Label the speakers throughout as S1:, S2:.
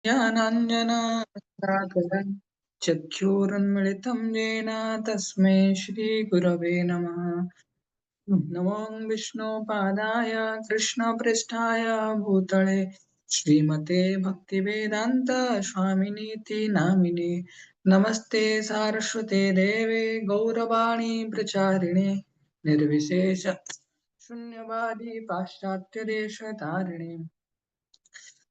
S1: ज्ञानाञ्जनशलाकया चक्षुरुन्मिलितं येन तस्मै श्रीगुरवे नमः। नमो विष्णुपादाय कृष्णपृष्ठाय भूतले श्रीमते भक्तिवेदान्त स्वामिनीति नामिने। नमस्ते सारस्वते देवे गौरवाणी प्रचारिणे निर्विशेष शून्यवादी पाश्चात्यदेशतारिणे।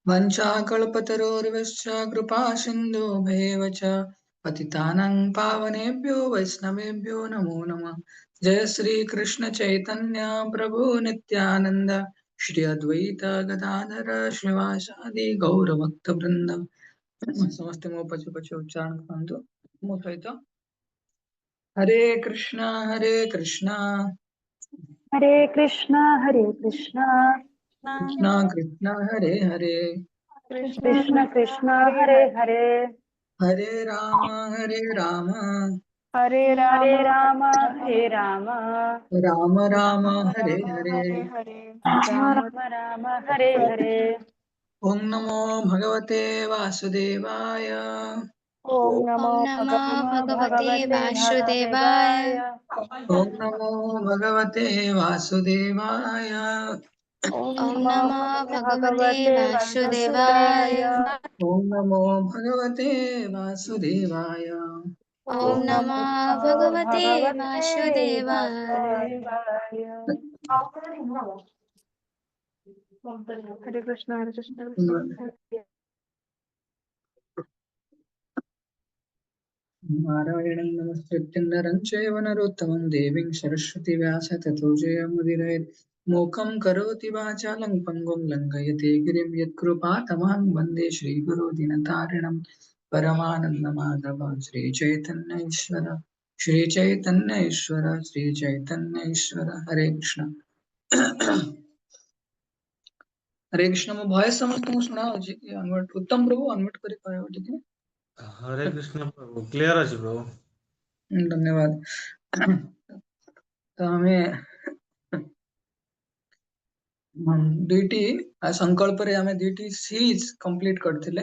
S1: वंशाकल्पतरोर्वश्च कृपा सिन्धुभ्येव च पतितानां पावनेभ्यो वैष्णवेभ्यो नमो नमः। जय श्री कृष्ण चैतन्य प्रभु नित्यानंद श्री अद्वैत गदाधर श्रीवासादि गौर भक्त वृंद। समस्त मो पचे पचे उच्चारण करंतु मो सहित। हरे कृष्णा कृष्णा
S2: हरे कृष्णा
S1: कृष्णा कृष्णा हरे हरे
S2: कृष्ण कृष्ण हरे हरे
S1: हरे राम
S2: हरे राम
S1: राम राम हरे हरे।
S2: राम राम हरे हरे।
S1: ओम नमो भगवते वासुदेवाय।
S2: ओम नमो
S3: ॐ नमः भगवते
S2: भगवते
S3: वासुदेवाय।
S2: वासुदेवाय।
S1: ओम नमो भगवते वासुदेवाय।
S2: ओम
S3: ॐ
S2: नमो
S3: नमः भगवते
S2: भगवते
S3: वासुदेवाय।
S2: वासुदेवाय।
S1: ओम नमो भगवते वासुदेवाय।
S3: ॐ
S2: ओम
S3: नमः
S2: नमो
S3: भगवते
S2: भगवते
S3: वासुदेवाय।
S2: वासुदेवाय। हरे कृष्ण हरे कृष्ण।
S1: नारायणं नमस्कृत्य नरं चैव नरोत्तमं देवीं सरस्वती व्यास ततो जयमुदीरयेत्। मूकं करोति वाचालं पङ्गुं लङ्घयते गिरिं यत्कृपातमहं वन्दे श्रीगुरो दीनतारिणं परमानन्दमाधवं श्रीचैतन्य ईश्वर हरे कृष्ण। हरे कृष्ण। मो भॉइस समस्त सुना होची अनवर्ट उत्तम प्रभु अनवर्ट करी पायो ठीक
S4: हरे कृष्ण प्रभु क्लियर अछि प्रभु।
S1: है। धन्यवाद। तो हमें दुईटी संकल्प रे हमें दुईटी सीरीज कंप्लीट करथिले।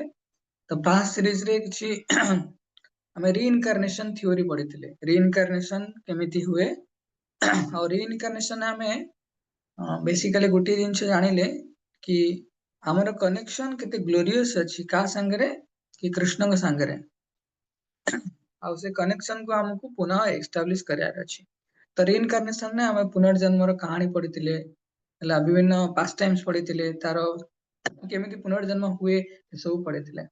S1: तो फास्ट सीरीज रे किछि हमें रीइनकार्नेशन थ्योरी पढ़िथिले। रीइनकार्नेशन केमिति हुए और रीइनकार्नेशन हमें बेसिकली गोटे जिनस जानिले कि हमर कनेक्शन केते ग्लोरियस अछि का संगरे कि कृष्ण के संगरे। आ से कनेक्शन को हमको पुनः एस्टाब्लिश करार अछि। तो रीइनकार्नेशन ने हमें पुनर्जन्म कहानी पढ़िथिले विभिन्न पास्ट टाइम्स पढ़िथिले तार केमिति पुनर्जन्म हुए सब पढ़िथिले।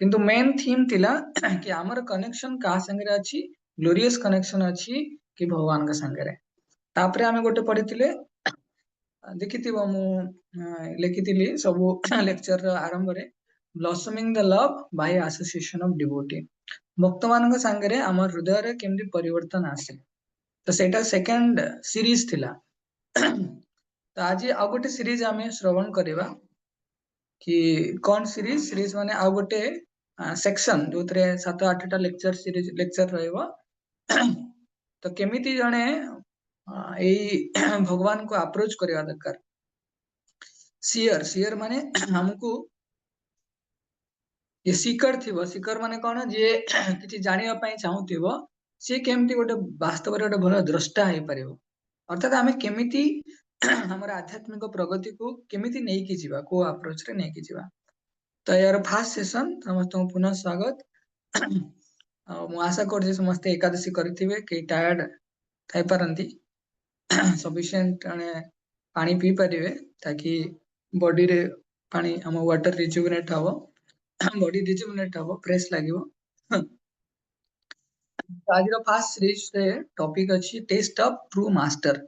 S1: किंतु मेन थीम थिला कि हमर कनेक्शन का संगरे अछि ग्लोरियस कनेक्शन अछि कि भगवान का संगरे। तापरे हमें गोटे पढ़िथिले देखिथिबो मु लिखिथिली सब लेक्चर आरंभ रे blossoming the love by association of devotee. भक्त मान संगरे हमर हृदय रे केमिति परिवर्तन आसे। तो सेटा सेकंड सीरीज थिला। तो आज आ गोटे सीरीज आमे श्रवण करिवा कि कौन सीरीज सीरीज माने आ गोटे सेक्शन जो 7-8टा लेक्चर सीरीज लेक्चर रहइबो। तो केमिति जणे एई भगवान को अप्रोच करिवा दरकार। सियर माने हमको ये सीकर थिबो। सीकर माने कोन जे किछि जानिबा पई चाहुथिबो से केमिति गोटे वास्तव रे गोटे भलो द्रष्टा हे परिबो। अर्थात आमे केमिति हमर आध्यात्मिक प्रगति को केमिति नै कि जीवा को अप्रोच रे नै कि जीवा। तो यार फास्ट सेशन समस्त पुनः स्वागत। मु आशा कर समस्त एकादशी करथिबे कि टायर्ड थाई परंती सफिशिएंट पानी पी परिवे ताकि बॉडी रे पानी हम वाटर रिजुविनेट हबो बॉडी रिजुविनेट हबो फ्रेश लागिवो। आज रो फास्ट सीरीज रे टॉपिक अछि test of true master.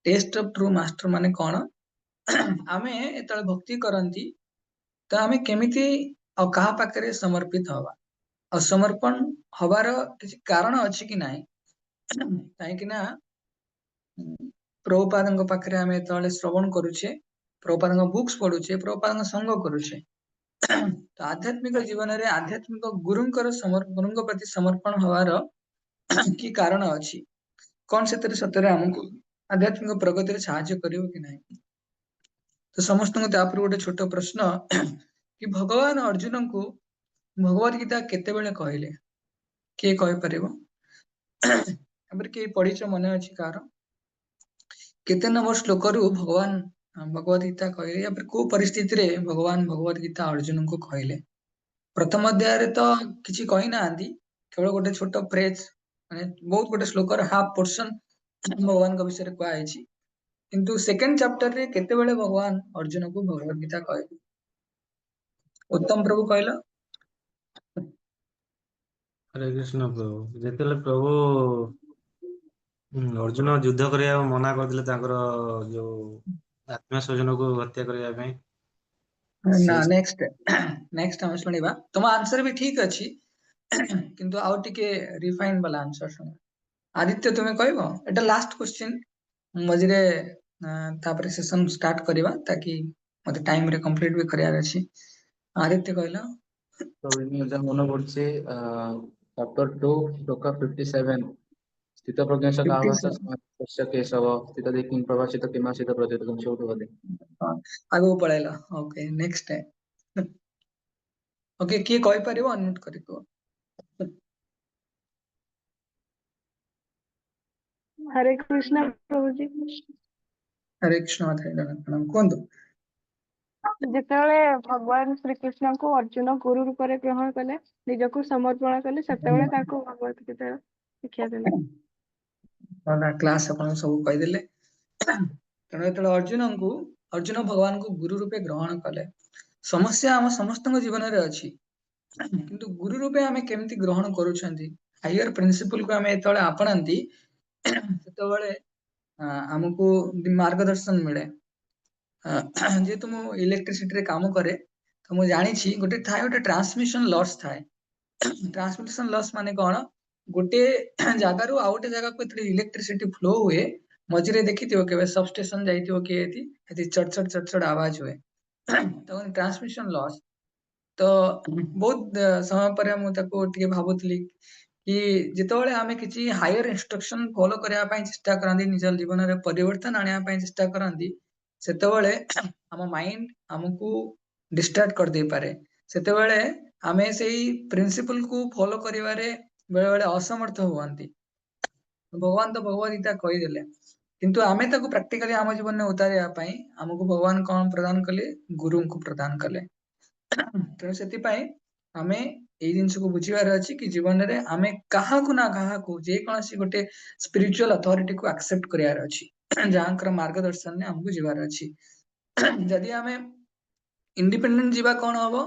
S1: Test of true master माने कोन आमे एतळे भक्ति करंती तो आमे केमिति आ कहा पाखरे समर्पित हवा और समर्पण हबार किछि कारण अछि कि नाही। काहे कि ना प्रभुपादଙ୍କ पाखरे आमे एतळे श्रवण करूछे प्रभुपादଙ୍କ बुक्स पढुछे प्रभुपादଙ୍କ संग करूछे। तो आध्यात्मिक जीवन रे आध्यात्मिक गुरुंकर गुरुंक प्रति समर्पण हवार कि कारण अछि कोन सेतरे सतरे हमको आध्यात्मिक प्रगति रे सहाय्य करिवो कि नाही। तो समस्त तापर गोटे छोट प्रश्न कि भगवान अर्जुन को भगवद गीता केतेबेले कहले किए कहि परिबो हमर के पढ़िछ मने अछि कार केते नंबर श्लोक रु भगवान भगवद गीता कहले या फिर को परिस्थिति रे भगवान भगवद गीता अर्जुन को कहले प्रथम अध्याय रे तो किछि कहि ना आंदी केवल गोटे छोट फ्रेज माने बहुत गोटे श्लोक र हाफ पोर्शन भगवान के विषय रे कहै अछि किंतु सेकंड चैप्टर रे केतेबेले भगवान अर्जुन को भगवद गीता कहले उत्तम प्रभु कहला
S4: हरे कृष्ण प्रभु जेतेले प्रभु अर्जुन युद्ध କରିବା ମନା କରିଥିଲେ ତାଙ୍କର ଯୋଉ ଆତ୍ମୀୟ ସ୍ୱଜନକୁ ହତ୍ୟା କରିବା ପାଇଁ
S1: ନା
S4: ସେଇ
S1: नेक्स्ट हम सुनिबा तुम आंसर भी ठीक अछि किंतु आउ टिके रिफाइन वाला आंसर सुन आदित्य तुम्हें कहबो एटा लास्ट क्वेश्चन मझिरे तापर सेशन स्टार्ट करबा ताकि मते टाइम रे कंप्लीट भी करियार अछि आदित्य कहला
S5: तो जब मने पड़ছে चैप्टर 2 श्लोक 57 स्थित प्रज्ञाश कावस
S1: 57
S5: समस्य केशव स्थित देखिन प्रभाषित किमासित प्रज्योत छोटू बदे
S1: आगो पळैला ओके नेक्स्ट टाइम ओके किए कहि परिबो अनम्यूट करिको
S2: हरे कृष्ण प्रभु जी
S1: हरे कृष्ण माता प्रणाम कोंदो
S2: ଯେତେବେଳେ ଭଗବାନ ଶ୍ରୀକୃଷ୍ଣ କୁ ଅର୍ଜୁନ ଗୁରୁ ରୂପରେ ଗ୍ରହଣ କଲେ ନିଜକୁ ସମର୍ପଣ କଲେ ସେତେବେଳେ ତାଙ୍କୁ ଭଗବତ ଗୀତା ଶିକ୍ଷା ଦେଲେ
S1: ना क्लास अपन सब कहि देले तेणु जेତେବେଳେ अर्जुन भगवान को गुरु रूपे ग्रहण कले समस्या हम समस्त जीवन रे अछि किंतु गुरु रूपे आमे केमति ग्रहण करूछंती हायर प्रिंसिपल को आमे जेतेବେଳେ आपणांती सेतेବେଳେ हमको मार्गदर्शन मिले जेहेतु मु इलेक्ट्रिसिटी रे काम करे तो मु जानी छी गोटे थाए गोटे ट्रांसमिशन लॉस थाए ट्रांसमिशन लॉस माने कोन गोटे जागारू आ गोटे जागा को इलेक्ट्रिसिटी फ्लो हुए मझिरे देखिथिबो केबे सबस्टेशन जाइथिबो के एति चडचड चडचड आवाज हुए तो ट्रांसमिशन लॉस तो बहुत समय पर मु ताको टिके भाबुतली कि जेतेବେଳେ आमे किछि हायर इंस्ट्रक्शन फॉलो करया पई चेष्टा करंदी निज जीवन रे परिवर्तन आनिया पई चेष्टा करंदी सेतेବେଳେ हम माइंड हमकु डिस्ट्रैक्ट कर दे पारे सेतेବେଳେ आमे सेही प्रिंसिपल को फॉलो करिवारे बेले बेले असमर्थ हुआंती भगवान तो भगवद गीता कहि देले किंतु आमे ताको प्रैक्टिकली हम जीवन में उतारिया पई हमकु भगवान कोन प्रदान कले गुरु को प्रदान कले तेणु सेतिपाई आमे एई जिंस को बुझिबार अछि कि जीवन रे आमे काहा को ना काहा को जे कोनसी गोटे स्पिरिचुअल अथॉरिटी को एक्सेप्ट करियार अछि जहाँकर मार्गदर्शन ने हमकु जिबार अछि जदि आमे इंडिपेंडेंट जीवा कोन हबो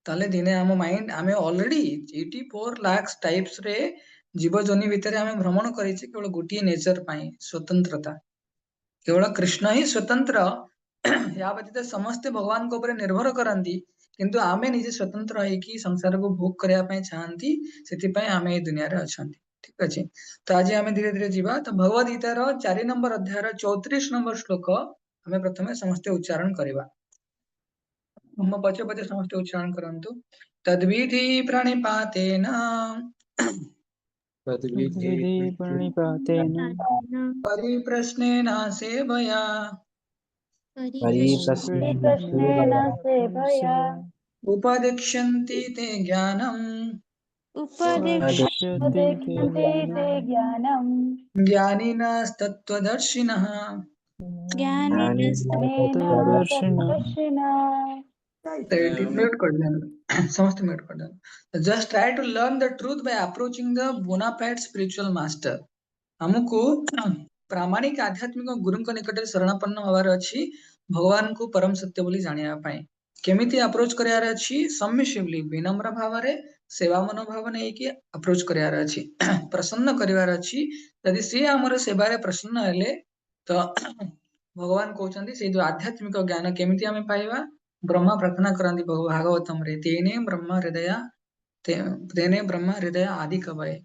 S1: ताले दिने हम माइंड आमे ऑलरेडी 84 लाख टाइप्स रे जीव जोनि भितरे आमे भ्रमण करिछि केवल गोटिए नेचर पाई स्वतंत्रता केवल कृष्ण ही स्वतंत्र या व्यतीत समस्त भगवान को ऊपर निर्भर करंती किंतु आमे निजे स्वतंत्र है कि संसार को भोग करया पई चाहंती सेति पई आमे ए दुनिया रे अछंती ठीक अछि तो आज आमे धीरे धीरे जीवा तो भगवद गीता रो 4 नंबर अध्याय रो 34 नंबर श्लोक आमे प्रथमे समस्त उच्चारण करिवा हम पछे पछे समस्त उच्चारण करंतु तद्विधि प्रणिपातेन
S5: तद्विधि
S6: विधि प्रणिपातेन
S1: परिप्रश्नेन सेवया
S5: परिप्रश्नेन
S2: कृष्णेन सेवया
S1: उपदिक्ष्यन्ति ते ज्ञानम्
S6: उपदिक्ष्यते ते
S2: उपदिक्ष्यते ते
S6: ज्ञानम्
S2: ज्ञानम्
S1: ज्ञानिनस्तत्त्वदर्शिनः
S6: तत्त्वदर्शिनः
S2: ज्ञानिनस्तत्त्वदर्शिनः
S1: म्यूट कर देना समस्त म्यूट कर देना just try to learn the truth by approaching the bona fide spiritual master हमको प्रामाणिक आध्यात्मिक गुरुଙ୍କ ନିକଟରେ ଶରଣାପନ୍ନ ହବାର ଅଛି ଭଗବାନଙ୍କୁ ପରମ ସତ୍ୟ ବୋଲି ଜାଣିବା ପାଇଁ କେମିତି ଆପ୍ରୋଚ କରିବାର ଅଛି ସବମିସିଭଲି ବିନମ୍ର ଭାବରେ ସେବା ମନୋଭାବ ନେଇକି ଆପ୍ରୋଚ କରିବାର ଅଛି ପ୍ରସନ୍ନ କରିବାର ଅଛି ଯଦି ସେ ଆମର ସେବାରେ ପ୍ରସନ୍ନ ହେଲେ ତ ଭଗବାନ କହୁଛନ୍ତି ସେଇ ଯୋଉ ଆଧ୍ୟାତ୍ମିକ ଜ୍ଞାନ କେମିତି ଆମେ ପାଇବା ब्रह्मा प्रार्थना करंती भागवतम रे तेने ब्रह्मा हृदय आदि कवये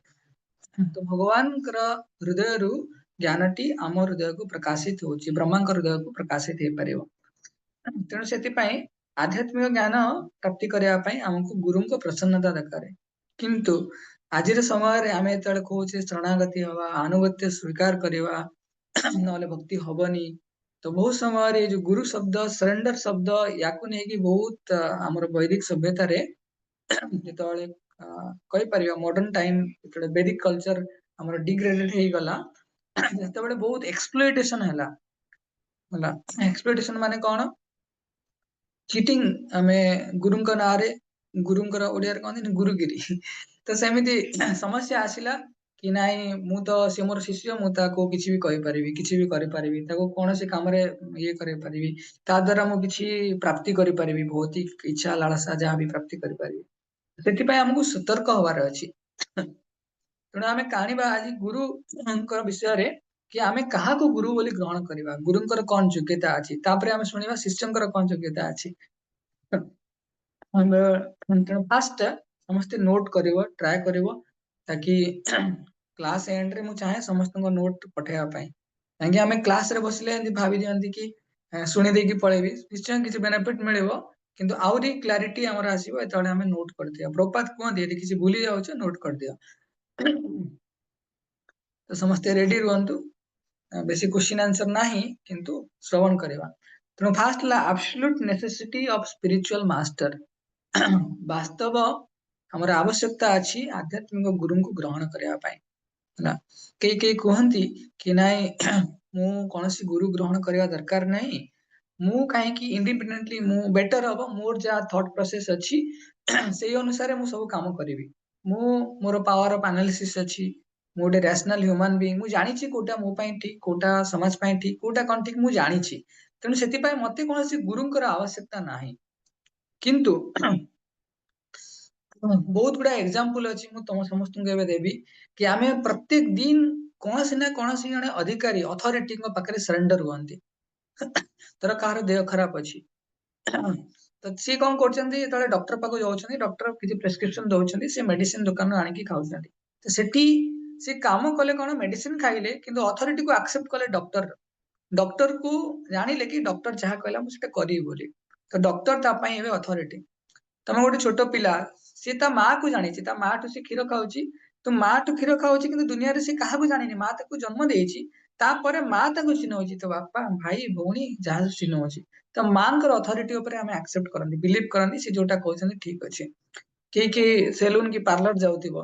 S1: तो भगवान हृदय रु ज्ञानटी आम हृदय को प्रकाशित होची ब्रह्मा हृदय को प्रकाशित हे परिवो तेणु सेतिपाई आध्यात्मिक ज्ञान प्राप्ति करया पई हमको गुरुଙ୍କ प्रसन्नता दरकार किंतु आजिर समय रे आमे तळे कोचे शरणागति हवा अनुगत्य स्वीकार करवा नले भक्ति हबनी तो बहुत समय जो गुरु शब्द सरेंडर शब्द याकू नहीं बहुत आमर वैदिक सभ्यता रे जेतବେଳେ कहि परिबा मॉडर्न टाइम जेतବେଳେ वैदिक कल्चर हमर डिग्रेडेड हे गला जेतବେଳେ बहुत एक्सप्लॉइटेशन हला एक्सप्लॉइटेशन माने कोन चीटिंग आमे गुरुंक नारे गुरुंकर ओडिया रे कहନ୍ତି गुरुगिरी तो सेमिति समस्या आसिला कि नाई मु तो से मोर शिष्य मु ताको किछि भी कहि परिबी किछि भी करि परिबी ताको कोनोसी काम रे ये करि परिबी ता द्वारा मु किछि प्राप्ति करि परिबी भौतिक इच्छा लालसा जहाँ भी प्राप्ति करि परिबी ସେଥିପାଇଁ ଆମକୁ ସତର୍କ ହବାର ଅଛି ତେଣୁ ଆମେ କାଣିବା ଆଜି ଗୁରୁଙ୍କର ବିଷୟରେ କି ଆମେ କାହାକୁ ଗୁରୁ ବୋଲି ଗ୍ରହଣ କରିବା ଗୁରୁଙ୍କର କଣ ଯୋଗ୍ୟତା ଅଛି ତାପରେ ଆମେ ଶୁଣିବା ଶିଷ୍ୟଙ୍କର କଣ ଯୋଗ୍ୟତା ଅଛି ତେଣୁ ଫାଷ୍ଟ ସମସ୍ତେ ନୋଟ କରିବ ଟ୍ରାଏ କରିବ ताकि क्लास एंड रे मु चाहे समस्त नोट पठेवा ପାଇଁ କାହିଁକି ଆମେ କ୍ଲାସ ରେ ବସିଲେ ଏମିତି ଭାବି ଦିଅନ୍ତି କି ଶୁଣି ଦେଇକି ପଳେଇବି ନିଶ୍ଚୟ କିଛି ବେନିଫିଟ ମିଳିବ କିନ୍ତୁ ଆହୁରି କ୍ଲାରିଟି ଆମର ଆସିବ ଯେତେବେଳେ ଆମେ ନୋଟ କରିଦିଅ ପ୍ରପାତ କୁହନ୍ତି ଯଦି କିଛି ଭୁଲି ଯାଉଛ ନୋଟ କରିଦିଅ ତ ସମସ୍ତେ ରେଡି ରୁହନ୍ତୁ ବେଶୀ क्वेश्चन आंसर ନାହିଁ କିନ୍ତୁ ଶ୍ରବଣ କରିବା ତେଣୁ ଫାଷ୍ଟ ହେଲା ଆବସଲ୍ୟୁଟ ନେସେସିटी ऑफ स्पिरिचुअल मास्टर ବାସ୍ତବ ଆମର ଆବଶ୍ୟକତା ଅଛି ଆଧ୍ୟାତ୍ମିକ ଗୁରୁଙ୍କୁ ଗ୍ରହଣ କରିବା ପାଇଁ ହେଲା କେହି କେହି କୁହନ୍ତି କି ନାଇଁ ମୁଁ କୌଣସି ଗୁରୁ ଗ୍ରହଣ କରିବା ଦରକାର ନାହିଁ ମୁଁ କାହିଁକି इंडिपेंडेंटली ମୁଁ बेटर हबो मोर जा थॉट प्रोसेस अछि सेही अनुसार मु सब काम करिवि मु मोर पावर ऑफ एनालिसिस अछि मु गोटे रैशनल ह्यूमन बीइंग मु जानि छी कोटा मो पई ठीक कोटा समाज पई ठीक कोटा कोन ठीक मु जानि छी तेनु सेति पई मते कोनोसी गुरुंकर आवश्यकता नाही किंतु बहुत गुड़ा एग्जांपल अछि मु तम समस्त के देबी कि आमे प्रत्येक दिन कोनसी ना कोनसी जने अधिकारी अथॉरिटी को पाखरे सरेंडर हुअंती तर कार देह खराब अछि तो सी कोन करचंदी तळे डॉक्टर पाको जाउछंदी डॉक्टर किछि प्रेस्क्रिप्शन दउछंदी से मेडिसिन दुकान आनि की खाउछंदी तो सेठी से काम कले कोन मेडिसिन खाइले किंतु अथॉरिटी को एक्सेप्ट कले डॉक्टर को जानिले कि डॉक्टर जहा कहला मु सेटा करी बोली तो डॉक्टर ता पई एबे अथॉरिटी तमे गोटे छोट पिला सी ता माँ को जानी ता माँ टू से क्षीर खाऊची तो माँ टू क्षीर खाऊची किंतु दुनिया रे से काहा को जानिनी माँ ताको जन्म देइची तापरे माँ ताको चिन्हउची तो बापा भाई भौणी जहा चिन्हउची तो मांकर अथॉरिटी ऊपर हमें एक्सेप्ट करंदी बिलीव करंदी से जोटा कहउछन ठीक अछि के सैलून की पार्लर जाउतिबो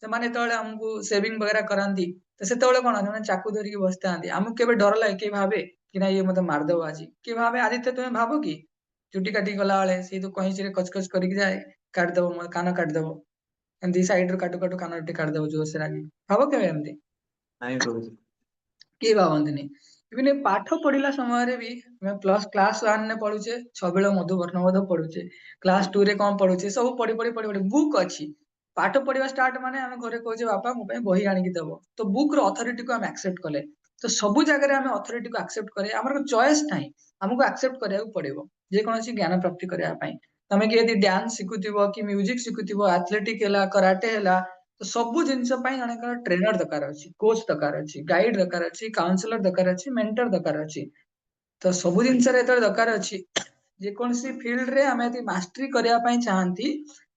S1: से माने तळे हमकु सेविंग वगैरह करंदी तो से तळे कोन जने चाकू धरि के बसतांदी हमकु केबे डर लागे के भाबे कि ना ये मते मार देबो आजी के भाबे आदित्य तुमे भाबो कि चुटी काटी गला वाले से तो कहीं से कचकच करके जाए काट दबो मो कान काट दबो एमती साइड रो काटू काटू कान काट दबो जोर से रागी भाबो केबे एमती
S5: ନାଇଁ ପ୍ରଭୁଜୀ
S1: के भाबंतनी इबिने पाठ पढिला समय रे भी मैं प्लस क्लास 1 ने पढुचे छबिଳ मधुवर्ण मध पढुचे क्लास 2 रे कोन पढुचे सब पढि पढि पढि पढि बुक अछि पाठ पढिबा स्टार्ट माने हम घरे कहूचे बापा मो पे बही आनि की दबो तो बुक रो अथॉरिटी को हम एक्सेप्ट कले तो सब जगह रे हम अथॉरिटी को एक्सेप्ट करे हमर चॉइस नाही हमको एक्सेप्ट करिया पड़िबो जे कोनसी ज्ञान प्राप्ति करिया पई तमे के यदि डांस सिखुतिबो कि म्यूजिक सिखुतिबो एथलेटिक हैला कराटे हैला तो सब जिनस पई जने का ट्रेनर दरकार अछि कोच दरकार अछि गाइड दरकार अछि काउंसलर दरकार अछि मेंटर दरकार अछि तो सब जिनस रे त दरकार अछि जे कोनसी फील्ड रे हम यदि मास्टरी करिया पई चाहंती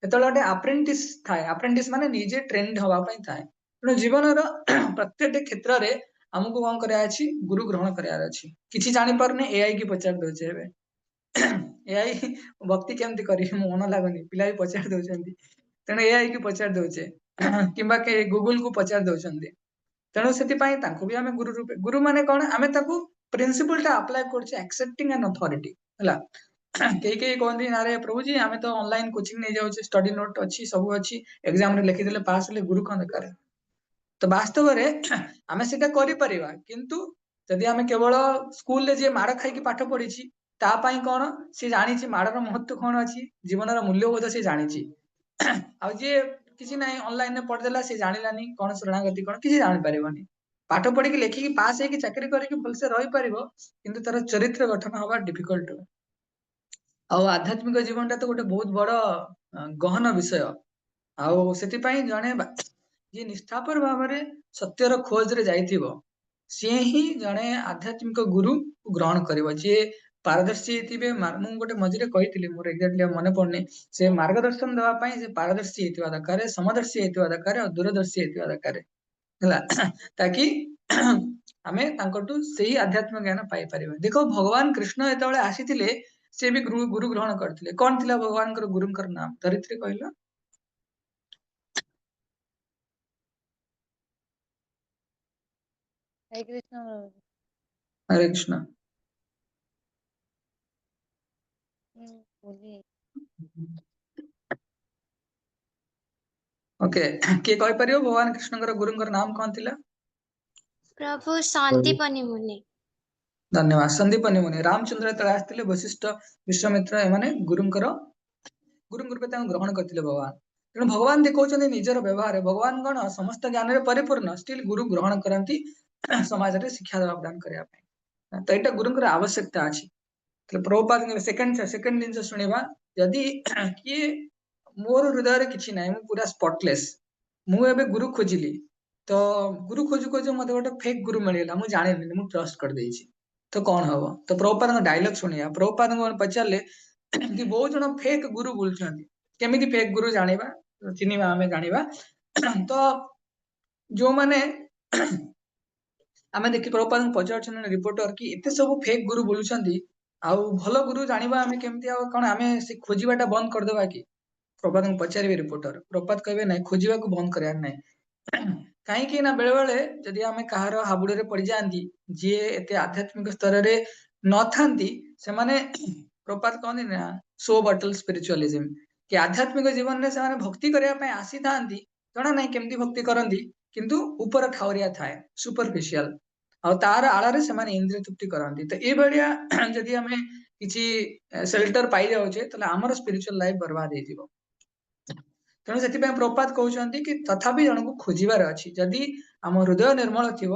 S1: एतलटे अप्रेंटिस थाए अप्रेंटिस माने निजे ट्रेन्ड हवा पई थाए तेणु जीवन रो प्रत्येक क्षेत्र रे हमको कोन करिया अछि गुरु ग्रहण करिया अछि किछि जानि परने एआई की पचार दोचे हेबे एआई भक्ति केमती करी मन लागनी पिला भी पचार दउछंती तेणु एआई की पचार दउचे किंबा के गूगल को पचार दउछंती तेणु सेति पई तांको भी हमें गुरु रूपे गुरु माने कोन हमें ताको प्रिंसिपल टा अप्लाई करछे एक्सेप्टिंग एन अथॉरिटी हला के कहंदी ना रे प्रभु जी हमें तो ऑनलाइन कोचिंग नहीं जाउछे स्टडी नोट अछि सब अछि एग्जाम रे लिखि देले पास ले गुरु कोन दरकार तो वास्तव रे हमें सेटा करि परिबा किंतु जदि हमें केवल स्कूल ले जे मार खाई की पाठ पढिछि ता पई कोन से जानिछि माडर महत्व कोन अछि जीवन रो मूल्यबोध से जानिछि आ जे किछि नाही ऑनलाइन ने पढ देला से जानिलानी कोन शरणागति कोन किछि जानि परिबनी पाठ पढि के लेखि की पास हे की चाकरी करि के भलसे रहि परिबो किंतु तार चरित्र गठन हवा डिफिकल्ट आ आध्यात्मिक जीवन ता तो गोटे बहुत बड़ गहन विषय आउ सेति पई जणे जे निष्ठापर भावरे सत्यर खोज रे जाइथिबो से ही जणे आध्यात्मिक गुरु ग्रहण करिवो जे पारदर्शी थिबे मु गोटे मझिरे कहिथिली मोर एक्जेक्टली मने पड़नी से मार्गदर्शन देवा पई से पारदर्शी हेतिवा दरकार समदर्शी हेतिवा दरकार और दूरदर्शी हेतिवा दरकार हला ताकि आमे तांकटू सेही आध्यात्मिक ज्ञान पाई परिबे। देखो भगवान कृष्ण जेतबेले आसीथिले से भी गुरु ग्रहण करथिले। कोन थिला भगवान कर गुरुंकर नाम धरित्री कहलो?
S3: हरे कृष्ण
S1: हरे कृष्ण।
S3: बोलिए।
S1: ओके के कहि परियो भगवान कृष्णकर गुरुंकर नाम कोन थिला?
S3: प्रभु शांतिपनि मुनि।
S1: धन्यवाद। संदीपनि मुनि रामचंद्र तळे आस्थिले वशिष्ठ विश्वामित्र एमाने गुरुंकर गुरुंग रूपे तांको ग्रहण करथिले भगवान। तेणु भगवान देखौछन्ति निजर व्यवहार भगवान गण समस्त ज्ञान रे परिपूर्ण स्टिल गुरु ग्रहण करंती समाज रे शिक्षा प्रदान करिया पय। तो एटा गुरुंकर आवश्यकता अछि। तो प्रभुपाद सेकंड दिन से सुनिबा यदि कि मोर हृदय रे किछि नै मु पूरा स्पॉटलेस मु एबे गुरु खोजिली तो गुरु खोजु खोजु मते गोटे फेक गुरु मिलिला मु जानिनी मु ट्रस्ट कर देछि तो कौन हबो तो प्रभुपाद डायलॉग सुनिया प्रभुपाद को पचारले कि बहुत जन फेक गुरु बोलछन्ति केमिति फेक गुरु जानिबा चिनिबा हमें जानिबा तो जो माने आमे देखि प्रभुपाद को पचारछन रिपोर्टर कि एते सब फेक गुरु बोलछन्ति आउ भलो गुरु जानिबा हमें केमिति आ कोन हमें से खोजिबाटा बंद कर देबा कि प्रभुपाद को पचारिबे रिपोर्टर प्रभुपाद कहबे नै खोजिबा को बंद करयार नै कहीं कि ना बेले बेले जदि आमे कहार हाबुडे रे पड़ी जांती जे एते आध्यात्मिक स्तर रे न थांती से माने प्रभुपाद कहनी ना सो बटल स्पिरिचुअलिज्म कि आध्यात्मिक जीवन रे से माने भक्ति करिया पय आसी थांती जणा नै केमती भक्ति करंती किंतु ऊपर ठावरिया थाए सुपरफिशियल आ तार आळारे से माने इंद्रिय तृप्ति करंती तो ए बढिया जदि हमें किछि शेल्टर पाई जाउछे तले हमर स्पिरिचुअल लाइफ बर्बाद हे जिवो तेणु से प्रभुपाद कहते कि तथापि जन को खोजार अच्छी जदि आम हृदय निर्मल थी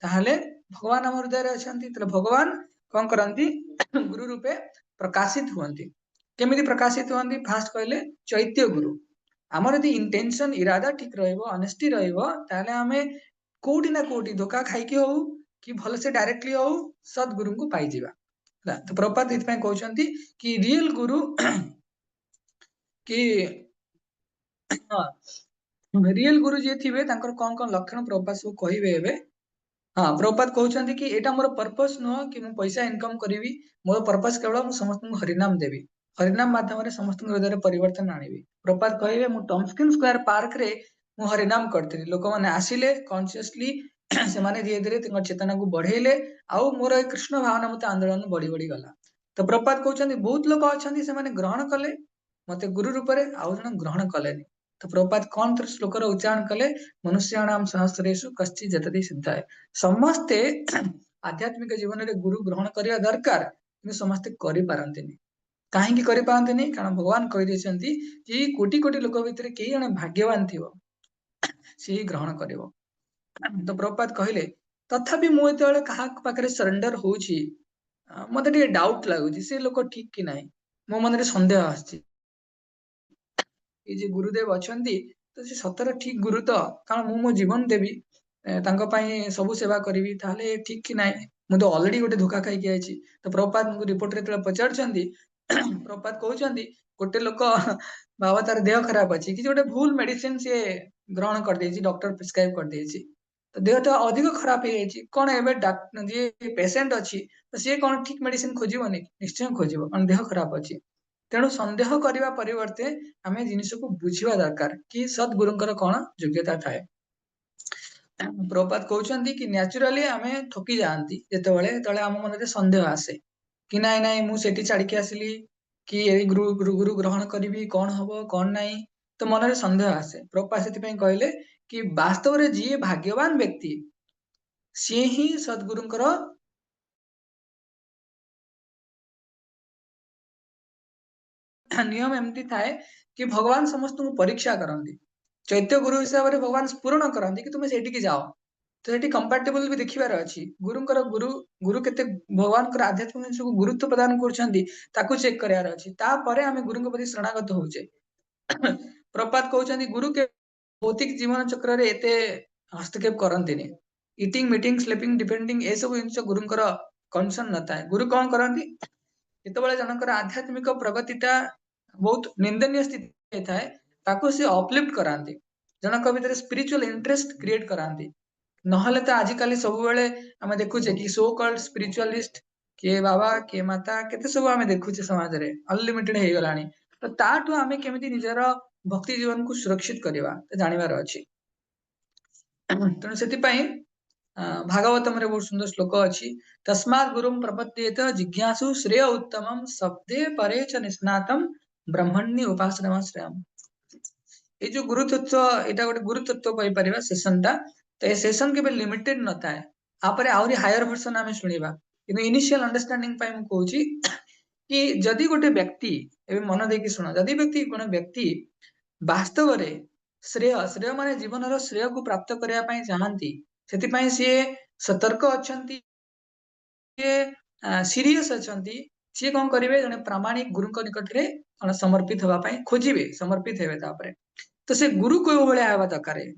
S1: ताहले भगवान आम हृदय अच्छा भगवान कौन करती गुरु रूपे प्रकाशित हुंती केमी प्रकाशित हुंती फास्ट कहले चैत्य गुरु आमर यदि इंटेंशन इरादा ठीक रनेस्टी रही कोटि ना कोटि धोखा खाई हो कि भलसे डायरेक्टली हो सदगुरु को पाई तो प्रभुपाद ये कहते कि रियल गुरु कि रियल गुरु जी थे कौन कौन लक्षण प्रभुपाद सब कहे एवं हाँ प्रभुपाद कहते कि एटा मोर पर्पस नुह कि मु पैसा इनकम करी मोर पर्पस केवल समस्त हरिनाम देवी हरिनाम माध्यम समस्त हृदय परिवर्तन आनी प्रभुपाद कहे मु टम्सकिन स्क्वायर पार्क रे मु हरिनाम करती लोक मैंने आसिले कॉन्शियसली से धीरे धीरे चेतना को बढ़ेले आउ मोर कृष्ण भावना मत आंदोलन बढ़ी बढ़ी गला तो प्रभुपाद कहते बहुत लोग अच्छा से ग्रहण कले मत गुरु रूप से आउ जन ग्रहण कले तो प्रभुपाद कौन थर श्लोकर उच्चारण कले मनुष्याणाम सहस्रेषु कश्चित् जतति सिद्धाय समस्ते आध्यात्मिक जीवन में गुरु ग्रहण करने दरकार कि समस्ते करें कहीं करें कारण भगवान कही कि कोटि कोटि लोक भितर कई जन भाग्यवान थी सी ग्रहण कर तो प्रभुपाद कहले तथापि मुझे क्या पाखे सरेंडर हो मत डाउट लगुच से लोक ठीक कि ना मो मन में सन्देह आसी जे गुरुदेव अच्छा तो से सतर ठीक गुरु तो कारण मु मो जीवन देवी सब सेवा करी ताले ठीक कि ना मु तो अलरेडी गोटे धोखा खाई आई तो प्रभुपाद रिपोर्ट रे पचार प्रभुपाद कहते गोटे लोक बाबा तार देह खराब अच्छी कि गोटे भूल मेडिसिन सी ग्रहण कर डॉक्टर प्रिस्क्राइब कर तो देह तो अधिक खराब हो जाए कौन एवं जी पेसेंट अच्छी तो सी कौन ठीक मेडिसिन खोजबनी निश्चय खोज कारण देह खराब अच्छी तेणु सन्देह करने परिवर्ते आम जिनिस को बुझा दरकार कि सदगुरुंकर कौन योग्यता थाए प्रभुपाद कहते कि न्याचुराली आम ठकी जाती जिते आम मन में सन्देह आसे कि नाई नाई मुझे छाड़ी आसली कि गुरु गुरु गुरु ग्रहण करी कौन हम कौन नाई तो मन में सन्देह आसे प्रभुपाद से कहले कि वास्तव में जी भाग्यवान व्यक्ति सी ही सदगुरुंकर नियम एमती थाए कि भगवान समस्त को परीक्षा करती चैत्य गुरु हिसाब से भगवान पूर्ण करती कि तुम्हें सेठी जाओ तो सेठी कंपैटिबल भी देखिबार अच्छी गुरुंकर गुरु गुरु केते भगवान को आध्यात्मिक जिनिस को गुरुत्व प्रदान कर चेक करार अच्छी तापर आम गुरु प्रति शरणागत होचे प्रपात कहते गुरु के भौतिक जीवन चक्र रे एते हस्तक्षेप करती इटिंग मीटिंग स्लीपिंग डिपेंडिंग ए सब जिन गुरुंकर कंसर्न न थाए गुरु कौन करती जिते जनकर आध्यात्मिक प्रगतिटा बहुत निंदनीय स्थिति थाए ताको से अपलिफ्ट कराती जनक भीतर स्पिरिचुअल इंटरेस्ट क्रिएट कराती नहले तो आजिकाली सब बेले आमे देखुचे कि सो कॉल्ड स्पिरिचुअलिस्ट किए बाबा किए माता केते सब आमे देखुचे समाज रे अनलिमिटेड हे गलानी। तो ताठू आमे केमिति निजर भक्ति जीवन को सुरक्षित करबा तो जानिबार अछि। तेणु सेति पई भागवतम रे बहुत सुंदर श्लोक अछि। तस्मात् गुरुं प्रपद्येत जिज्ञासु श्रेय उत्तमं शब्दे परे च निस्नातम ब्रह्मण्य उपासना श्रेयम। ये जो गुरु तत्व एटा गोटे गुरु तत्व कहि परिबा सेशन टा। तो ये सेशन केबे लिमिटेड न थाए आपरे आउरी हायर वर्जन आमे सुनिबा किंतु इनिशियल अंडरस्टैंडिंग पई हम कहूची कि जदि गोटे व्यक्ति एबे मन देकी सुनो जदि व्यक्ति कोन व्यक्ति वास्तव रे श्रेय श्रेय माने जीवन रो श्रेय को प्राप्त करिया पई चाहंती सेति पई से सतर्क अछंती सीरियस अछंती सी कोन करिवे जने प्रामाणिक गुरु को निकट रे समर्पित हवा पई खोजिबे समर्पित हेबे तापरे तो से गुरु को भले आवा दरकारे।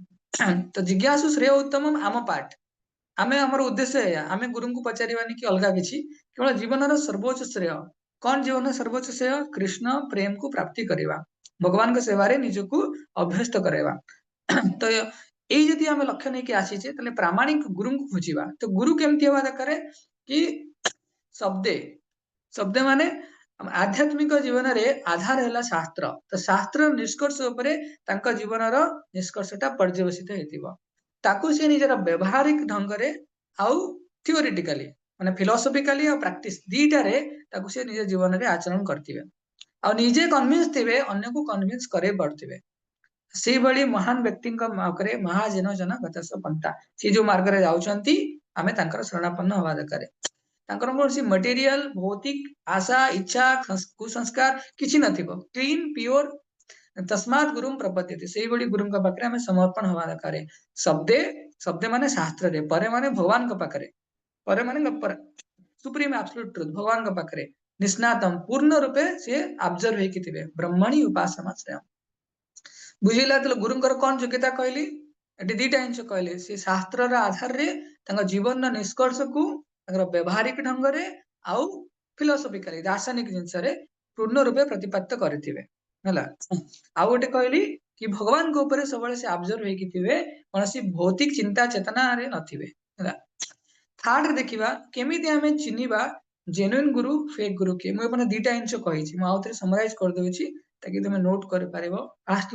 S1: तो जिज्ञासु श्रेय उत्तमम आम पाठ आमे हमर उद्देश्य है आमे गुरु को पचारिबानी कि अलगा किछि केवल जीवन रो सर्वोच्च श्रेय कौन जीवन सर्वोच्च श्रेय कृष्ण प्रेम को प्राप्ति करिवा भगवान के सेवा रे निजको अभ्यस्त करेवा। तो एई जदि आमे लक्ष्य नै कि आसीचे तले प्रामाणिक गुरु को खोजिबा। तो गुरु केमति हवा दरकारे कि शब्दे शब्द माने आध्यात्मिक जीवन रे आधार हैला शास्त्र। तो शास्त्र निष्कर्ष उपरे तांका जीवन रो निष्कर्षटा पर्यवसित हेतिबो ताकू से निजर व्यवहारिक ढंग रे आउ थियोरेटिकली माने फिलोसॉफिकली और प्रैक्टिस दीटा रे ताकू से निज जीवन रे आचरण करथिबे आ निजे कन्विंस थिबे अन्य को कन्विंस करे पड़थिबे। से भली महान व्यक्ति मार्गरे महाजन जन गतस पंथा से जो मार्ग रे जाउचंती आमे तांकर शरणापन्न हवा दरकारे तांकर कोनसी मटेरियल भौतिक आशा इच्छा कुसंस्कार किछि नथिबो क्लीन प्योर तस्मात् गुरुं प्रपद्यते से भली गुरुं का पाखरे आमे समर्पण हवा दरकारे। शब्दे शब्दे माने शास्त्र रे परे माने भगवान का पाखरे परे माने पर सुप्रीम एब्सोल्यूट ट्रुथ भगवान का पाखरे निष्णातम पूर्ण रूपे से ऑब्जर्व हे किथिबे ब्रह्मणी उपासना श्रेय बुझिला त गुरुंकर कोन योग्यता कहली एटी दीटा इंच कहले से शास्त्र रा आधार रे तंग जीवन रा निष्कर्ष को तंगर व्यवहारिक ढंग रे आउ फिलोसॉफिकली दार्शनिक जिंस रे पूर्ण रूपे प्रतिपादित करथिबे हला। आउ गोटे कहली कि भगवान को ऊपर सबले से ऑब्जर्व हे किथिबे कोनसी भौतिक चिंता चेतना रे नथिबे हला। थर्ड रे देखिबा केमिति हमें चिनिबा जेन्युइन गुरु फेक गुरु के मु अपन दीटा इंच कहिछि मु आउथरे समराइज कर देउछि ताकि तुम नोट कर पारिबो। फास्ट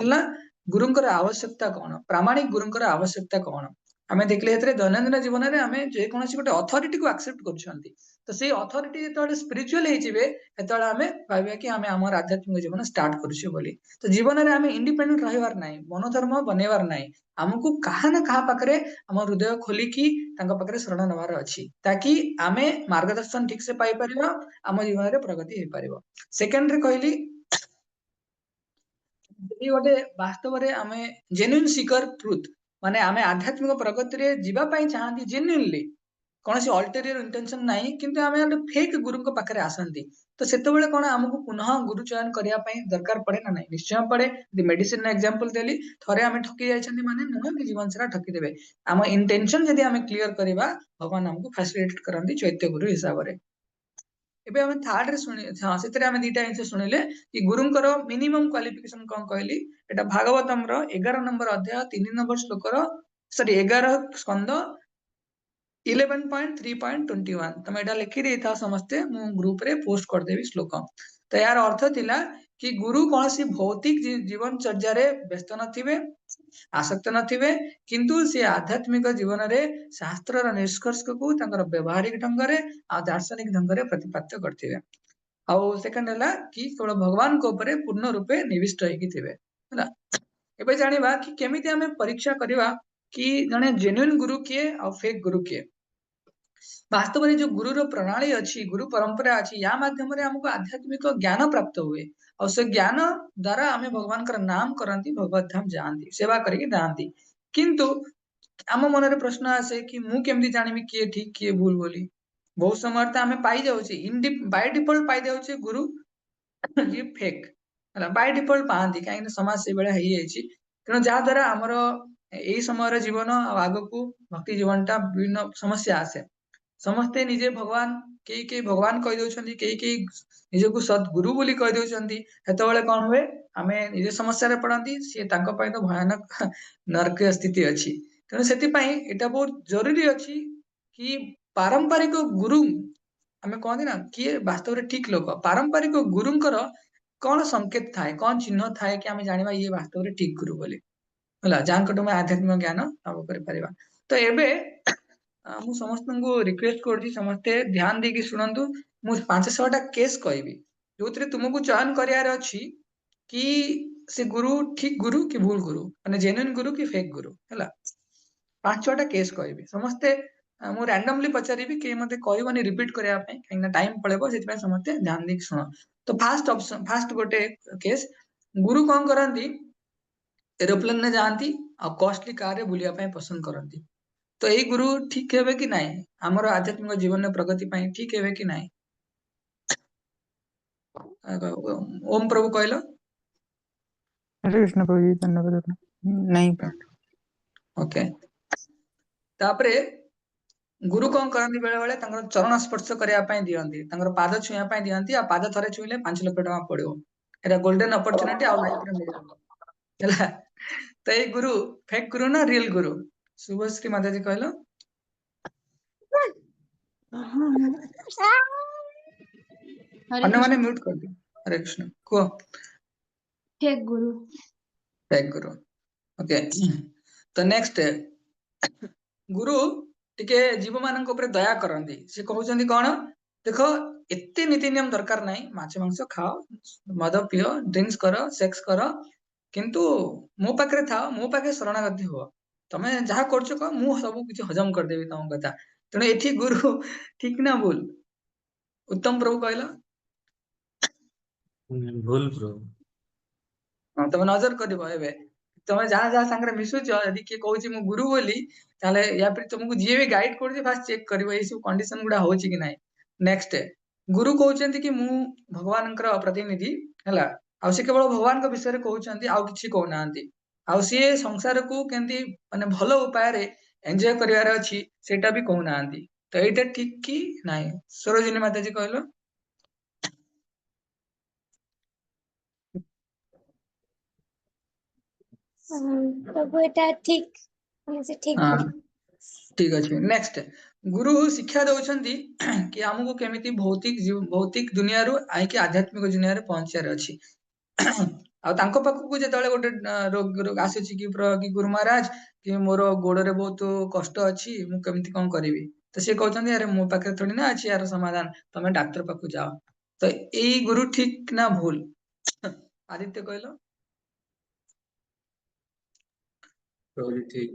S1: गुरुंकर आवश्यकता कौन प्रामाणिक गुरुंकर आवश्यकता कौन आमे देखले हेतरे दैनंदिन जीवन रे आमे जे कोनसी गोटे अथॉरिटी को एक्सेप्ट करछंती तो से अथॉरिटी जेतले स्पिरिचुअल हे जिवे हेतले आमे भाबिया कि आमे हमर आध्यात्मिक जीवन स्टार्ट करछु बोली। तो जीवन रे आमे इंडिपेंडेंट रहिवार नाही मनोधर्म बनेवार नाही हमकु कहा ना कहा पाखरे हमर हृदय खोली कि तांका पाखरे शरण नवार अछि ताकि आमे मार्गदर्शन ठीक से पाई परिबा हम जीवन रे प्रगति हे परिबो। सेकंड रे कहली ये गोटे वास्तव रे आमे जेन्युइन सीकर ट्रुथ माने आमे आध्यात्मिक प्रगति रे जीवा पई चाहंती जेन्युइनली कोनसी अल्टेरियर इंटेंशन नाही किंतु आमे फेक गुरु को पाखरे आसंती तो सेते बेले कोन हमकु पुनः गुरु चयन करिया पई दरकार पड़े ना नाही निश्चय पड़े। दि मेडिसिन एग्जांपल देली थरे आमे ठकी जायछंती माने नुह कि जीवन सारा ठकी देबे आम इंटेंशन जदी आमे क्लियर करिबा भगवान हमकु फैसिलिटेट करंती चैत्य गुरु हिसाब रे। एबे हम थर्ड रे सुनि हां सेतरे हम दीटा इंच सुनिले कि गुरुंकर मिनिमम क्वालिफिकेशन कोन कहली एटा भागवतम रो 11 नंबर अध्याय 3 नंबर श्लोक रो सॉरी 11 स्कंद 11.3.21 तमे एटा लिखि देता समस्ते मु ग्रुप रे पोस्ट कर देबी श्लोक। तो यार अर्थ थिला कि गुरु कोनसी भौतिक जीवन चर्या रे व्यस्त नथिबे आसक्त नथिबे किंतु से आध्यात्मिक जीवन रे शास्त्र रा निष्कर्ष को तांकर व्यवहारिक ढंग रे आ दार्शनिक ढंग रे प्रतिपाद्य करथिबे। आउ सेकंड हला कि केवल भगवान को ऊपर पूर्ण रूपे निविष्ट होई थिबे हला। एबे जानिबा कि केमिति हमें परीक्षा करिवा कि जने जेन्युइन गुरु किए आ फेक गुरु किए। वास्तव में जो गुरु रो प्रणाली अछि गुरु परंपरा अछि या माध्यम रे हमको आध्यात्मिक ज्ञान प्राप्त हुए और से ज्ञान द्वारा हमें भगवान का नाम करंती भगवत धाम जानती सेवा करके दांती किंतु आम मन रे प्रश्न आसे कि मु केमति जानिबी किए ठीक किए भूल बोली बहुत समय त हमें पाई जाउछि बाय डिफॉल्ट पाई जाउछि गुरु ये फेक हला बाय डिफॉल्ट पांती काहे समाज से बेला हेई जाइछि तेणु जा द्वारा हमर एई समय जीवन आगकू भक्ति जीवनटा विभिन्न समस्या आसे समस्ते निजे भगवान के भगवान कहि दउछंती के निजको सद्गुरु बोली कहि दउछंती हेतबेले कोन हुए आमे निजे समस्या रे पड़ंती से तांको पय तो भयानक नरक स्थिति अछि ତେଣୁ ସେଥିପାଇଁ ଏଇଟା ବହୁତ ଜରୁରୀ ଅଛି କି ପାରମ୍ପରିକ ଗୁରୁ ଆମେ କହନ୍ତି ନା କିଏ ବାସ୍ତବରେ ଠିକ ଲୋକ, ପାରମ୍ପରିକ ଗୁରୁଙ୍କର କଣ ସଂକେତ ଥାଏ, କଣ ଚିହ୍ନ ଥାଏ କି ଆମେ ଜାଣିବା ଇଏ ବାସ୍ତବରେ ଠିକ ଗୁରୁ ବୋଲି ହେଲା, ଯାହାଙ୍କଠୁ ଆମେ ଆଧ୍ୟାତ୍ମିକ ଜ୍ଞାନ ଲାଭ କରିପାରିବା। ତ ଏବେ ମୁଁ ସମସ୍ତଙ୍କୁ ରିକ୍ୱେଷ୍ଟ କରୁଛି ସମସ୍ତେ ଧ୍ୟାନ ଦେଇକି ଶୁଣନ୍ତୁ। ମୁଁ 5-6ଟା କେସ୍ କହିବି ଯୋଉଥିରେ ତୁମକୁ ଚୟନ କରିବାର ଅଛି କି ସେ ଗୁରୁ ଠିକ ଗୁରୁ କି ଭୁଲ ଗୁରୁ, ମାନେ ଜେନ୍ୟୁଇନ ଗୁରୁ କି ଫେକ୍ ଗୁରୁ ହେଲା। 5-6ଟା କେସ୍ କହିବି ସମସ୍ତେ, ମୁଁ ରାଣ୍ଡମଲି ପଚାରିବି କି ମତେ କହିବନି ରିପିଟ କରିବା ପାଇଁ କାହିଁକି ନା ଟାଇମ ପଳେଇବ, ସେଥିପାଇଁ ସମସ୍ତେ ଧ୍ୟାନ ଦେଇକି ଶୁଣ। ତ ଫାଷ୍ଟ ଗୋଟେ କେସ୍, ଗୁରୁ କଣ କରନ୍ତି ଏରୋପ୍ଲେନରେ ଯାଆନ୍ତି ଆଉ କଷ୍ଟଲି କାରରେ ବୁଲିବା ପାଇଁ ପସନ୍ଦ କରନ୍ତି। ତ ଏଇ ଗୁରୁ ଠିକ ହେବେ କି ନାହିଁ, ଆମର ଆଧ୍ୟାତ୍ମିକ ଜୀବନରେ ପ୍ରଗତି ପାଇଁ ଠିକ ହେବେ କି ନାହିଁ? ଓମ ପ୍ରଭୁ କହିଲ।
S6: हरे कृष्ण प्रभु जी धन्यवाद नहीं पा
S1: ଓକେ, ତାପରେ ଗୁରୁ କଣ କରନ୍ତି ବେଳେ ବେଳେ ତାଙ୍କର ଚରଣ ସ୍ପର୍ଶ କରିବା ପାଇଁ ଦିଅନ୍ତି, ତାଙ୍କର ପାଦ ଛୁଇଁବା ପାଇଁ ଦିଅନ୍ତି, ଆଉ ପାଦ ଥରେ ଛୁଇଁଲେ 5 ଲକ୍ଷ ଟଙ୍କା ପଡିବ। ଏଟା ଗୋଲ୍ଡେନ ଅପରଚୁନିଟି ଆଉ ଲାଇଫରେ ମିଳିବ ହେଲା। ତ ଏଇ ଗୁରୁ ଫେକ୍ ଗୁରୁ ନା ରିଏଲ ଗୁରୁ? ଶୁଭଶ୍ରୀ ମାତାଜୀ କହିଲ।
S3: हरे
S1: ଅନ୍ୟମାନେ
S3: कृष्ण।
S1: ମ୍ୟୁଟ କରିଦିଅ। ହରେ କୃଷ୍ଣ କୁହ।
S3: फेक गुरु।
S1: ଫେକ୍ ଗୁରୁ। ଓକେ, ତ ନେକ୍ସଟ ଗୁରୁ ଟିକେ ଜୀବ ମାନଙ୍କ ଉପରେ ଦୟା କରନ୍ତି। ସେ କହୁଛନ୍ତି କଣ, ଦେଖ ଏତେ ନୀତି ନିୟମ ଦରକାର ନାହିଁ, ମାଛ ମାଂସ ଖାଅ, ମଦ ପିଅ, ଡ୍ରିଙ୍କସ କର, ସେକ୍ସ କର, କିନ୍ତୁ ମୋ ପାଖରେ ଥାଅ, ମୋ ପାଖରେ ଶରଣାଗତି ହୁଅ, ତମେ ଯାହା କରୁଛ କହ, ମୁଁ ସବୁ କିଛି ହଜମ କରିଦେବି ତମ କଥା। ତେଣୁ ଏଠି ଗୁରୁ ଠିକ ନା ଭୁଲ? ଉତ୍ତମ ପ୍ରଭୁ କହିଲ।
S4: ଭୁଲ ପ୍ରଭୁ।
S1: ହଁ, ତମେ ନଜର କରିବ ଏବେ ତମେ ଯାହା ଯାହା ସାଙ୍ଗରେ ମିଶୁଛ, ଯଦି କିଏ କହୁଛି ମୁଁ ଗୁରୁ ବୋଲି, ତାହେଲେ ୟା ପରେ ତମକୁ ଯିଏ ବି ଗାଇଡ କରୁଛି ଫାଷ୍ଟ ଚେକ୍ କରିବ ଏଇ ସବୁ କଣ୍ଡିସନ ଗୁଡା ହଉଛି କି ନାହିଁ। ନେକ୍ସଟ, ଗୁରୁ କହୁଛନ୍ତି କି ମୁଁ ଭଗବାନଙ୍କର ପ୍ରତିନିଧି ହେଲା, ଆଉ ସେ କେବଳ ଭଗବାନଙ୍କ ବିଷୟରେ କହୁଛନ୍ତି, ଆଉ କିଛି କହୁନାହାନ୍ତି, ଆଉ ସିଏ ସଂସାରକୁ କେମିତି ମାନେ ଭଲ ଉପାୟରେ ଏନ୍ଜୟ କରିବାର ଅଛି ସେଇଟା ବି କହୁନାହାନ୍ତି। ତ ଏଇଟା ଠିକ କି ନାହିଁ? ସରୋଜିନୀ ମାତାଜୀ କହିଲ।
S3: प्रभु एटा ठीक से ठीक
S1: ହଁ,
S3: कर।
S1: ଠିକ ଅଛି। ନେକ୍ସଟ, ଗୁରୁ ଶିକ୍ଷା ଦଉଛନ୍ତି କି ଆମକୁ କେମିତି ଭୌତିକ ଦୁନିଆରୁ ଆଇକି ଆଧ୍ୟାତ୍ମିକ ଦୁନିଆରେ ପହଞ୍ଚିବାର ଅଛି। ଆଉ ତାଙ୍କ ପାଖକୁ ଯେତେବେଳେ ଗୋଟେ ରୋଗ ଆସୁଛି କି କି ଗୁରୁ ମହାରାଜ କି ମୋର ଗୋଡରେ ବହୁତ କଷ୍ଟ ଅଛି, ମୁଁ କେମିତି କଣ କରିବି, ତ ସେ କହୁଛନ୍ତି ଆରେ ମୋ ପାଖରେ ଥୋଡି ନା ଅଛି ଏହାର ସମାଧାନ, ତମେ ଡାକ୍ତର ପାଖକୁ ଯାଅ। ତ ଏଇ ଗୁରୁ ଠିକ ନା ଭୁଲ? ଆଦିତ୍ୟ କହିଲ।
S5: ପ୍ରଭୁଜୀ ଠିକ।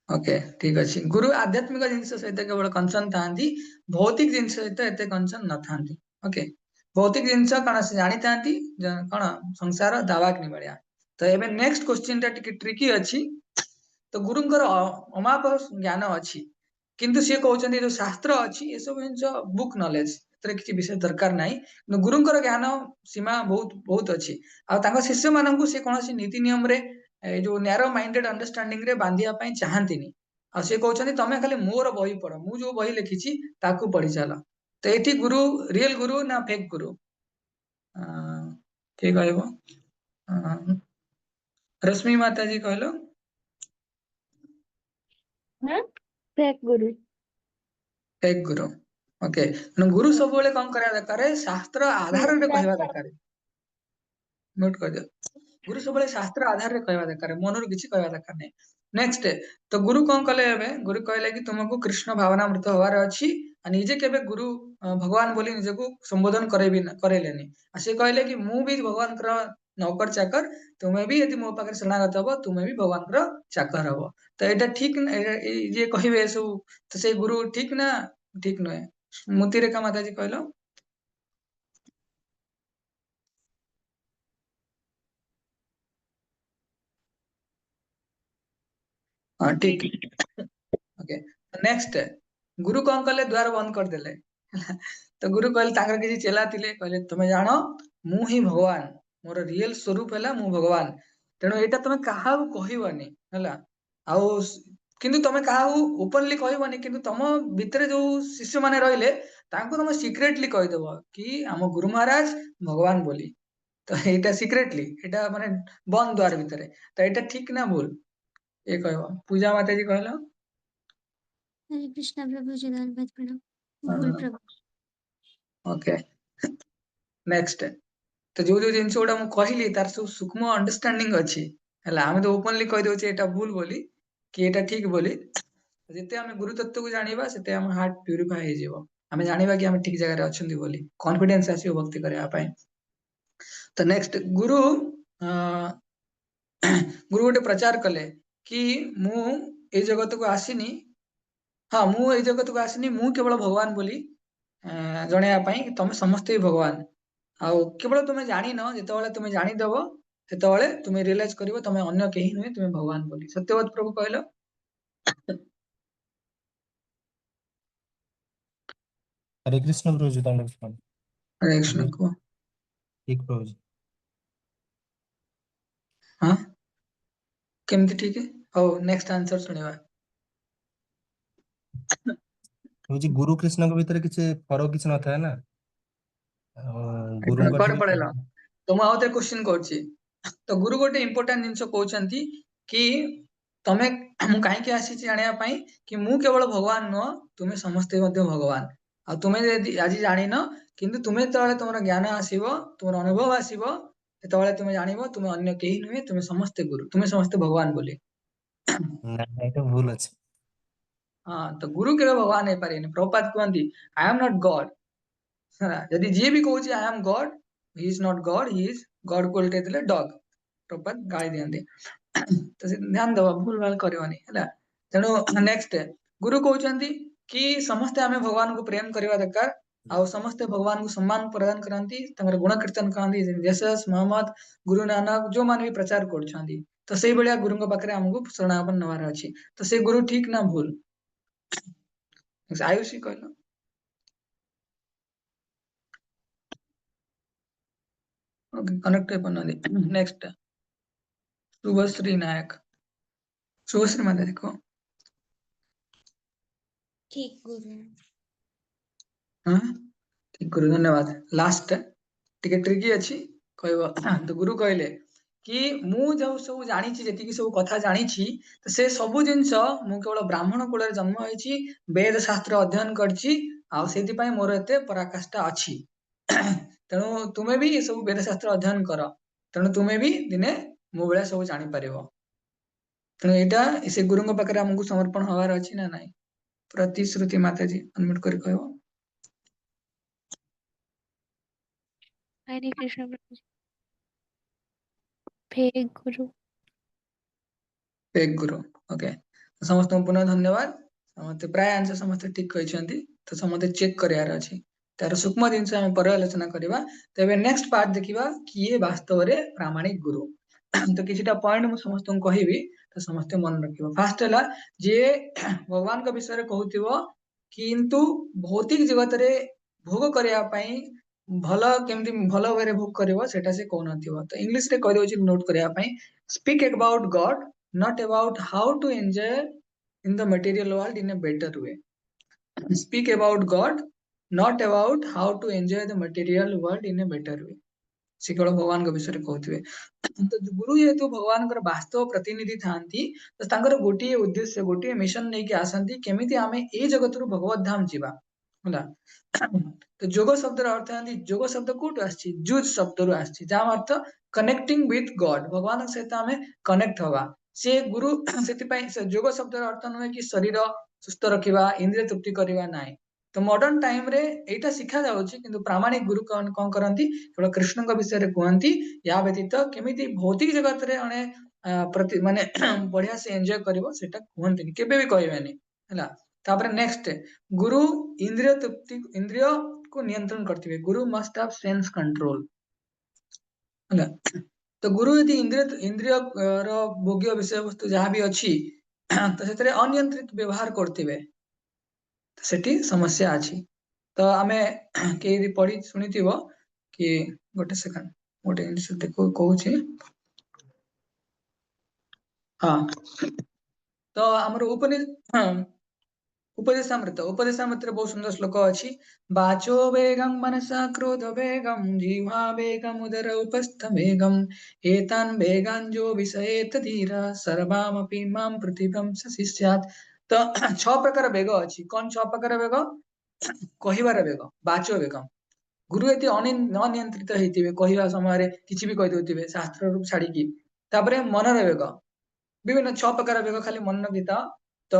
S1: ଓକେ, ଠିକ ଅଛି। ଗୁରୁ ଆଧ୍ୟାତ୍ମିକ ଜିନିଷ ସହିତ କେବଳ କନସର୍ନ ଥାନ୍ତି, ଭୌତିକ ଜିନିଷ ସହିତ ଏତେ କନସର୍ନ ନଥାନ୍ତି। ଓକେ, ଭୌତିକ ଜିନିଷ କଣ ସେ ଜାଣିଥାନ୍ତି, କଣ ସଂସାର ଦାବାଗ୍ନି ଭଳିଆ। ତ ଏବେ ନେକ୍ସଟ କ୍ୱେଶ୍ଚିନ୍ ଟା ଟିକେ ଟ୍ରିକି ଅଛି। ତ ଗୁରୁଙ୍କର ଅମାପ ଜ୍ଞାନ ଅଛି, କିନ୍ତୁ ସିଏ କହୁଛନ୍ତି ଯୋଉ ଶାସ୍ତ୍ର ଅଛି ଏସବୁ ଜିନିଷ ବୁକ୍ ନଲେଜ, ଏଥିରେ କିଛି ବିଶେଷ ଦରକାର ନାହିଁ, କିନ୍ତୁ ଗୁରୁଙ୍କର ଜ୍ଞାନ ସୀମା ବହୁତ ବହୁତ ଅଛି। ଆଉ ତାଙ୍କ ଶିଷ୍ୟ ମାନଙ୍କୁ ସେ କୌଣସି ନୀତି ନିୟମରେ ଏଇ ଯୋଉ ନ୍ୟାରୋ ମାଇଣ୍ଡେଡ ଅଣ୍ଡରଷ୍ଟାଣ୍ଡିଂ ରେ ବାନ୍ଧିବା ପାଇଁ ଚାହାନ୍ତିନି। ଆଉ ସେ କହୁଛନ୍ତି ତମେ ଖାଲି ମୋର ବହି ପଢ, ମୁଁ ଯୋଉ ବହି ଲେଖିଛି ତାକୁ ପଢି ଚାଲ। ତ ଏଠି ଗୁରୁ ରିଏଲ ଗୁରୁ ନା ଫେକ୍ ଗୁରୁ? କିଏ କହିବ? ରଶ୍ମି ମାତାଜୀ କହିଲ।
S2: फेक गुरु।
S1: ଫେକ୍ ଗୁରୁ। ଓକେ, ଗୁରୁ ସବୁବେଳେ କଣ କରିବା ଦରକାର, ଶାସ୍ତ୍ର ଆଧାରରେ କହିବା ଦରକାର। ନୋଟ କରିଦିଅ, ଗୁରୁ ସବୁବେଳେ ଶାସ୍ତ୍ର ଆଧାରରେ କହିବା ଦରକାର, ମନରୁ କିଛି କହିବା ଦରକାର ନାହିଁ। ନେକ୍ସଟ, ତ ଗୁରୁ କଣ କଲେ ଏବେ, ଗୁରୁ କହିଲେ କି ତୁମକୁ କୃଷ୍ଣ ଭାବନାମୃତ ହବାର ଅଛି, ଆଉ ନିଜେ କେବେ ଗୁରୁ ଭଗବାନ ବୋଲି ନିଜକୁ ସମ୍ବୋଧନ କରେଇଲେନି। ଆଉ ସେ କହିଲେ କି ମୁଁ ବି ଭଗବାନଙ୍କର ନୌକର ଚାକର, ତୁମେ ବି ଯଦି ମୋ ପାଖରେ ଶରଣାଗତ ହବ, ତୁମେ ବି ଭଗବାନଙ୍କର ଚାକର ହବ। ତ ଏଇଟା ଠିକ ଏଇ ଯିଏ କହିବେ ଏସବୁ, ତ ସେଇ ଗୁରୁ ଠିକ ନା ଠିକ ନୁହେଁ? ସ୍ମୃତିରେଖା ମାତାଜୀ କହିଲ। ହଁ ଠିକ। ଓକେ, ନେକ୍ସଟ, ଗୁରୁ କଣ କଲେ, ଦ୍ୱାର ବନ୍ଦ କରିଦେଲେ ହେଲା। ତ ଗୁରୁ କହିଲେ, ତାଙ୍କର କିଛି ଚେଲା ଥିଲେ, କହିଲେ ତମେ ଜାଣ ମୁଁ ହିଁ ଭଗବାନ, ମୋର ରିଏଲ ସ୍ୱରୂପ ହେଲା ମୁଁ ଭଗବାନ, ତେଣୁ ଏଇଟା ତମେ କାହାକୁ କହିବନି ହେଲା। ଆଉ କିନ୍ତୁ ତମେ କାହାକୁ ଓପନଲି କହିବନି, କିନ୍ତୁ ତମ ଭିତରେ ଯୋଉ ଶିଷ୍ୟ ମାନେ ରହିଲେ ତାଙ୍କୁ ତମେ ସିକ୍ରେଟଲି କହିଦବ କି ଆମ ଗୁରୁ ମହାରାଜ ଭଗବାନ ବୋଲି। ତ ଏଇଟା ସିକ୍ରେଟଲି, ଏଇଟା ମାନେ ବନ୍ଦ ଦ୍ୱାର ଭିତରେ, ତ ଏଇଟା ଠିକ ନା ଭୁଲ? ये कहबो पूजा माता जी कहलो।
S3: हरे कृष्णा प्रभु जी धन्यवाद प्रणाम। भूल प्रभु।
S1: ओके नेक्स्ट तो जो जिनस गुड़ा मु कहली तार सब सूक्ष्म अंडरस्टैंडिंग अच्छी है आम तो ओपनली कह दे एटा भूल बोली कि एटा ठीक बोली जिते आम गुरु तत्व को जानिबा सेते हम हार्ट प्यूरिफाई हो जिवो आम जानिबा कि हम ठीक जगह रे अछंती बोली कॉन्फिडेंस आसीबो भक्ति करया पई। तो नेक्स्ट गुरु अ, गुरु गोटे प्रचार कले कि मु ए जगत को आसीनी हाँ मु ए जगत को आसीनी मु केवल भगवान बोली जणैया पई कि तमे समस्त ही भगवान आउ केवल तुमे जानी न जेतेबेले तुमे जानी देबो सेतेबेले तुमे रियलाइज करिवो तुमे अन्य केही नुहे तुमे भगवान बोली सत्यवत प्रभु कहलो।
S7: हरे कृष्ण प्रभु जी दंड प्रणाम।
S1: हरे कृष्ण को
S7: ठीक प्रभु जी।
S1: हाँ केमती ठीक है हो नेक्स्ट आंसर सुनिबा।
S7: प्रभु जी गुरु कृष्ण के भीतर किसी फरक किसी न था ना गुरु
S1: कुआडे पळेला तो मु आउते क्वेश्चन करछि तो गुरु गोटे इंपोर्टेंट जिंस कहउछंती कि तमे मु काहे के आसी जानिया पई कि मु केवल भगवान न तुमे समस्त मध्य भगवान आ तुमे यदि आज जानि न किंतु तुमे तळे तुमर ज्ञान आसीबो तुमर अनुभव आसीबो तळे तुमे जानिबो तुमे अन्य केही नुहे तुमे समस्त गुरु तुमे समस्त भगवान बोली।
S7: नहीं तो भूल अच्छे।
S1: हाँ तो गुरु केवल भगवान है पारे प्रभुपाद कहंती आई एम नॉट गॉड यदि जी भी कहूँ I am God he is not God he is God को उल्टे देले डॉग प्रभुपाद गाली दियंती तो से ध्यान दवा भूल भाल करवानी है तेणु नेक्स्ट गुरु कहउछंती कि समस्ते आमे भगवान को प्रेम करवा दरकार आ समस्ते भगवान को सम्मान प्रदान करंती तंगर गुण कीर्तन करंती जेसस मोहम्मद गुरु नानक जो मान भी प्रचार करछंती तो सेई बलिया गुरुଙ୍କ पाखरे हमको शरणागमन नवार अछि तो से गुरु ठीक ना भूल आयुषी कहलो। ओके कनेक्ट है पन्ना नेक्स्ट शुभश्री नायक शुभश्री माता देखो
S3: ठीक गुरु।
S1: हाँ ठीक गुरु धन्यवाद लास्ट टिके ट्रिकी अछि कहबो तो गुरु कहले कि मु जो सब जानी जेतिकी सब कथा जानी तो से सब जिनस मु केवल ब्राह्मण कुल जन्म होइछि वेद शास्त्र अध्ययन करछि आ सेति पई मोर एते पराकाष्ठा अछि तेणु तुमे भी ये सब वेद शास्त्र अध्ययन कर तेणु तुमे भी दिने मो भलिया सब जानि परिबो तेणु एटा से गुरुଙ୍କ पाखरे हमକୁ समर्पण हवार अछि ना नाही प्रतिश्रुति माता जी अनम्यूट कर कहबो।
S2: हरे कृष्ण प्रभु जी। फेक गुरु।
S1: एक गुरु ओके समस्त पुनः धन्यवाद समस्त प्राय आंसर समस्त ठीक कहछंती तो समस्त चेक करियार अछि तार सूक्ष्म जिनस हम पर आलोचना करबा तबे नेक्स्ट पार्ट देखिबा कि ये वास्तव रे प्रामाणिक गुरु तो किछटा पॉइंट मु समस्त कहबी तो समस्त मन रखिबो फास्ट हला जे भगवान का विषय रे कहउतिबो किंतु भौतिक जगत रे भोग करिया पई भल केमति भल वे रे भोग करबो सेटा से कोन नथिबो तो इंग्लिश रे कह दोछि नोट करिया पई speak about God not about how to enjoy in the material world in a better way. Speak about God, not about how to enjoy the material world in a better way. से केवल भगवान के विषय कहते तो गुरु जेहेतु भगवान वास्तव प्रतिनिधि थांती तो तांकर गोटे उद्देश्य गोटे मिशन नहीं कि आसंती केमिति आमे ए जगत रु भगवत धाम जीवा होला तो जोग शब्द अर्थ है जोग शब्द कोट आछि जुज शब्द रु आछि जाम अर्थ कनेक्टिंग विथ गॉड भगवान सहित आमे कनेक्ट हवा से गुरु से जोग शब्द अर्थ नुहे कि शरीर सुस्थ रखिबा इंद्रिय तृप्ति करवा नाई तो मॉडर्न टाइम रे एटा शिखा जाउछि किंतु प्रामाणिक गुरु कौन करंती केवल कृष्ण का विषय रे कहंती या व्यतीत केमिति भौतिक जगत रे अने प्रति माने बढ़िया से एंजॉय करिवो सेटा कहंती केबे भी कहबेनी हला तापर नेक्स्ट गुरु इंद्रिय तृप्ति इंद्रिय को नियंत्रण करथिबे गुरु मस्ट हैव सेंस कंट्रोल हला तो गुरु यदि इंद्रिय रो भोग्य विषय वस्तु जहां भी अछि तो सेतरे अनियंत्रित व्यवहार करथिबे सेठी समस्या अछि तो आमे के यदि पढ़ी सुनिथिबो कि गोटे सेकंड गोटे जिनिस देखो कहूछि हाँ तो हमर उपदेशामृत बहुत सुंदर श्लोक अच्छी। वाचो वेगम मनसा क्रोध वेगम जिह्वा वेगम उदर उपस्थ वेगम एतान वेगान जो विषयेत धीरा सर्वामपि मां पृथिवीं सशिष्यात्। तो 6 प्रकार वेग अच्छी। कौन 6 प्रकार वेग? କହିବାର ବେଗ, ବାଚ ବେଗ। गुरु यदि अनियंत्रित ହେଇଥିବେ କହିବା ସମୟରେ କିଛି ବି କହି ଦଉଥିବେ ଶାସ୍ତ୍ରରୁ ଛାଡିକି। ତାପରେ ମନର ବେଗ, ବିଭିନ୍ନ 6 ପ୍ରକାର ବେଗ ଖାଲି ମନ ରଖିଥାଅ। ତ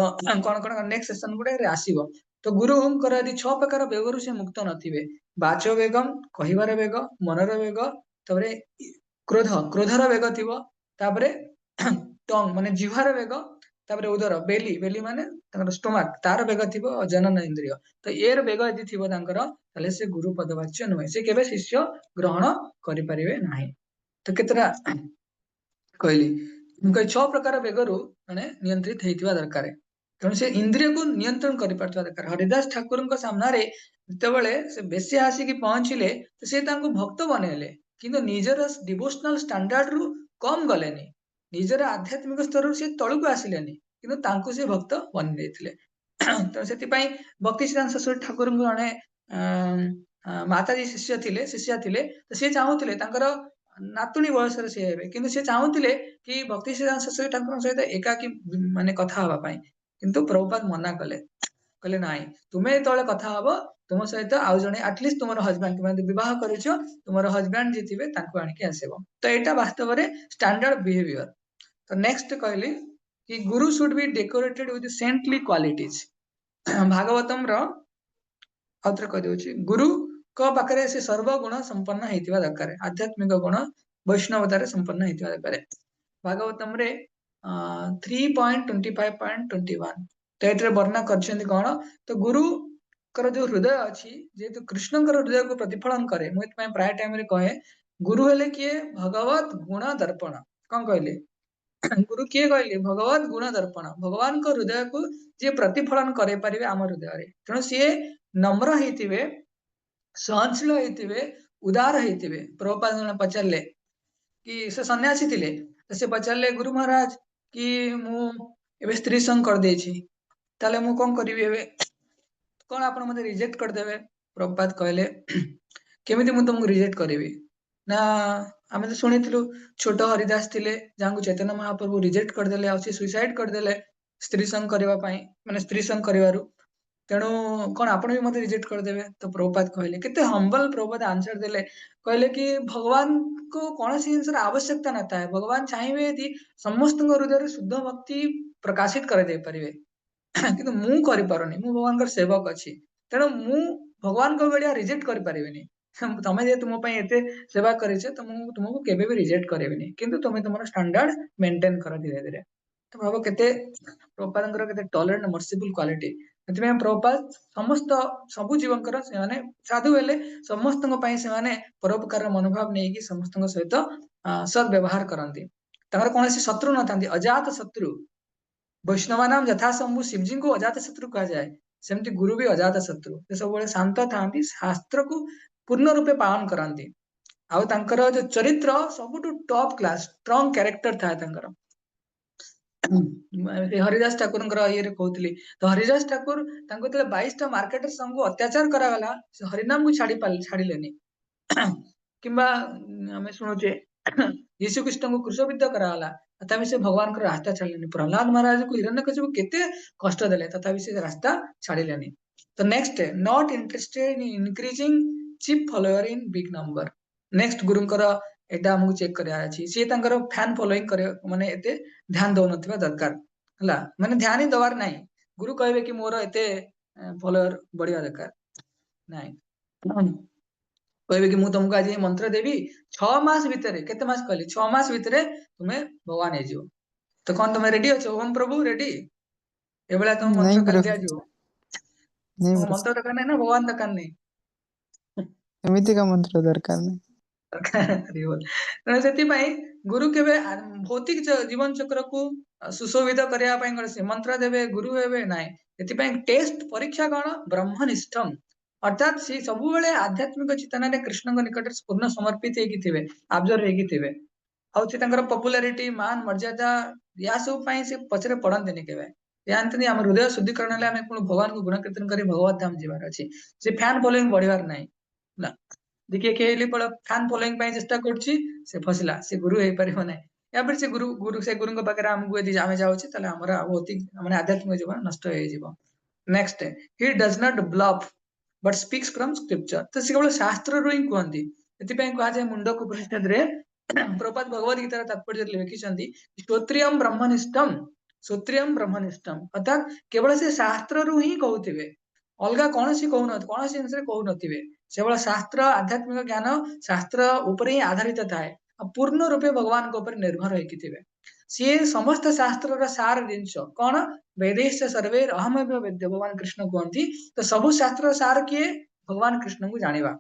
S1: କଣ କଣ ନେକ୍ସଟ ସେସନ ଗୁଡାରେ ଆସିବ। ତ ଗୁରୁଙ୍କର ଯଦି 6 ପ୍ରକାର ବେଗରୁ ସେ ମୁକ୍ତ ନଥିବେ, ବାଚ ବେଗମ କହିବାର ବେଗ, ମନର ବେଗ, ତାପରେ କ୍ରୋଧର ବେଗ ଥିବ, ତାପରେ ଟଙ୍ଗ ମାନେ ଜିହ୍ବାର ବେଗ, ତାପରେ ଉଦର ବେଲି ବେଲି ମାନେ ତାଙ୍କର ଷ୍ଟୋମାକ ତାର ବେଗ ଥିବ, ଜନନ ଇନ୍ଦ୍ରିୟ। ତ ଏର ବେଗ ଯଦି ଥିବ ତାଙ୍କର, ତାହେଲେ ସେ ଗୁରୁ ପଦବାଚ୍ୟ ନୁହେଁ, ସେ କେବେ ଶିଷ୍ୟ ଗ୍ରହଣ କରିପାରିବେ ନାହିଁ। ତ କେତେଟା କହିଲି, ମୁଁ କହି 6 ପ୍ରକାର ବେଗରୁ ମାନେ ନିୟନ୍ତ୍ରିତ ହେଇଥିବା ଦରକାର। ତେଣୁ ସେ ଇନ୍ଦ୍ରିୟକୁ ନିୟନ୍ତ୍ରଣ କରିପାରୁଥିବା ଦରକାର। ହରିଦାସ ଠାକୁରଙ୍କ ସାମ୍ନାରେ ଯେତେବେଳେ ସେ ବେଶ୍ୟା ଆସିକି ପହଞ୍ଚିଲେ, ସେ ତାଙ୍କୁ ଭକ୍ତ ବନେଇଲେ, କିନ୍ତୁ ନିଜର ଡିଭୋସନାଲ ଷ୍ଟାଣ୍ଡାର୍ଡ ରୁ କମ ଗଲେନି, ନିଜର ଆଧ୍ୟାତ୍ମିକ ସ୍ତରରୁ ସେ ତଳକୁ ଆସିଲେନି, କିନ୍ତୁ ତାଙ୍କୁ ସେ ଭକ୍ତ ବନେଇ ଦେଇଥିଲେ। ତ ସେଥିପାଇଁ ଭକ୍ତି ସିଦ୍ଧାନ୍ତ ସରସ୍ୱତୀ ଠାକୁରଙ୍କୁ ଜଣେ ମାତାଜୀ ଶିଷ୍ୟା ଥିଲେ, ତ ସେ ଚାହୁଁଥିଲେ ତାଙ୍କର ନାତୁଣୀ ବୟସରେ ସେ ହେବେ, କିନ୍ତୁ ସେ ଚାହୁଁଥିଲେ କି ଭକ୍ତି ସିଦ୍ଧାନ୍ତ ସରସ୍ୱତୀ ଠାକୁରଙ୍କ ସହିତ ଏକାକି ମାନେ କଥା ହବା ପାଇଁ। କିନ୍ତୁ ପ୍ରଭୁପାଦ ମନା କଲେ, କହିଲେ ନାଇଁ, ତୁମେ ଯେତେବେଳେ କଥା ହବ ତୁମ ସହିତ ଆଉ ଜଣେ ଆଟଲିଷ୍ଟ ତୁମର ହଜବାଣ୍ଡ, ତୁମେ ଯଦି ବିବାହ କରିଛ ତୁମର ହଜବାଣ୍ଡ ଯିଏ ଥିବେ ତାଙ୍କୁ ଆଣିକି ଆସିବ। ତ ଏଇଟା ବାସ୍ତବରେ ଷ୍ଟାଣ୍ଡାର୍ଡ ବିହେଭିୟର। ତ ନେକ୍ସଟ କହିଲି କି ଗୁରୁ ସୁଡ୍ ବି ଡେକୋରେଟେଡ ୱିଥ ସେଣ୍ଟଲି କ୍ୱାଲିଟିଜ। ଭାଗବତମ ର ଆଉ ଥରେ କହିଦଉଛି, ଗୁରୁଙ୍କ ପାଖରେ ସେ ସର୍ବଗୁଣ ସମ୍ପନ୍ନ ହେଇଥିବା ଦରକାର, ଆଧ୍ୟାତ୍ମିକ ଗୁଣ ବୈଷ୍ଣବତାରେ ସମ୍ପନ୍ନ ହେଇଥିବା ଦରକାର। ଭାଗବତମରେ 3.25.21 ତ ଏଥିରେ ବର୍ଣ୍ଣନା କରିଛନ୍ତି କଣ, ତ ଗୁରୁଙ୍କର ଯୋଉ ହୃଦୟ ଅଛି, ଯେହେତୁ କୃଷ୍ଣଙ୍କର ହୃଦୟକୁ ପ୍ରତିଫଳନ କରେ, ମୁଁ ଏଥିପାଇଁ ପ୍ରାୟ ଟାଇମରେ କହେ ଗୁରୁ ହେଲେ କିଏ? ଭଗବତ ଗୁଣ ଦର୍ପଣ। କଣ କହିଲେ? ଗୁରୁ କିଏ କହିଲେ? ଭଗବତ ଗୁଣ ଦର୍ପଣ, ଭଗବାନଙ୍କ ହୃଦୟକୁ ଯିଏ ପ୍ରତିଫଳନ କରେଇ ପାରିବେ ଆମ ହୃଦୟରେ। ତେଣୁ ସିଏ ନମ୍ର ହେଇଥିବେ, ସହନଶୀଳ ହେଇଥିବେ, ଉଦାର ହେଇଥିବେ। ପ୍ରଭୁପାଦ ଜଣେ ପଚାରିଲେ କି ସେ ସନ୍ନ୍ୟାସୀ ଥିଲେ, ସେ ପଚାରିଲେ ଗୁରୁ ମହାରାଜ କି ମୁଁ ଏବେ ସ୍ତ୍ରୀ ସଙ୍ଗ କରିଦେଇଛି, ତାହେଲେ ମୁଁ କଣ କରିବି ଏବେ? କଣ ଆପଣ ମତେ ରିଜେକ୍ଟ କରିଦେବେ? ପ୍ରଭୁପାଦ କହିଲେ କେମିତି ମୁଁ ତମକୁ ରିଜେକ୍ଟ କରିବି? ନା ଆମେ ତ ଶୁଣିଥିଲୁ ଛୋଟ ହରିଦାସ ଥିଲେ, ଯାହାଙ୍କୁ ଚୈତନ୍ୟ ମହାପ୍ରଭୁ ରିଜେକ୍ଟ କରିଦେଲେ, ଆଉ ସେ ସୁଇସାଇଡ କରିଦେଲେ ସ୍ତ୍ରୀ ସଙ୍ଗ କରିବା ପାଇଁ, ମାନେ ସ୍ତ୍ରୀ ସଙ୍ଗ କରିବାରୁ। ତେଣୁ କଣ ଆପଣ ବି ମତେ ରିଜେକ୍ଟ କରିଦେବେ? ତ ପ୍ରଭୁପାଦ କହିଲେ, କେତେ ହମ୍ବଲ ପ୍ରଭୁପାଦ ଆନ୍ସର ଦେଲେ, କହିଲେ କି ଭଗବାନଙ୍କୁ କୌଣସି ଜିନିଷର ଆବଶ୍ୟକତା ନଥାଏ, ଭଗବାନ ଚାହିଁବେ ଯଦି ସମସ୍ତଙ୍କ ହୃଦୟରେ ଶୁଦ୍ଧ ଭକ୍ତି ପ୍ରକାଶିତ କରାଯାଇ ପାରିବେ, କିନ୍ତୁ ମୁଁ କରିପାରୁନି, ମୁଁ ଭଗବାନଙ୍କର ସେବକ ଅଛି, ତେଣୁ ମୁଁ ଭଗବାନଙ୍କ ଭଳିଆ ରିଜେକ୍ଟ କରିପାରିବିନି। ତମେ ଯେହେତୁ ମୋ ପାଇଁ ଏତେ ସେବା କରିଛ, ତ ମୁଁ ତୁମକୁ କେବେ ବି ରିଜେକ୍ଟ କରିବିନି, କିନ୍ତୁ ତମେ ତମର ଷ୍ଟାଣ୍ଡାର୍ଡ ମେଣ୍ଟେନ କର ଧୀରେ ଧୀରେ। ତ ଭାବ କେତେ ପ୍ରଭୁପାଦଙ୍କର କେତେ ଟଲରେଣ୍ଟ ମର୍ସିଫୁଲ କ୍ୱାଲିଟି। ସେଥିପାଇଁ ପ୍ରଭୁପାଦ ସମସ୍ତ ସବୁ ଜୀବଙ୍କର ସେମାନେ ସାଧୁ ହେଲେ, ସମସ୍ତଙ୍କ ପାଇଁ ସେମାନେ ପରୋପକାର ମନୋଭାବ ନେଇକି ସମସ୍ତଙ୍କ ସହିତ ସଦବ୍ୟବହାର କରନ୍ତି। ତାଙ୍କର କୌଣସି ଶତ୍ରୁ ନଥାନ୍ତି, ଅଜାତ ଶତ୍ରୁ। ବୈଷ୍ଣବ ନାମ ଯଥା ଶମ୍ଭୁ, ଶିବଜୀଙ୍କୁ ଅଜାତ ଶତ୍ରୁ କୁହାଯାଏ, ସେମିତି ଗୁରୁ ବି ଅଜାତ ଶତ୍ରୁ। ସେ ସବୁବେଳେ ଶାନ୍ତ ଥାନ୍ତି, ଶାସ୍ତ୍ରକୁ ପୂର୍ଣ୍ଣ ରୂପେ ପାଳନ କରନ୍ତି, ଆଉ ତାଙ୍କର ଯୋଉ ଚରିତ୍ର ସବୁଠୁ ଟପ୍ କ୍ଲାସ, ଷ୍ଟ୍ରଙ୍ଗ କ୍ୟାରେକ୍ଟର ଥାଏ ତାଙ୍କର। ହରିଦାସ ଠାକୁରଙ୍କର ଇଏରେ କହୁଥିଲି, ତ ହରିଦାସ ଠାକୁର ତାଙ୍କୁ ଯେତେବେଳେ 22ଟା ମାର୍କେଟର ସବୁ ଅତ୍ୟାଚାର କରାଗଲା, ସେ ହରିନାମକୁ ଛାଡିଲେନି। କିମ୍ବା ଆମେ ଶୁଣୁଛେ ଯୀଶୁ ଖ୍ରୀଷ୍ଟଙ୍କୁ କ୍ରୁଶବିଦ୍ଧ କରାଗଲା, ତଥାପି ସେ ଭଗବାନଙ୍କର ରାସ୍ତା ଛାଡିଲେନି। ପ୍ରହ୍ଲାଦ ମହାରାଜକୁ ହିରଣ୍ୟକଶ୍ୟପ କେତେ କଷ୍ଟ ଦେଲେ, ତଥାପି ସେ ରାସ୍ତା ଛାଡିଲେନି। ତ next, not interested in increasing cheap follower in big number. Next ଗୁରୁଙ୍କର ଏଇଟା ଆମକୁ ଚେକ୍ କରିବାର ଅଛି, ସିଏ ତାଙ୍କର ଫ୍ୟାନ ଫଲୋଇଂ କରିବା ମାନେ ଏତେ ଧ୍ୟାନ ଦଉନଥିବା ଦରକାର, ହେଲା, ମାନେ ଧ୍ୟାନ ହିଁ ଦବାର ନାହିଁ। ଗୁରୁ କହିବେ କି ମୋର ଏତେ ଫଲୋଅର ବଢିବା ଦରକାର ନାହିଁ, କହିବେ କି ମୁଁ ତମକୁ ଆଜି ଏ ମନ୍ତ୍ର ଦେବି, 6 ମାସ ଭିତରେ, କେତେ ମାସ କହିଲେ? 6 ମାସ ଭିତରେ ତୁମେ ଭଗବାନ ହେଇଯିବ। ତ କଣ ତମେ ରେଡି ଅଛ? ଓମ୍ ପ୍ରଭୁ ରେଡି? ଏଭଳିଆ ତମ ମନ୍ତ୍ର
S6: नहीं
S1: କାଲି
S6: ब्रो,
S1: ଦିଆଯିବ।
S6: नहीं
S1: ତମ
S6: ब्रो,
S1: ମନ୍ତ୍ର ଦରକାର ନାହିଁ ନା ଭଗବାନ ଦରକାର ନାହିଁ?
S6: ଏମିତି का मंत्र दरकार नहीं।
S1: ତେଣୁ ସେଥିପାଇଁ ଗୁରୁ କେବେ ଭୌତିକ ଜୀବନ ଚକ୍ରକୁ ସୁଶୋଭିତ କରିବା ପାଇଁ କଣ ସେ ମନ୍ତ୍ର ଦେବେ, ଗୁରୁ ହେବେ? ନାହିଁ। ସେଥିପାଇଁ ଟେଷ୍ଟ ପରୀକ୍ଷା କଣ? ବ୍ରହ୍ମନିଷ୍ଠମ, ଅର୍ଥାତ୍ ସେ ସବୁବେଳେ ଆଧ୍ୟାତ୍ମିକ ଚେତନାରେ କୃଷ୍ଣଙ୍କ ନିକଟରେ ପୂର୍ଣ୍ଣ ସମର୍ପିତ ହେଇକି ଥିବେ, ଆବଜର୍ଭ ହେଇକି ଥିବେ। ଆଉ ସେ ତାଙ୍କର ପପୁଲାରିଟି, ମାନ ମର୍ଯ୍ୟାଦା ୟା ସବୁ ପାଇଁ ସେ ପଛରେ ପଡନ୍ତିନି କେବେ। जानते आम हृदय शुद्धिकरण हेले आम पुणी भगवान को गुण कीर्तन कर भगवत धाम जीवार अच्छी से फैन फॉलोइंग बढ़िबार नहीं ना देखिए केली पड़ फैन फॉलोइंग चेष्टा करछि से फसिला से गुरु हो पारिबो नहीं या फिर से गुरु से गुरु पाखे आमको यदि आम जाऊँचे ताले आमर अति माने आध्यात्मिक जीवन नष्ट हो जीवो next he does not bluff but speaks from scripture तो से केवल शास्त्र रु ही कहती एथिपाई कहा जाए मुंडक उपनिषद रे प्रभुपाद भगवद गीतार तात्पर्य लिखिछंती श्रोत्रियम ब्रह्मनिष्ठम श्रोत्रियम ब्रह्मनिष्ठम अर्थात केवल से शास्त्र रु ही कहउथिबे अलगा कौन सी जिनस कहू नथिबे केवल शास्त्र आध्यात्मिक ज्ञान शास्त्र ऊपर ही आधारित थाए पूर्ण रूपे भगवान को ऊपर निर्भर होइकी थिबे सी समस्त शास्त्र सार जिनस कौन वेदेश सर्वे अहमेव वेद्य भगवान कृष्ण कहती तो सबु शास्त्र सार किए भगवान कृष्ण को जानिबा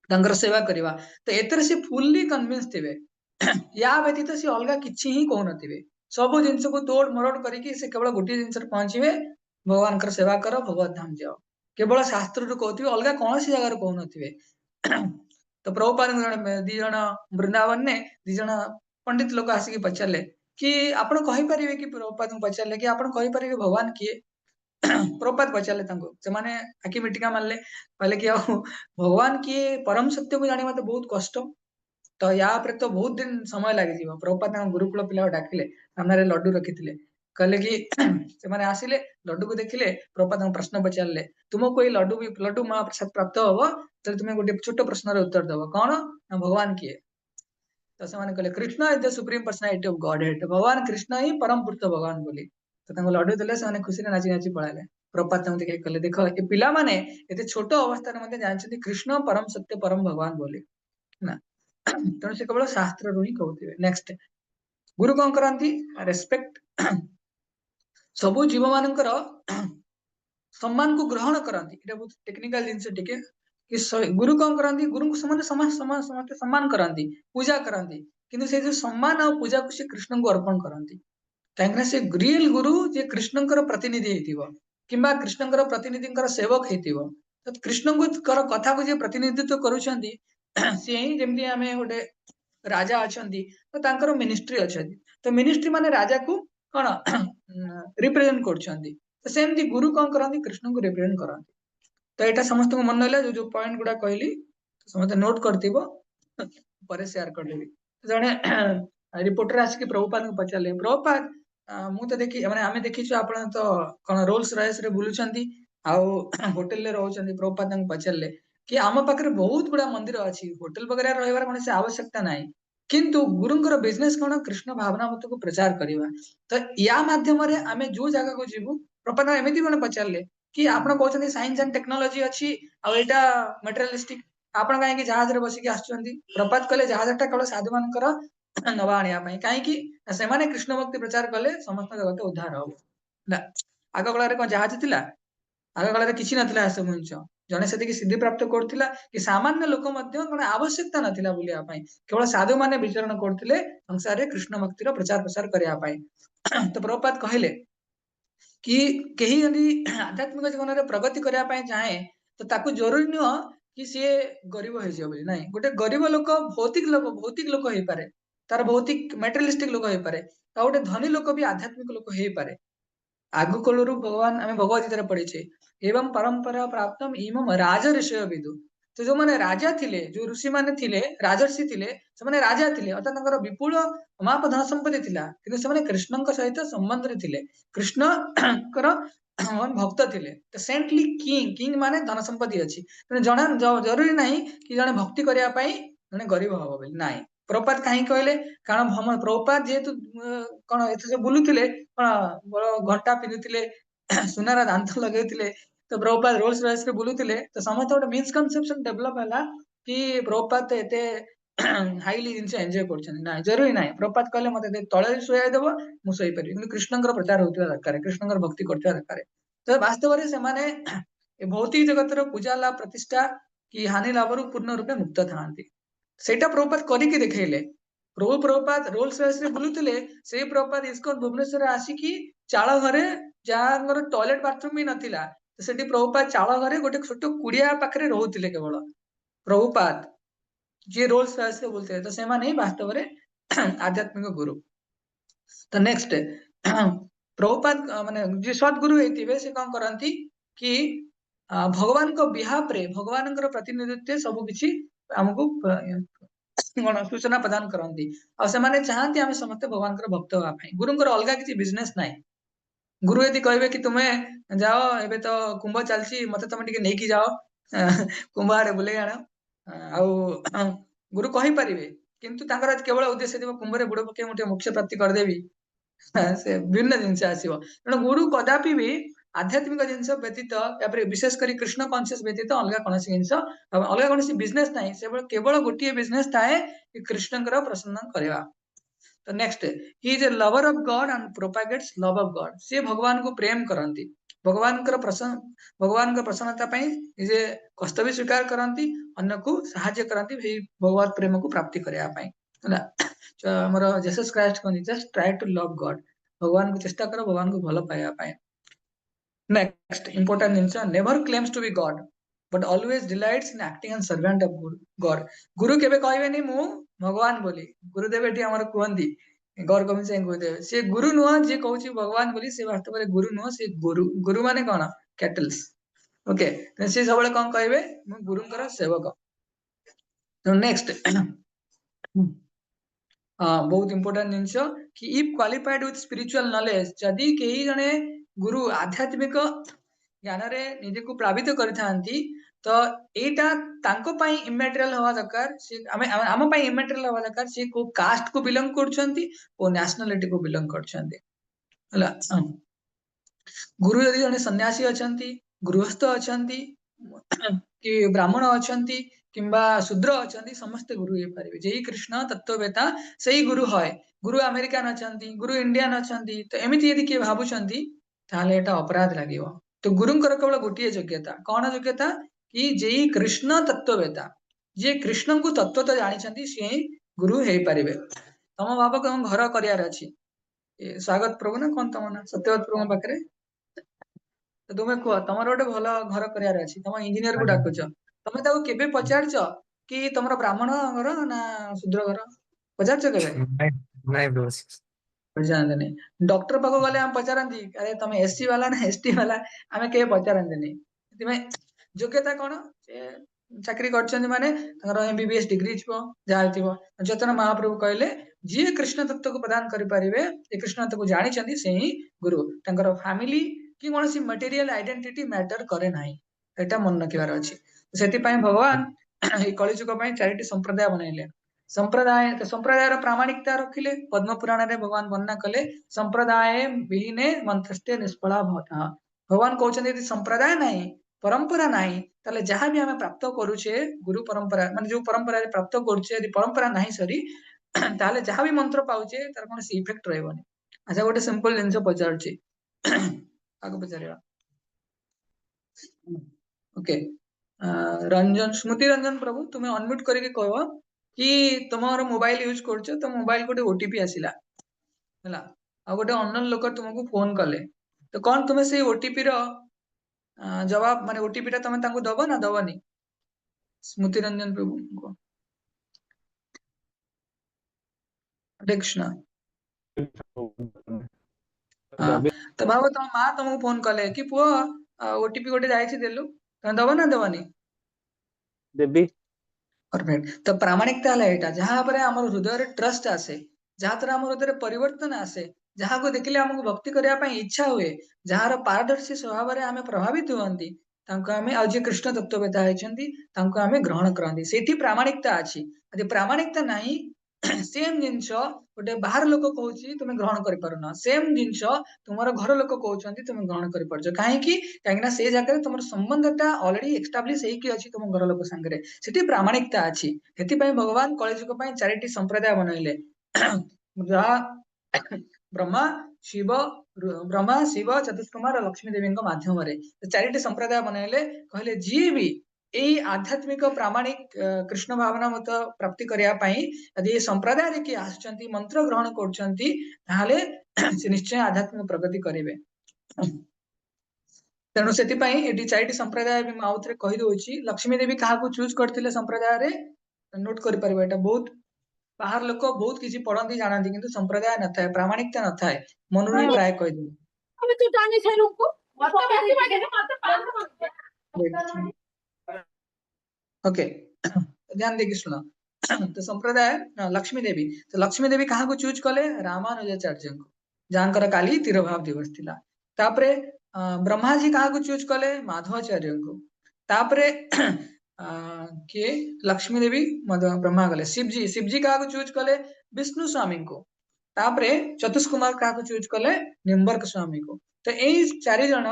S1: तांकर सेवा करिबा तो एतर से फुल्ली कन्विंस थिबे या व्यतीत से अलगा किछि ही कहू नथिबे सब जिनस को तोड़ मरोड़ करके से केवल गोटे जिनस पहुंचीबे भगवान कर सेवा करो भगवत धाम जाओ केवल शास्त्र रु कहथिबे अलगा कौन सी जगह कहू नथिबे तो प्रभुपाद दी जण वृंदावन ने दी जण पंडित लोक आसिक पचारे कि आपण कहि परिबे कि प्रभुपाद को पचारे कि आपण कहि परिबे भगवान किए प्रभुपाद पचारे तांको से माने आखि मिटिका मारले कहले कि भगवान किए परम सत्य को जानिबा तो बहुत कष्ट तो या पर तो बहुत दिन समय लगे जीव प्रभुपाद गुरुकुल पिला डाकिले सामने लड्डू रखिथिले कहले कि से माने आसिले लड्डू को देखिले प्रभुपाद प्रश्न पचारे तुमको कोई लड्डू महाप्रसाद प्राप्त हबो तो तुम्हें गोटे छोट प्रश्न उत्तर दब कौन ना भगवान किए तो से कहले Krishna is the supreme personality of godhead भगवान कृष्ण ही परम पुरुष भगवान बोली तो लड्डू देले से खुशी नाची नाची पळाले प्रभुपाद देखे कहले देख ए पिला माने एते छोट अवस्था मध्ये जानछथि कृष्ण परम सत्य परम भगवान बोली ना तेणु से केवल शास्त्र रु ही कहते नेक्स्ट गुरु कौन करती रेस्पेक्ट सबु जीव मानकर सम्मान को ग्रहण करती बहुत टेक्निकल जिनस टिके कि गुरु कौन करती गुरु को समस्त सम्मान करती पूजा करती किंतु से जो सम्मान और पूजा को से कृष्ण को अर्पण करती कहीं से रियल गुरु जे कृष्ण प्रतिनिधि होइतिबो किंबा कृष्ण प्रतिनिधि सेवक होइतिबो तो कृष्ण को कथा को जे प्रतिनिधित्व करूछंती से ही जेमती आमे गोटे राजा अछंती तो तांकर मिनिस्ट्री अछंती तो मिनिस्ट्री माने राजा को कौन रिप्रेजेंट करछंती तो सेमती गुरु कौन करती कृष्ण को रिप्रेजेंट करती तो एटा समस्त को मन रहला जो पॉइंट गुडा कहली समस्त नोट करथिबो परे शेयर करदेबी जने रिपोर्टर आसिक प्रभुपाद को पचारे प्रभुपाद मु तो देखी माने आमे देखिछु आपण तो कोन रोल्स रॉयस रे बुलुछंती आउ होटल रे रहउछंती प्रभुपाद को पचारले कि आम पाखरे बहुत गुड़ा मंदिर अच्छी होटल वगैरह रहिबार कोनोसी आवश्यकता नाही किंतु गुरुंकर बिजनेस कोन कृष्ण भावना मत को प्रचार करबा तो या माध्यम रे आमे जो जगह को जीवु प्रभुपाद एमिति कोन पचारले कि आपण कहउछंती साइंस एंड टेक्नोलॉजी अच्छी आ एटा मटेरियलिस्टिक आपण काहे कि जहाज रे बसिक आछुछंती प्रभुपाद कहले जहाजटा केवल साधु मानकर नवा आनिया पई काहे कि से माने कृष्ण भक्ति प्रचार कले समस्त जगत उद्धार हो ना आग कला रे कोन जहाज थिला आग कला रे किछि नथिला से मुंच जने सेति सिद्धि प्राप्त करथिला कि सामान्य लोक मध्य कोन आवश्यकता नथिला बुलिया पई केवल साधु माने विचरण करथिले संसार रे कृष्ण भक्ति रो प्रचार प्रसार करिया पई तो प्रभुपाद कहले कि केही यदि आध्यात्मिक जीवन रे प्रगति करिया पई चाहे तो ताकू जरूरी न कि सी गरीब हो बोली ना गोटे गरीब लोक भौतिक लोक हो पारे तार भौतिक मेटेरियलिस्टिक लोक हो पारे गोटे धनी लोक भी आध्यात्मिक लोक हो पारे आगु कलरु भगवान आम भगवत गीता पढ़ीचे एवं परंपरा प्राप्तम इमम राज ऋषय विदु तो जो माने राजा थिले जो ऋषि माने थिले राजर्षि थिले से माने राजा थिले अर्थात तंकर विपुल अमाप धन संपत्ति थिला किंतु से माने कृष्णଙ୍କ सहित संबंध रे थिले कृष्ण कर भक्त थिले तो सेंटली किंग माने धन संपत्ति अछि जने जरूरी नहीं कि जने भक्ति करिया पई जने गरीब हबो बोली नाही प्रभुपाद काहे कहले कारण प्रभुपाद जेतु कोन एते से बुलुथिले कोन घंटा पिनुथिले सुनार दांत लगेथिले तो प्रभुपाद रोल्स रॉयस रे बुलुथिले तो समस्त गोटे मिसकनसेप्शन डेवलप हला कि प्रभुपाद एते हाईली जिनस एंजॉय करछन ना जरूरी नाही प्रभुपाद कहले मते तळे सोया देबो मु सोई परिबि किंतु कृष्णଙ୍କର प्रचार होतिबा दरकार कृष्णଙ୍କର भक्ति करतिबा दरकार तो वास्तव रे से माने ए भौतिक जगत रो पूजा ला प्रतिष्ठा कि हानि लाभरु पूर्ण रूपे मुक्त थांती सेटा प्रभुपाद करिके देखेले प्रभुपाद रोल्स रॉयस रे बुलुथिले से प्रभुपाद इस्कन भुवनेश्वर आसिकी चाळ घरे जांगर टॉयलेट बाथरूम भी नथिला तो सेठी प्रभुपाद चाळ घरे गोटे छोट कुड़िया पाखरे रहउथिले केवल प्रभुपाद जे रोल्स रॉयस रे बोलते तो से माने वास्तव रे आध्यात्मिक गुरु तो नेक्स्ट प्रभुपाद माने जे सद्गुरु हेतिबे से कौन करंती कि भगवान को बिहाफ रे भगवान प्रतिनिधित्व सब किछि हमको कौन सूचना प्रदान करंती आ से माने चाहती आमे समस्त भगवान भक्त होवा पई गुरुंकर अलगा किछि बिजनेस नाही गुरु यदि कहबे कि तुमे जाओ एबे तो कुंभ चलची मते तमे टिके नेकी जाओ कुंभ आड़े बुले आण गुरु कहि परिबे किंतु तांकर केवल उद्देश्य थिबो कुंभ रे बुड़ पके मोटे मोक्ष प्राप्ति कर देबी से भिन्न जिनस आसीबो तेणु गुरु कदापि भी आध्यात्मिक जिनस व्यतीत यापर विशेष करी कृष्ण कॉन्शियस व्यतीत अलगा कोनसी जिनस अलगा कोनसी बिजनेस नाही से केवल गोटिए बिजनेस थाए कि कृष्णकर प्रसन्न करवा तो next he is a lover of God and propagates love of God से भगवान को प्रेम करंती भगवान का प्रसन्नता पई जे कष्ट भी स्वीकार करंती अन्य को सहायता करंती भई भगवत प्रेम को प्राप्ति करया पई हला हमर जीसस क्राइस्ट को just try to love God भगवान को चेष्टा करो भगवान को भलो पाया पाए नेक्स्ट इंपोर्टेंट जिनस never claims to be God but always delights in acting and servant of God गुरु केबे कहबेनी मु भगवान बोली गुरुदेव एटी हमर कुहंती गौर गोविंद सिंह गुरुदेव से गुरु नुह जे कहूची भगवान बोली से वास्तव में गुरु नुह से गुरु माने कोन कैटल्स ओके से सबले कोन कहबे मु गुरुंकर सेवक तो नेक्स्ट बहुत इंपोर्टेंट जिनस कि if qualified with spiritual knowledge जदि केही जने गुरु आध्यात्मिक ज्ञान रे निजे को प्लावित करथांती तो एटा तांको पई इमैटेरियल हवा दरकार से आम पई इमैटेरियल हवा दरकार से को कास्ट को बिलोंग करछंती ओ नेशनलिटी को बिलोंग करछंती हला गुरु यदि जने सन्यासी अछंती गृहस्थ अछंती कि ब्राह्मण अछंती किंबा शूद्र अछंती समस्त गुरु हे पारिबे जेई कृष्ण तत्ववेता सेही गुरु होय गुरु अमेरिकन अछंती गुरु इंडियन अछंती तो एमिति यदि के भाबुछंती ताले एटा अपराध लागिवो तो गुरुंकर केवल गोटिए योग्यता कौन योग्यता कि जेई कृष्ण तत्ववेता जे कृष्ण को तत्व तो जानी सी गुरु हे पारिबे तम बाबा को घर करियार अछि स्वागत प्रभु ना कौन तम ना सत्यवत प्रभु पाखरे तो तुमे कह तमर गोटे भल घर करियार अछि तम इंजीनियर को डाकुच तमे ताको केबे पचारछ कि तमर ब्राह्मण घर ना शूद्र घर पचारछ केबे
S7: नहीं ब्रो
S1: पचारते नहीं डॉक्टर पाखो गले हम पचारती अरे तमे एससी वाला ना एसटी वाला आमे के पचारते नहीं तिमे योग्यता कोन से चाकरी करछन्ती माने तंगर एमबीबीएस डिग्री छो जाय थिबो जतन महाप्रभु कहले जे कृष्ण तत्व को प्रदान करि परिबे ए कृष्ण तत्व को जानि छन्ती सेही गुरु तंगर फैमिली कि कोनसी मटेरियल आइडेंटिटी मैटर करे नाही एटा मन रखिबार अछि सेति पई भगवान ए कलिजुग पई चारिटी संप्रदाय बनैले संप्रदाय प्रामाणिकता रखिले पद्म पुराण रे भगवान वर्णना कले संप्रदाय विहीने मंत्रस्ते निष्फला भवता भगवान कहउछन्ती यदि संप्रदाय नाही परंपरा नाही ताले जहां भी हमें प्राप्त करूछे गुरु परंपरा माने जो परंपरा रे प्राप्त करूछे यदि परंपरा नाही सरी ताले जहां भी मंत्र पाउछे तार कोन इफेक्ट रहबोनी अच्छा गोटे सिंपल जिंस पचारछि आगो पचारिया ओके रंजन स्मृति रंजन प्रभु तुम्हें अनम्यूट करके कहबो कि तुमर मोबाइल यूज करछो तो मोबाइल गोटे ओटीपी आसिला हला आ गोटे अननोन लोक तुमको फोन कले तो कौन तुम्हें से ओटीपी रो जवाब माने ओटीपी टा तुम तांको दबो ना दबोनी स्मृति रंजन प्रभु को हरे कृष्ण हाँ तो भाव तुम माँ तुमको फोन कले कि पुओ ओटीपी गोटे जाइछि देलु तुम दबो ना दबोनी
S8: देबी
S1: परफेक्ट तो प्रामाणिकता हला एटा जहां पर हमर हृदय रे ट्रस्ट आसे जहां तरह हमर हृदय रे परिवर्तन आसे जहां को देखिले हमको भक्ति करिया पई इच्छा हुए जहार पारदर्शी स्वभाव रे हमें प्रभावित हुअंती तांको हमें आज कृष्ण तत्ववेता हैछंती तांको हमें ग्रहण करंती सेठी प्रामाणिकता अछि यदि प्रामाणिकता नाही सेम जिंस गोटे बाहर लोक कहूची तुम ग्रहण करि पारुना सेम जिंस तुमर घर लोक कहउछंती तुम ग्रहण करि परछ काहे कि ना से जगह तुमर संबंधता ऑलरेडी एस्टाब्लिश हेई कि अछि तुम घर लोक संगरे सेठी प्रामाणिकता अछि हेति पई भगवान कलिजुग पई चारिटी संप्रदाय बनैले जहा ब्रह्मा शिव चतुष्कुमार और लक्ष्मी देवी माध्यम रे चारिटी संप्रदाय बनैले कहले जी भी एई आध्यात्मिक प्रामाणिक कृष्ण भावना मत प्राप्ति करिया पई यदि ए संप्रदाय रे कि आछंती मंत्र ग्रहण करछंती ताहाले से निश्चय आध्यात्मिक प्रगति करिवे तेणु सेति पई एटी चारिटी संप्रदाय भी माउथ रे कहि दोछि लक्ष्मी देवी काहा को चूज करथिले संप्रदाय रे नोट करि परबे एटा बहुत बाहर लोक बहुत किछि पढंती जानंती किंतु संप्रदाय न थाए प्रामाणिकता न थाए मनुरी प्राय कहि दे ओके ध्यान देखिए सुना तो संप्रदाय लक्ष्मी देवी तो लक्ष्मी देवी कहा चूज कले रामानुजाचार्य को जहाँकर काली तिरभाव दिवस थिला तापरे ब्रह्मा जी कहा चूज कले माधवाचार्य को तापरे किए लक्ष्मी देवी ब्रह्मा गले शिव जी कहा चूज कले विष्णु स्वामी को तापरे चतुष्कुमार कहा चूज कले निम्बर्क स्वामी को तो यही 4 जन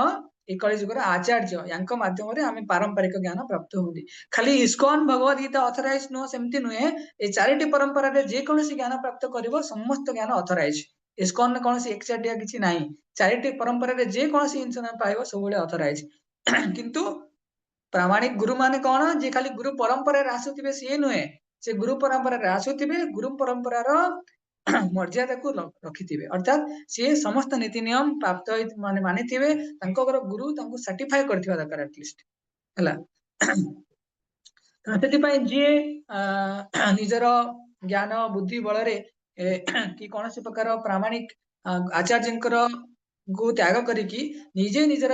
S1: ए कलिजुगर आचार्य यांक माध्यम रे आमे पारंपरिक ज्ञान प्राप्त होंदी खाली इस्कॉन भगवद गीता ऑथराइज नो सेमती नुहे ए 4टी परंपरा रे जे कोनसी ज्ञान प्राप्त करिवो समस्त ज्ञान ऑथराइज इस्कॉन ने कोनसी एकचाटिया किछि नाही 4टी परंपरा रे जे कोनसी इंसान पाइबो सबले ऑथराइज किंतु प्रामाणिक गुरु माने कोन जे खाली गुरु परंपरा रे आसुतिबे से नुहे से गुरु परंपरा रे आसुतिबे गुरु परंपरा रो मर्यादा को रखिथिबे अर्थात से समस्त नीति नियम प्राप्त माने मानिथिबे तांकर गुरु तांको सर्टिफाई करथिबा दरकार एटलिस्ट हला सेति पय जे निजर ज्ञान बुद्धि बल रे कि कोनसी प्रकार प्रामाणिक आचार्यंकर को त्याग करिकी निजे निजर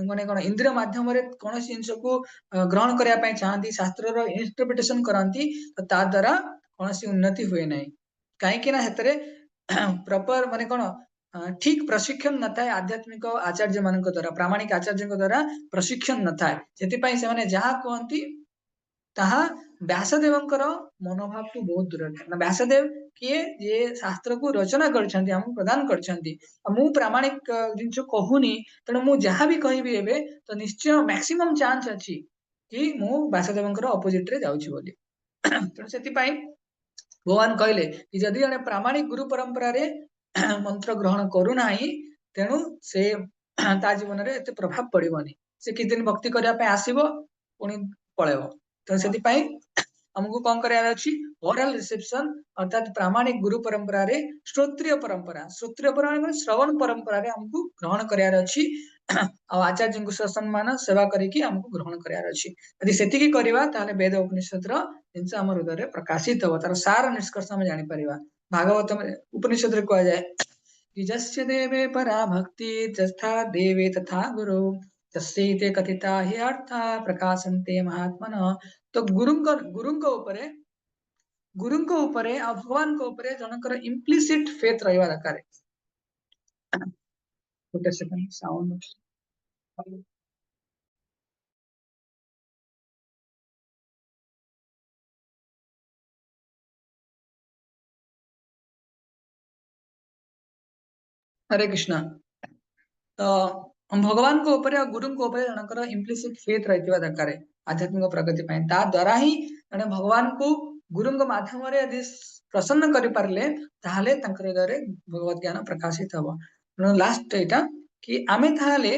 S1: माने कोन इंद्रिय माध्यम रे कोनसी जिंस को ग्रहण करिया पय चाहंती शास्त्र रो इंटरप्रिटेशन करंती तो ता द्वारा कोनसी उन्नति हुए नाही कहीं कि ना हेतरे प्रॉपर माने कोन ठीक प्रशिक्षण न थाए आध्यात्मिक आचार्य मान द्वारा प्रामाणिक आचार्य द्वारा प्रशिक्षण न थाए सेति पय से माने जहा कहंती ताहा व्यासदेवंकर मनोभाव तो बहुत दूर है व्यासदेव किए जे शास्त्र को रचना करछंती हम प्रदान करछंती मु प्रामाणिक जिंस कहूनी तण मु जहा भी कहबी एबे तो निश्चय मैक्सिमम चांस अछि कि मु व्यासदेवंकर अपोजिट रे जाउछि बोली तण सेति पय भगवान कहले कि जदि जने प्रामाणिक गुरु परंपरा रे मंत्र ग्रहण करू नाही तेनु से ता जीवन रे एते प्रभाव पड़िबनी से कि दिन भक्ति करिया पे आसीबो पुनी पळेबो तो सेति पय हमकु कोन करिया अछि ओरल रिसेप्शन अर्थात प्रामाणिक गुरु परंपरा रे श्रोत्रिय परंपरा माने श्रवण परंपरा रे हमकु ग्रहण करिया अछि आ आचार्य को सम्मान सेवा करिकी हमकु ग्रहण करिया अछि यदि सेति की करबा ताले वेद उपनिषद रो जिंस हमर हृदय रे प्रकाशित हो तार सार निष्कर्ष हम जानि परिबा भागवत में उपनिषद रे कहया जाय कि जस्य देवे परा भक्ति तथा देवे तथा गुरु तस्यैते कथिता हि अर्था प्रकाशन्ते महात्मनः तो गुरुंको ऊपरे आ भगवान को ऊपरे जनकर इम्प्लिसिट फेथ रहबा दरकार गोटे सेकंड साउंड हरे कृष्णा तो हम भगवान को ऊपर गुरु को ऊपर जनकर इम्प्लिसिट फेथ रहथिबा दरकार आध्यात्मिक प्रगति पय ता द्वारा ही जने भगवान को गुरु के माध्यम रे यदि प्रसन्न करि पारले ताहाले तंकर द्वारे भगवत ज्ञान प्रकाशित हबो लास्ट एटा कि आमे ताहाले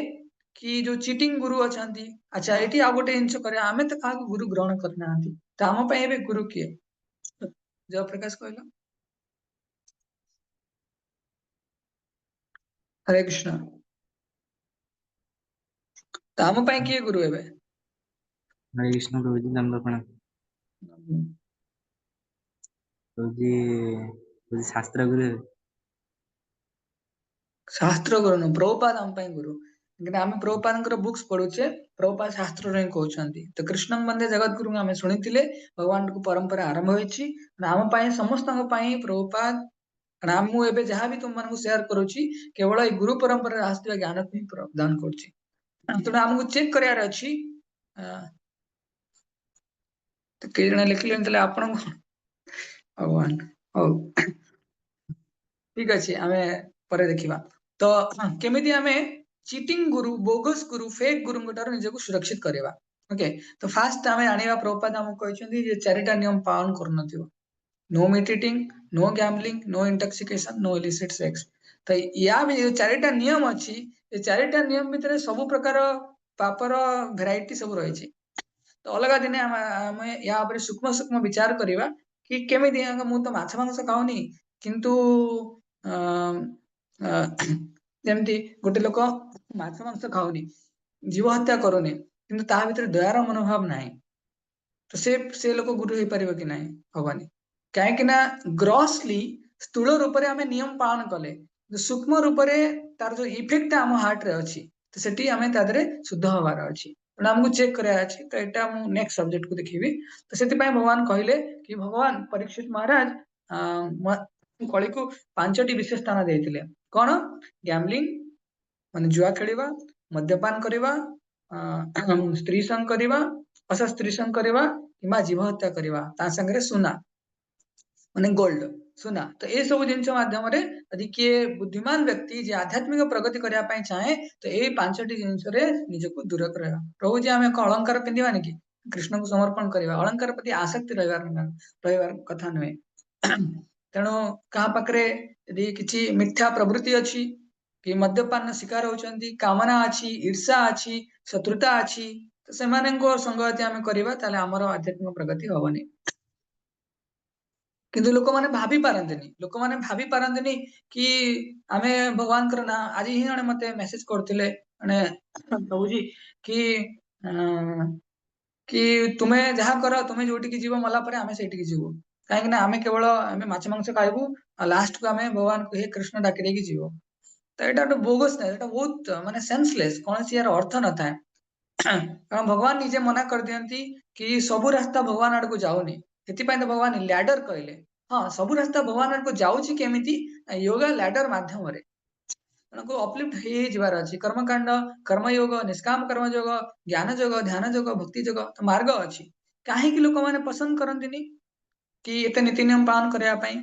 S1: कि जो चीटिंग गुरु अछंती अच्छा एटी आ गोटे इंच करे आमे त का गुरु ग्रहण करना हंती त हम पय एबे गुरु के जय प्रकाश कहलो हरे कृष्णा तो हम पय किए गुरु एबे
S4: हरे कृष्ण प्रभु जी दंड प्रणाम प्रभु जी शास्त्र गुरु
S1: शास्त्र गुरु न प्रभुपाद हम पय गुरु लेकिन आमे प्रभुपादंकर बुक्स पढुचे प्रभुपाद शास्त्र रे कहउछंती तो कृष्णं वंदे जगत गुरु आमे सुनिथिले भगवान को परंपरा आरंभ होईची नाम पय समस्त पय प्रभुपाद नाम मु एबे जहां भी तुम मन को शेयर करूची केवल ए गुरु परंपरा आस्तिवा ज्ञान को प्रदान करची तो हमको चेक करियार अछि तो के जने लिखले तले आपण भगवान ओ ठीक अछि आमे परे देखिबा तो केमिति आमे चीटिंग गुरु बोगस गुरु फेक गुरु गटार निजे को सुरक्षित करेबा ओके तो फास्ट आमे आनिबा प्रभुपाद हम कहछंती जे चारिटा नियम पालन करनथियो no meat eating no gambling no intoxication no illicit sex तो या भी जो चारिटा नियम अछि ए चारिटा नियम भितरे सब प्रकार पापर वैरायटी सब रही छी तो अलग दिने आमे या ऊपर सूक्ष्म सूक्ष्म विचार करिबा कि केमिति मु तो माछ मांस खाउनी किंतु जेमती गोटे लोक माछ मांस खाउनी जीव हत्या करूनी किंतु ता भितर दयार मनोभाव नाही तो से लोक गुरु हे परिबो कि नाही भगवान कहीं ना ग्रॉसली स्थूल रूप में आम नियम पालन कले सूक्ष्म रूप रे तार जो इफेक्ट आम हार्ट रे अछि तो सेठी आमे तादरे शुद्ध हवार अछि तेणु हमको चेक कराया अछि तो एटा मु नेक्स्ट सब्जेक्ट को देखिबी तो सेति पय भगवान कहले कि भगवान परीक्षित महाराज कली को 5टी विशेष स्थान देइतिले कोन गैम्बलिंग माने जुआ खेलिबा मद्यपान करिबा स्त्री संग करिबा स्त्री संग करिबा किंबा जीव हत्या करिबा ता संगे सुना माने गोल्ड सुना तो ये सब जिनस माध्यम यदि किए बुद्धिमान व्यक्ति जे आध्यात्मिक प्रगति करने ପାଇଁ चाहे तो ये 5टी जिनस रे निजको दूर करबा प्रभु जी आमे अलंकार पिंदिबानी कि कृष्ण को समर्पण करबा अलंकार प्रति आसक्ति रहबार कथा नुहे तेणु कहा पाखरे यदि किछि मिथ्या प्रवृत्ति अछि कि मद्यपान शिकार होचंती कामना अछि ईर्षा अछि शत्रुता अछि तो सेमानंको संगति आमे करबा ताले हमर आध्यात्मिक प्रगति होबनी किंतु लोक माने भाभी पारंतनी कि आमे भगवान करना आज ही जने मते मेसेज करथिले माने प्रभु जी कि कि तुमे जहा कर तुमे जोटी की जीव मला परे आमे सेठी की जीव काहे ना आमे केवल आमे माछ मांस खाइबू लास्ट को आमे भगवान को हे कृष्ण डाकी देकी जीव तो एटा तो बोगस ना एटा बहुत माने सेंसलेस कौन सी यार अर्थ न था कारण भगवान निजे मना कर दियंती कि सबु रास्ता भगवान आड़ को जाओनी एथिपाई तो भगवान लैडर कहले हाँ सबु रास्ता भगवान आड़ को जाउची केमिति योगा लैडर माध्यम रे को अपलिफ्ट हे जिवार अछि कर्मकांड कर्मयोग निष्काम कर्म योग ज्ञान योग ध्यान योग भक्ति योग तो मार्ग अछि काहे कि लोक माने पसंद करंतिनी कि एते नीति नियम पालन करया पई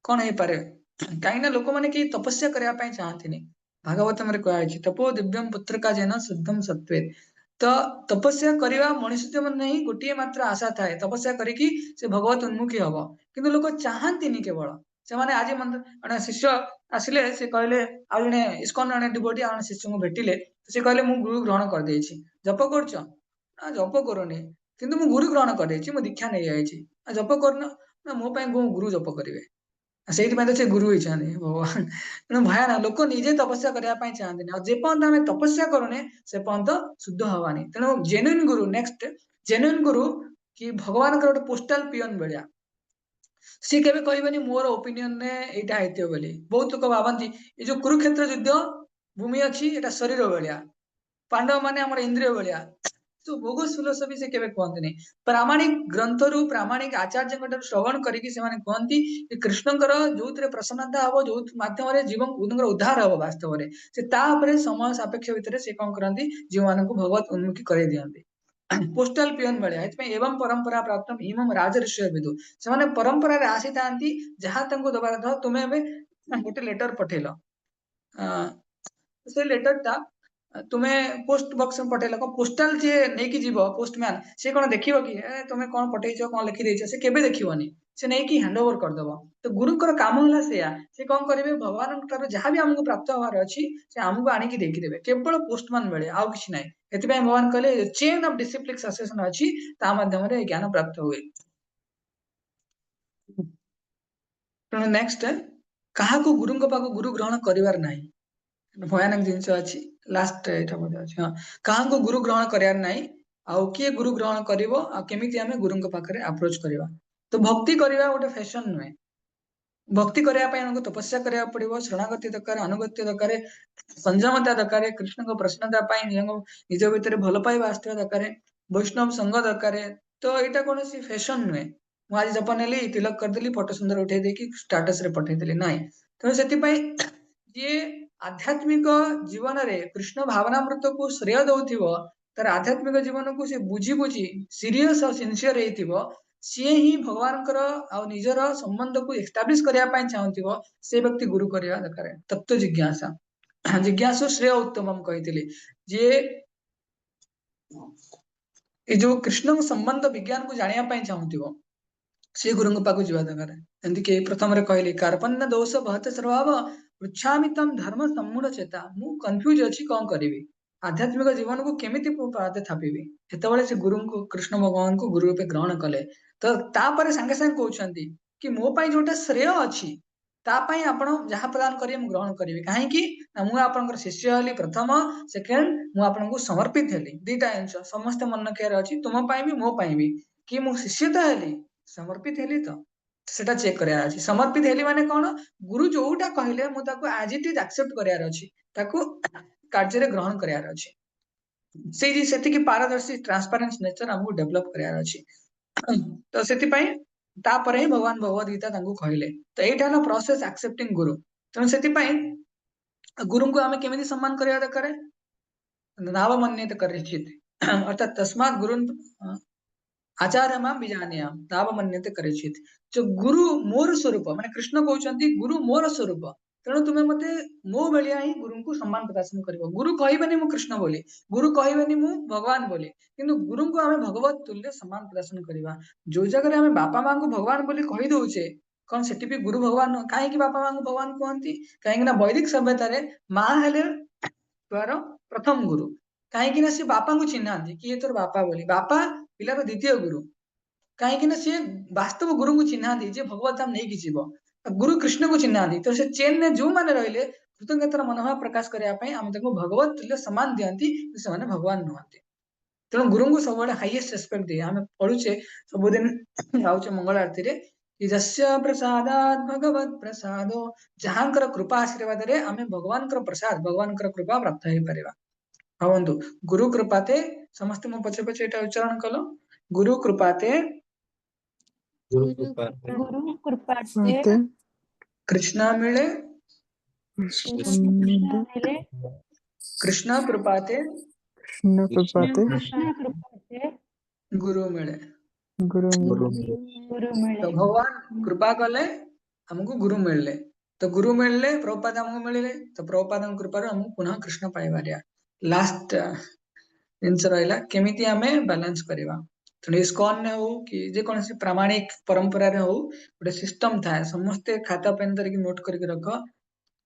S1: कोन हे पारे काहे ना लोक माने कि तपस्या करया पई चाहतिनी भागवतम रे कहै अछि तपो दिव्यम पुत्र का जेना शुद्धम सत्वे तो तपस्या करवा मनुष्य मन नहीं गोटे मात्र आशा थाए तपस्या करिकी से भगवत उन्मुखी हब किंतु लोक चाहंतिनी केवल से माने आज मन शिष्य आसिले से कहले आ जने इस्कन जने डिवोटी आ शिष्य को भेटिले से कहले मु गुरु ग्रहण कर देछि जप करछ ना जप करूनी किंतु मु गुरु ग्रहण कर देछि मु दीक्षा नै जायछि जप करन ना मो पय गुरु जप करिवे ସେଇଥି ପାଇଁ ତ ସେ ଗୁରୁ ହେଇଛନ୍ତି ଭଗବାନ ତେଣୁ ଭୟାନ ଲୋକ ନିଜେ ତପସ୍ୟା କରିବା ପାଇଁ ଚାହାନ୍ତିନି ଆଉ ଯେ ପର୍ଯ୍ୟନ୍ତ ଆମେ ତପସ୍ୟା କରୁନେ ସେ ପର୍ଯ୍ୟନ୍ତ ଶୁଦ୍ଧ ହବାନି ତେଣୁ ଜେନ୍ୟୁଇନ୍ ଗୁରୁ ନେକ୍ସଟ ଜେନ୍ୟୁଇନ୍ ଗୁରୁ କି ଭଗବାନଙ୍କର ଗୋଟେ ପୋଷ୍ଟାଲ ପିଅନ ଭଳିଆ ସିଏ କେବେ କହିବେନି ମୋର ଓପିନିୟନ ରେ ଏଇଟା ହେଇଥିବ ବୋଲି ବହୁତ ଲୋକ ଭାବନ୍ତି ଏ ଯୋଉ କୁରୁକ୍ଷେତ୍ର ଯୁଦ୍ଧ ଭୂମି ଅଛି ଏଟା ଶରୀର ଭଳିଆ ପାଣ୍ଡବ ମାନେ ଆମର ଇନ୍ଦ୍ରିୟ ଭଳିଆ तो बोगस फिलोसफी से केबे कहंतिनी प्रामाणिक ग्रंथरु प्रामाणिक आचार्य श्रवण करिकी से माने कहंती कि कृष्णकर जोउतरे प्रसन्नता हबो जो माध्यम रे जीवन उनकर उद्धार हबो वास्तव रे से ता उपरे समय सापेक्ष भितरे से कोन करंती जीव मानक भगवत उन्मुखी करे दियंती पोस्टल पियन भलिया एतमे एवं परंपरा प्राप्तम इमम राजर्षि विदु से माने परंपरा रे आसीतांती जहा तंको दबार ध तुमे बे गोटे लेटर पठेलो से लेटर ता तुमे पोस्ट बॉक्स में पठेल पोस्टाल जे नेकी जीव पोस्टमैन से कोन देखिबो कि तुमे कोन पठेइछो कोन लिखि देइछो से केबे देखिबोनी से नेकी हैंडओवर कर देबो तो गुरुकर काम होला सेया से कोन करिवे भगवान कर जहां भी हमको प्राप्त होवार अछि से हमको आनी की देखि देबे केवल पोस्टमैन बेले आउ किछ नै एति पय भगवान कहले चेन ऑफ डिसिप्लिन सक्सेशन अछि ता माध्यम रे ज्ञान प्राप्त हुए तो नेक्स्ट कहा को गुरुଙ୍କ पाको गुरु ग्रहण करिवार नाही भयानक जिनस अछि लास्ट एटा बोले अछि हां कहा को गुरु ग्रहण करियार नाही आउ किए गुरु ग्रहण करिवो आ केमिति हमें गुरुଙ୍କ पाखरे अप्रोच करिवा तो भक्ति करिवा गोटे फैशन नुहे भक्ति करिया पय हमको तपस्या करिया पड़िबो शरणागति दरकार अनुगत्य दरकार संयमता दरकार कृष्ण को प्रसन्नता पय निज भीतर भल पाइबा आस्था दरकार वैष्णव संग दरकार तो एटा कोनोसी फैशन नुहे मु आज जपन नेली तिलक कर देली फोटो सुंदर उठे देकी स्टेटस रे पठे देली नाही तो सेति पय जे आध्यात्मिक जीवन रे कृष्ण भावनामृत को श्रेय दउथिबो तर आध्यात्मिक जीवन को से बुझी बुझी सीरियस और सिंसियर हेतिबो सी ही भगवान आ निजर संबंध को एस्टाब्लिश करया पाई चाहतिबो से व्यक्ति गुरु करिया दरकार तत्व जिज्ञासा जिज्ञासु श्रेय उत्तमम कहितली जे ए जो कृष्ण संबंध विज्ञान को जानिया पाई चाहतिबो से गुरुଙ୍କ पाखु जीवा दरकार एंति के प्रथम रे कहली कार्पण्य दोष बहत स्वभाव पृच्छामि तम धर्म सम्मूढ़ चेता मु कंफ्यूज अछि कोन करिवि आध्यात्मिक जीवन को केमिति पादे थापिबि हेतबळे से गुरु को कृष्ण भगवान को गुरु रूपे ग्रहण कले तो ता परे संगे संगे कहउछंती कि मो पई जोटा श्रेय अछि ता पई आपण जहा प्रदान करिए मु ग्रहण करिवि काहे कि मु आपनकर शिष्य हली प्रथम सेकंड मु आपन को समर्पित हेली दीटा अंश समस्त मन केयर अछि तुम पई भी मो पई भी कि मु शिष्य त हेली समर्पित हेली तो सेटा चेक करार अछि समर्पित हेली माने कोन गुरु जोउटा कहले मु ताको एज इट इज एक्सेप्ट करार अछि ताको कार्य रे ग्रहण करार अछि से सेति की पारदर्शी ट्रांसपेरेंस नेचर हमको डेवलप करार अछि तो सेति पई तापर ही भगवान भगवद गीता तांको कहले तो एटा ना प्रोसेस एक्सेप्टिंग गुरु तो सेति पई गुरु को आमे केमिति सम्मान करिया दरकार नावमन्यते करिचित अर्थात तस्मात् गुरुन् आचार्य मां बीजानीयाम नावमन्यते करिचित जो गुरु मोर स्वरूप माने कृष्ण कहउचंती गुरु मोर स्वरूप तेणु तुमे मते मो भलिया ही गुरु को सम्मान प्रदर्शन करिवो गुरु कहबेनी मु कृष्ण बोली गुरु कहबेनी मु भगवान बोली किंतु गुरु को आमे भगवत तुल्य सम्मान प्रदर्शन करिवा जो जगह आमे बापा मां को भगवान बोली कहि दउचे कोन सेठी भी गुरु भगवान काहे कि बापा मां को भगवान कहंती काहे कि ना वैदिक सभ्यता रे मां हेले द्वारा प्रथम गुरु काहे कि ना से बापा को चिन्हांती कि ये तोर बापा बोली बापा पिलार द्वितीय गुरु काहे ना सी वास्तव गुरु को चिन्हांती जे भगवत धाम नहीं किजिबो गुरु कृष्ण को चिन्हांती तो से चेन ने जो माने रहिले कृतज्ञतार मनोभाव प्रकाश करिया पई हम ताको भगवत तुल्य सम्मान दियंती से माने भगवान नहंती तेणु गुरु को सब हाईएस्ट रेस्पेक्ट दिए हम पढुचे सबुदिन आउचे मंगल आरती रे कि जस्य प्रसादात् भगवत प्रसादो जहांकर कृपा आशीर्वाद रे हमें भगवान कर प्रसाद भगवान कर कृपा प्राप्त होई परिबा भावंतु गुरु कृपाते समस्त मो पछे पछे एटा उच्चारण कलो गुरु कृपाते
S7: गुरु
S3: गुरु
S7: कृपा
S3: कृपा
S2: गुरु कृपाते
S6: मते
S1: कृष्णा मिले
S3: कृष्ण
S2: कृष्ण
S6: कृष्ण
S2: मिले
S1: कृष्णा कृपाते
S6: कृपाते
S2: कृष्ण कृपाते
S1: गुरु मिले
S6: गुरु
S7: गुरु
S3: गुरु
S2: गुरु
S3: मिले
S2: मिले
S1: तो भगवान कृपा कले हमको गुरु मिलले तो गुरु मिलले प्रभुपाद हमको मिलले तो प्रभुपाद कृपा हमको पुनः कृष्ण पाइबारिया लास्ट जिनस रहा केमिति आमे बैलेंस करवा तेणु इस्कॉन ने हो कि जे कौन प्रामाणिक परंपरा रे हो गोटे सिस्टम था समस्ते खाता पेन धरिक नोट करके रख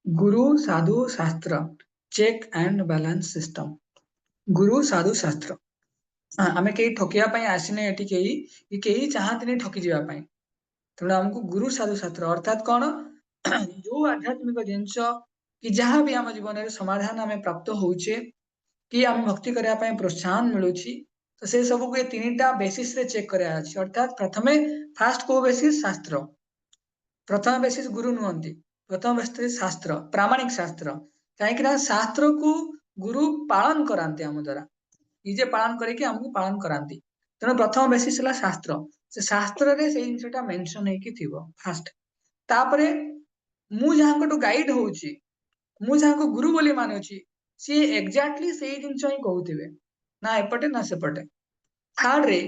S1: गुरु साधु शास्त्र चेक एंड बैलेंस सिस्टम गुरु साधु शास्त्र आमे कई ठकिया पई आसिने एठी कई चाहते नहीं ठकी जीवा पई तेणु हमको गुरु साधु शास्त्र अर्थात कौन जो आध्यात्मिक जिनस कि जहाँ भी आम जीवन में समाधान आम प्राप्त होचे कि आम भक्ति करने ପାଇଁ प्रोत्साहन मिलुची तो से सब को ये तीनटा बेसिस रे चेक करा अछि अर्थात प्रथमे फास्ट को बेसिस शास्त्र प्रथम बेसिस गुरु नुहंती प्रथम बेसिस शास्त्र प्रामाणिक शास्त्र कहीं शास्त्र को गुरु पालन करांती आम द्वारा निजे पालन करके हमको पालन करांती तेणु प्रथम बेसिस है शास्त्र से शास्त्र रे से जिनसटा मेंशन हेकी थिबो फास्ट तापरे मु जहां गाइड होउची मु जहां गुरु बोली मानुची सी एग्जैक्टली से जिनस ही कहूथिबे ना एपटे ना सेपटे थर्ड रे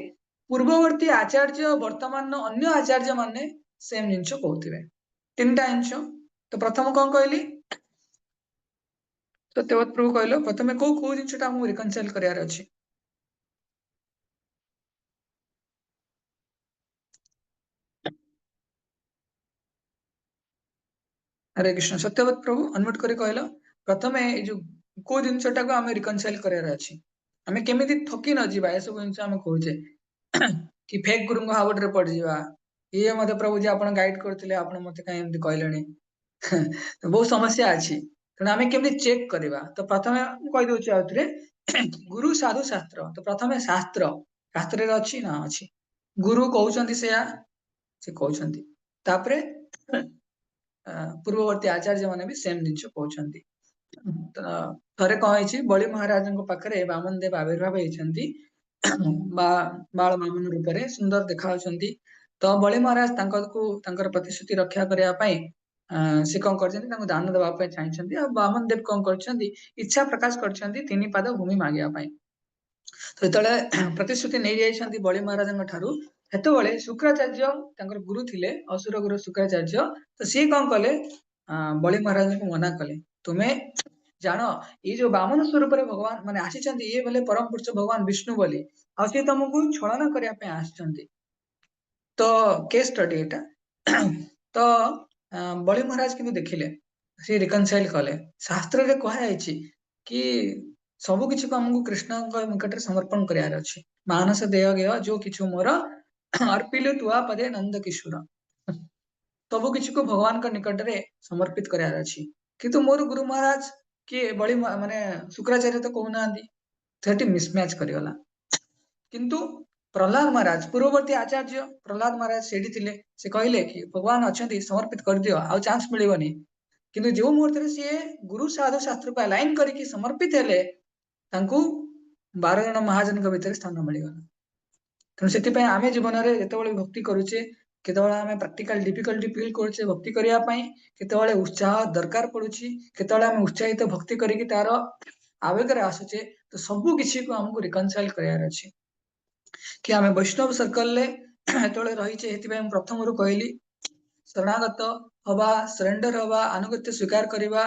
S1: पूर्ववर्ती आचार्य वर्तमान अन्य आचार्य माने सेम जिनस कहूथिबे तीनटा जिनस तो प्रथम कौन कहली सत्यवत प्रभु कहलो प्रथमे को जिनसटा हमको रिकनसाइल करियार अछि हरे कृष्ण सत्यवत प्रभु अनम्यूट करी कहलो प्रथमे ए जो को जिनसटा को हमें रिकनसाइल करियार अछि हमें केमिति ठकी न जीवा ए सब जिनस हम कहूचे कि फेक गुरु हावट रे पड़ जीवा ये मते प्रभु जी आपण गाइड करथिले आपण मते काई एमति कहलेनी तो बहुत समस्या अछि तेणु आमे केमिति चेक करबा तो प्रथमे कहि दउची आउतरे गुरु साधु शास्त्र तो प्रथमे शास्त्र शास्त्र रे अछि ना अछि गुरु कहउचंती से कहउचंती तापरे पूर्ववर्ती आचार्य माने भी सेम जिनस कहउचंती थरे कह होइछि बलि महाराजଙ୍କ पाखरे वामन देव आविर्भाव ହେଇଛନ୍ତି बा बाल वामन रूप रे सुंदर देखा होचंती तो बलि महाराज तांकर प्रतिश्रुति रक्षा करिया पई से कौन कर दान देवा चाहिए आ बामन देव कौन कर इच्छा प्रकाश कर तीन पाद भूमि मांगिया तो जो प्रतिश्रुति नहीं जाइछंती बलि महाराज ठारू हेतुबले शुक्राचार्य गुरु थिले असुर गुरु शुक्राचार्य तो सी कौन कले बलि महाराज को मना कले तुम्हें जान ये जो बामन स्वरूप भगवान माने आसीचंती ये बोले परम पुरुष भगवान विष्णु बोली आ से तुमको छलना करिया पे आछंती तो केस स्टडी एटा तो बलि महाराज किंतु देखिले से रिकनसाइल कले शास्त्र रे कहा जायछि कि सब किछि को हमको कृष्ण निकट रे समर्पण करियार अछि मानस देह गेय जो किछु मोर अर्पिलु तुआ पदे नंद किशोर सब किछि को भगवान का निकट रे समर्पित करियार अछि किंतु मोर गुरु महाराज कि बलि माने शुक्राचार्य तो कहउनांती थेटी मिसमैच करिगला किंतु प्रहलाद महाराज पूर्ववर्ती आचार्य प्रहलाद महाराज सेठी थिले से कहले कि भगवान अछंती समर्पित कर दियो आ चांस मिलिबनी किंतु जो मुहूर्त रे से गुरु साधु शास्त्र को अलाइन करके समर्पित हेले तांकू 12 जन महाजन के भीतर स्थान मिलिगला तेणु से आम जीवन में जिते भक्ति करुचे केतବେଳେ आम प्रैक्टिकल डिफिकल्टी फील करुचे भक्ति करिया पई केतବେଳେ उत्साह दरकार पड़ुची केतବେଳେ आम उत्साहित भक्ति करिक तार आवेग रे आसुचे तो सबु किछि को हमको रिकनसाइल करियार अछि कि आम वैष्णव सर्कल ले जेतବେଳେ रहिचे हेतिबे प्रथम रु कहली शरणागत हवा सरेंडर हवा अनुगत्य स्वीकार करिबा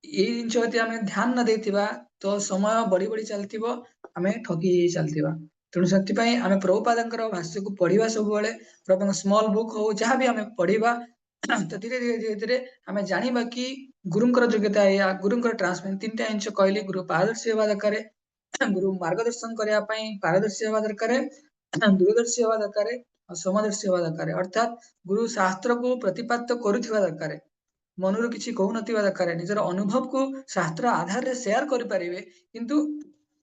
S1: ये जिनस प्रति आम ध्यान न देथिबा तो समय बढ़ी बढ़ी चलथिबो आम ठकी चलथिबा तेणु से आम प्रभुपादंकर भाष्य को पढ़िबा सब बेले प्रभु स्मॉल बुक हो जहाँ भी आम पढ़िबा तो धीरे धीरे धीरे धीरे आम जानिबा कि गुरुंकर योग्यता या गुरुंकर ट्रांसमेंट 3टा जिनस कहली गुरु पारदर्शी होगा दरकार गुरु मार्गदर्शन करने पारदर्शी होगा दरकार दूरदर्शी होगा दरकार और समदर्शी होगा दरकार अर्थात गुरु शास्त्र को प्रतिपादित करुवा दरकार मनरू किसी कहू नथिबा दरकार निजर अनुभव को शास्त्र आधार रे शेयर करि परिबे किंतु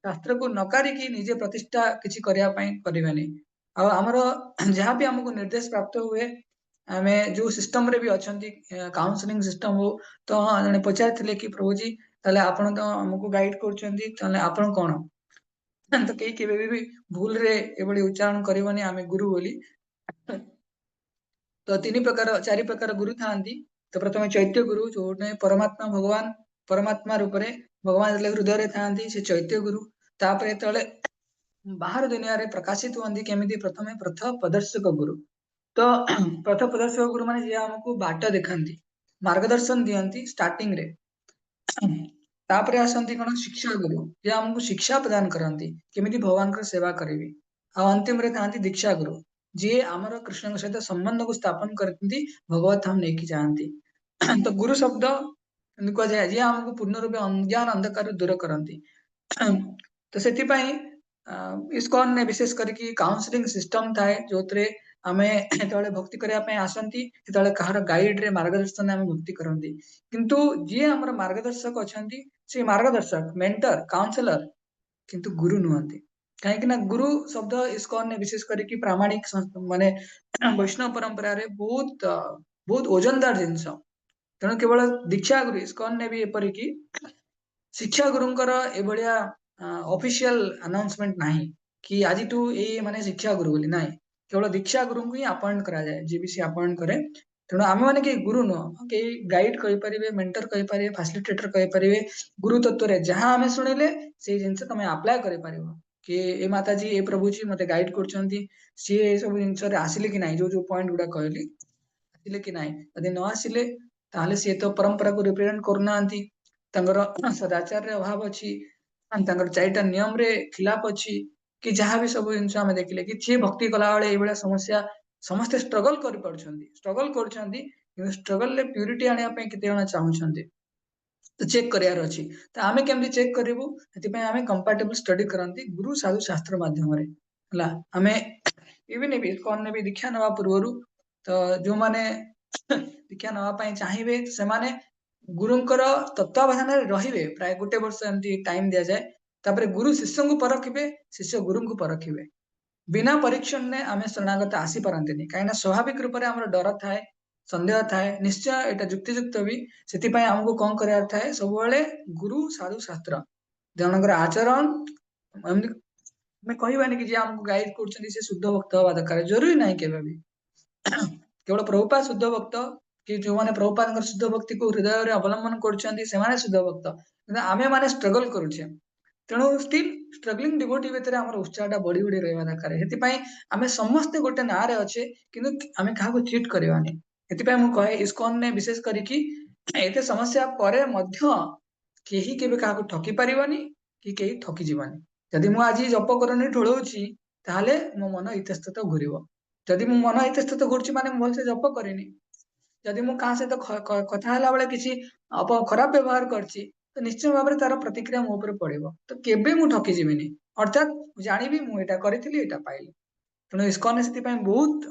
S1: शास्त्र को नकारी कि निजे प्रतिष्ठा किसी करया पई करिवेनी आ हमर जहाँ भी हमको निर्देश प्राप्त हुए आमे जो सिस्टम रे भी अछंती काउंसलिंग सिस्टम हो तो हाँ जने पचार थिले कि प्रभु जी ताले आपण तो हमको गाइड करछंती ताले आपण कोन तो कई केबे भी भूल रे एबडी उच्चारण करिवनी आमे गुरु बोली तो 3 प्रकार 4 प्रकार गुरु थांती तो प्रथम चैत्य गुरु जो परमात्मा भगवान परमात्मा रूप रे भगवान हृदय रे थांती से चैत्य गुरु तापरे तळे बाहर दुनिया रे प्रकाशित होंदी केमिति प्रथमे पथ प्रदर्शक गुरु तो पथ प्रदर्शक गुरु माने जे हमको बाट देखांती मार्गदर्शन दियंती स्टार्टिंग रे तापरे आसंती कोन शिक्षा गुरु जे हमको शिक्षा प्रदान करंती केमिति भगवान कर सेवा करिवि आ अंतिम रे थांती दीक्षा गुरु जे आमर कृष्ण सहित संबंध को स्थापन करती भगवत हम नहीं जानती तो गुरु शब्द कह जाए जे हमको पूर्ण रूपे अज्ञान अंधकार दूर करती तो से इस्कॉन ने विशेष करके काउंसलिंग सिस्टम थाए जो आमे जेतବେଳେ भक्ति करिया पय आसंती जेतବେଳେ कहार गाइड रे मार्गदर्शन आमे भक्ति करंती किंतु जे हमर मार्गदर्शक अछंती से मार्गदर्शक मेंटर काउंसलर किंतु गुरु नुहंती कहीं ना गुरु शब्द इस्कॉन ने विशेष करके प्रामाणिक माने वैष्णव परंपरा रे बहुत बहुत ओजनदार जिनस तेणु केवल दीक्षा गुरु इस्कॉन ने भी एपरिकी शिक्षा गुरुंकर एभलिया ऑफिशियल अनाउंसमेंट नाही कि आज टू ए माने शिक्षा गुरु बोली नाही केवल दीक्षा गुरु को ही अपॉइंट करा जाए जे भी से अपॉइंट करे तेणु आम मैंने के गुरु नुह के गाइड कहि परिबे मेंटर कहि परिबे फैसिलिटेटर कहि परिबे गुरु तत्व रे जहां हमें सुनिले से जिनस तमे अप्लाई करि परिबो कि ए माता जी ए प्रभु जी मते गाइड करछंती सी ए सब जिनस रे आसिले कि नाही जो जो पॉइंट गुडा कहली आसिले कि नाही यदि न आसिले ताहले से तो परंपरा को रिप्रेजेंट करनांती तंगर सदाचार रे अभाव अछि तंगर चारिटा नियम रे खिलाफ अछि कि जहाँ भी सब जिनस आमे देखिले कि छे भक्ति कला वाले एबेला समस्या समस्त स्ट्रगल कर पड़छंती स्ट्रगल करछंती कि स्ट्रगल ले प्यूरिटी आनिया पे केते जणा चाहुछंती तो चेक करियार अछि तो आमे केमति चेक करिवु हेति पे आमे कंपैटिबल स्टडी करंती गुरु साधु शास्त्र माध्यम रे हला आमे इवन भी कोन ने भी दीक्षा नवा पूर्वरु तो जो माने दीक्षा नवा पई चाहिबे से माने गुरुंकर तत्वावधान रे रहिबे प्राय गोटे वर्ष एमती टाइम दिया जाए तापरे गुरु शिष्य को परखिबे शिष्य गुरु को परखिबे बिना परीक्षण ने आमे शरणागत आसी पारंतिनी काइना स्वाभाविक रूप रे हमर डर थाए संदेह थाए निश्चय एटा युक्तियुक्त भी सेति पय हमको कोन करियार थाए सब बेले गुरु साधु शास्त्र जनकर आचरण मैं कहबानी कि जे हमको गाइड करछनी से शुद्ध भक्त होबा दरकार जरूरी नाही केबे भी केवल प्रभुपाद शुद्ध भक्त कि जो माने प्रभुपाद शुद्ध भक्ति को हृदय रे अवलंबन करछंती से माने शुद्ध भक्त किंतु आमे माने स्ट्रगल करूछे तेणु स्टिल स्ट्रगलिंग डिवोटी भितर हमर उत्साहटा बढ़ी बढ़ी रहबा दरकार हेति पय आमे समस्त गोटे ना रे अच्छे किंतु आमे काहा को चीट करबानी हेति पय मु कहे इस्कॉन ने विशेष करी कि एते समस्या परे मध्य केही केबे काहा को ठकी परिबानी कि केही ठकी जीवानी जदि मु आज जप करनी ढोलौची ताहाले मो मन इतस्तत घुरिबो जदि मु मन इतस्तत घुरची माने मु भलसे जप करिनी जदि मु कहा सहित कथा हला बेले किसी खराब व्यवहार करची तो निश्चय भाव तार प्रतिक्रिया मो ऊपर पड़िबो तो केबे मु ठकी जीविनी अर्थात जानिबी मु एटा करिथिली एटा पाइली तेणु इस्कॉन से बहुत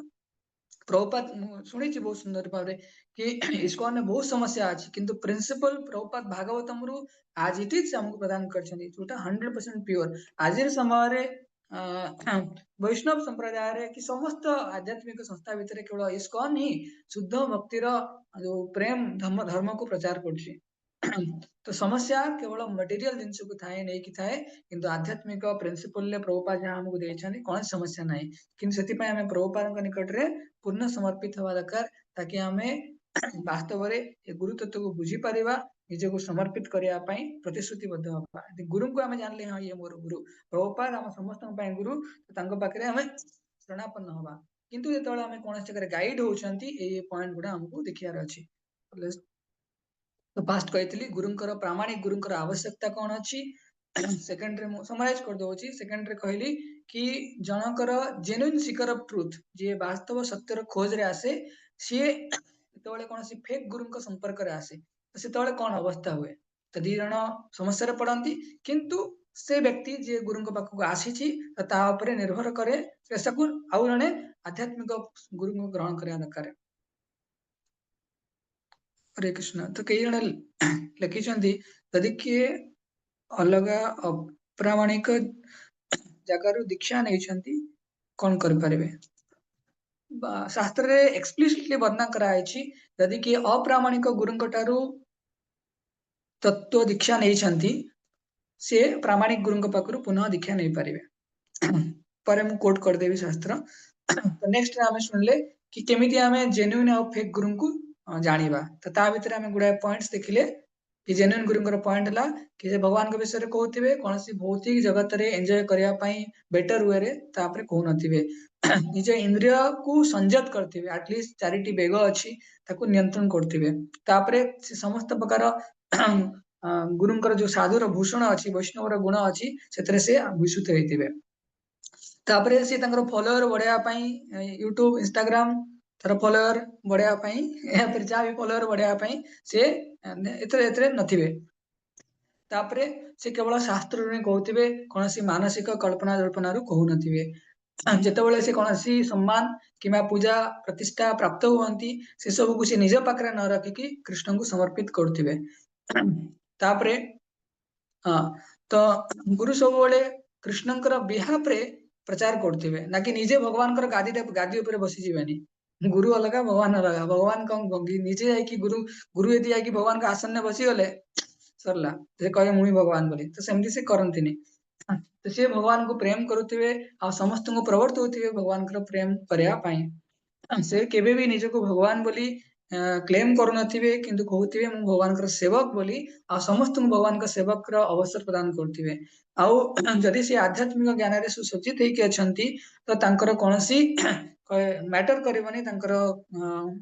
S1: प्रभुपाद शुणी बहुत सुंदर भाव कि इस्कॉन में बहुत समस्या अच्छी किंतु प्रिंसिपल प्रभुपाद भागवतम रु आज इट इज हमको प्रदान करछनी जोटा 100% प्योर आज समय रे वैष्णव संप्रदाय रे कि समस्त आध्यात्मिक संस्था भितर केवल इस्कॉन ही शुद्ध भक्तिर जो प्रेम धर्म को प्रचार करछि। तो समस्या केवल मटेरियल जिनस को थाए नहीं कि थाए किंतु आध्यात्मिक प्रिंसिपल प्रभुपाद जहाँ हमको देछानी कौन समस्या नहीं किंतु सेति पय हमें प्रभुपाद निकट रे पूर्ण समर्पित हवा दरकार ताकि हमें वास्तव रे ए गुरु तत्व को बुझी परिबा निजे को समर्पित करिया पई प्रतिश्रुतिबद्ध हवा गुरु को हमें जानले हां ये मोर गुरु प्रभुपाद हम समस्त पय गुरु तांको पाखरे हमें शरणापन्न हवा किंतु जेतବେଳେ हमें कोन जगह गाइड होचंती ए पॉइंट गुडा हमको देखियार अछि। तो फास्ट कहली गुरुंकर प्रामाणिक गुरुंकर आवश्यकता कौन अच्छी सेकेंड रे मु समराइज कर दोची सेकेंड रे कहली कि जनकर जेन्युइन सीकर ऑफ ट्रुथ जे वास्तव सत्यर खोज रे आसे सी जेतବେଳେ कोनसी फेक गुरुंक संपर्क रे आसे तो सेतବେଳେ कोन अवस्था हुए तो दी जण समस्या रे पड़ंती किंतु से व्यक्ति जे गुरुंक पाखक आसीची ता ऊपर निर्भर करे सेसकु आउ जणे आध्यात्मिक गुरु ग्रहण करया दरकार। हरे कृष्ण तो कई जण लिखिछंती यदि किए अलगा अप्रामाणिक जगारू दीक्षा नहीं कौन कर पारे शास्त्र रे एक्सप्लिसिटली वर्णना कराई यदि किए अप्रामाणिक गुरुंकटारू तत्व दीक्षा नहीं से प्रामाणिक गुरुंक पाखरु पुनः दीक्षा नहीं पारिबे पर मु कोट कर देबी शास्त्र। तो नेक्स्ट रे हमें सुनले कि केमिति हमें जेन्युइन और फेक गुरुंकु जानिबा तो ता भीतर हमें गुडा पॉइंट्स देखिले कि जेन्युइन गुरुंकर पॉइंट ला कि जे भगवान के विषय रे कहउथिबे कोनसी भौतिक जगत रे एन्जॉय करिया पई बेटर वे रे तापरे कहउ नथिबे निजे इंद्रिय को संयत करथिबे एटलीस्ट चारिटी बेग अछि ताको नियंत्रण करथिबे तापरे से समस्त प्रकार गुरुंकर जो साधुर भूषण अछि वैष्णवर गुण अछि सेतरे से विशुद्ध हेतिबे तापरे से तांकर फॉलोअर बढ़ाया पई यूट्यूब इंस्टाग्राम तार फॉलोअर बढ़ाया पई या फिर जा भी फॉलोअर बढ़ाया पई से एतरे एतरे नथिबे तापरे से केवल शास्त्र रे कहउथिबे कोनसी मानसिक कल्पना जल्पना रू कहउ नथिबे जेतेबेले से कोनसी सम्मान किमा पूजा प्रतिष्ठा प्राप्त हुअंती से सब को से निज पाखरे न रखिकी कृष्ण को समर्पित करथिबे तापरे हाँ तो गुरु सब बेले कृष्णंकर बिहाफ रे प्रचार करथिबे ना कि निजे भगवान कर गादी ऊपर बसी जीवेनी गुरु अलगा भगवान अलगा भगवान कौन निजे जाई कि गुरु यदि जाई कि भगवान का आसन ने बसी गले सरला से कहे मुई भगवान बोली तो सेमती से करंतिनी तो से भगवान को प्रेम करुथिबे आ समस्त को प्रवर्त होथिबे भगवान कर प्रेम करया पाई से केबे भी निज को भगवान बोली क्लेम करू नथिबे किंतु कहउथिबे मु भगवान कर सेवक बोली आ समस्त को भगवान का सेवक रो अवसर प्रदान करथिबे आउ जदि से आध्यात्मिक ज्ञान रे सुसज्जित हेकि अछंती तो तांकर कोनसी मैटर करबनी तांकर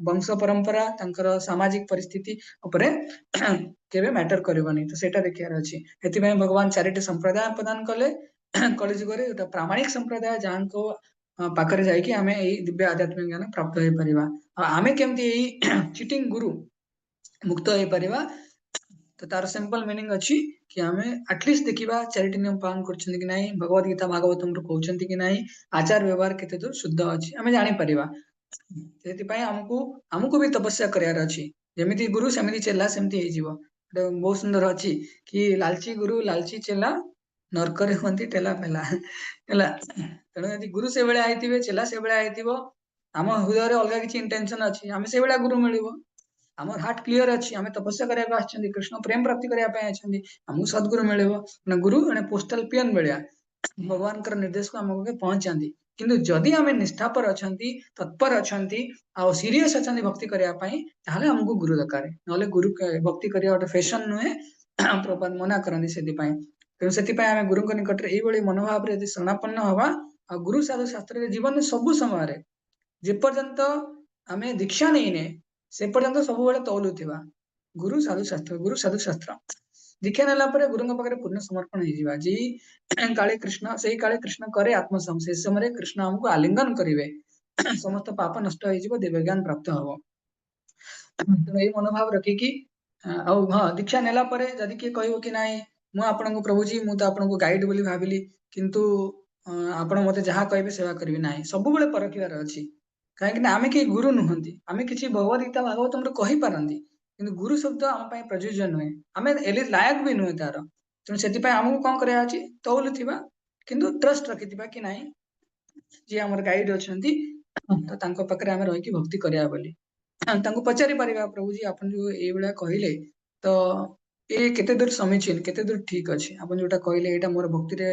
S1: वंश परंपरा तांकर सामाजिक परिस्थिति ऊपर केबे मैटर करबनी तो सेटा देखियार अछि हेति में भगवान चारिटी संप्रदाय प्रदान कले कलिजुग रे प्रामाणिक संप्रदाय जान को पाखरे जाई कि हमें एई दिव्य आध्यात्मिक ज्ञान प्राप्त होई परिबा आमे केमती एई चीटिंग गुरु मुक्त होई परिबा तो तार सिंपल मीनिंग अछि कि हमें एटलीस्ट देखिबा चैरिटी नियम पालन करछन कि नाही भगवत गीता भागवतम रो कहउछन कि नाही आचार व्यवहार केते दूर शुद्ध अछि हमें जानि परिबा सेति पय हमकु भी तपस्या करियार अछि जेमिति गुरु सेमिति चेला सेमिति हे जीवो बहुत सुंदर अछि कि लालची गुरु लालची चेला नरक रे होंती टेला पेला हला तेणु यदि गुरु से बेले आइतिबे चेला से बेले आइतिबो हम हृदय रे अलगा किछि इंटेंशन अछि हमें से बेले गुरु मिलिबो हमर हार्ट क्लियर अछि हमें तपस्या करिया आछंदी कृष्ण प्रेम प्राप्ति करिया पय आछंदी हमहु सद्गुरु मिलिबो ना गुरु ने पोस्टल पियन बेलिया भगवान कर निर्देश को हमके पहुंचांदी किंतु जदि हमें निष्ठा पर अछंती तत्पर अछंती आ सीरियस अछंती भक्ति करिया पय ताहले हमकु गुरु दरकार नले गुरु भक्ति करिया ओटे फैशन नुहे प्रपाद मना करंदी सेति पय तेणु सेति पय हमें गुरु निकट रे एई बळी मनोभाव रे यदि शरणापन्न हवा आ गुरु साधु शास्त्र रे जीवन सब समय रे जे पर्यंत हमें दीक्षा नहीं ने से पर्यंत सब बेले तौलुथिबा गुरु साधु शास्त्र दीक्षा नेला परे गुरुंग पाखरे पूर्ण समर्पण हो जिबा जी काले कृष्ण सेही काले कृष्ण करे आत्मसम से समय कृष्ण हमको आलिंगन करिवे समस्त पाप नष्ट हो जिवो दिव्य ज्ञान प्राप्त हबो तो एई मनोभाव रखिकी आ हां दीक्षा नेला परे जदि के कहबो कि नाही मु आपन को प्रभु जी मु तो आपन को गाइड बोली भाबिली किंतु आपण मते जहा कहबे सेवा करबी नाही सब बेले परखिबार अछि काहे कि आमे के गुरु नुहंती आमे किछि भगवत गीता भागवतम रे कहि पारंती किंतु गुरु शब्द हम पय प्रयोज्य नुहे आमे एली लायक भी नुहे तार तेणु सेति पय हमहु कोन करया अछि तौलुथिबा କିନ୍ତୁ ट्रस्ट रखिथिबा कि नाही जे हमर गाइड अछंती तो तांको पाखरे आमे रहि कि भक्ति करिया बोली तांको पचारि परिबा प्रभु जी आपण जो ए बेला कहिले तो ए केते दूर समीचीन केते दूर ठीक अछि आपण जोटा कहिले एटा मोर भक्ति रे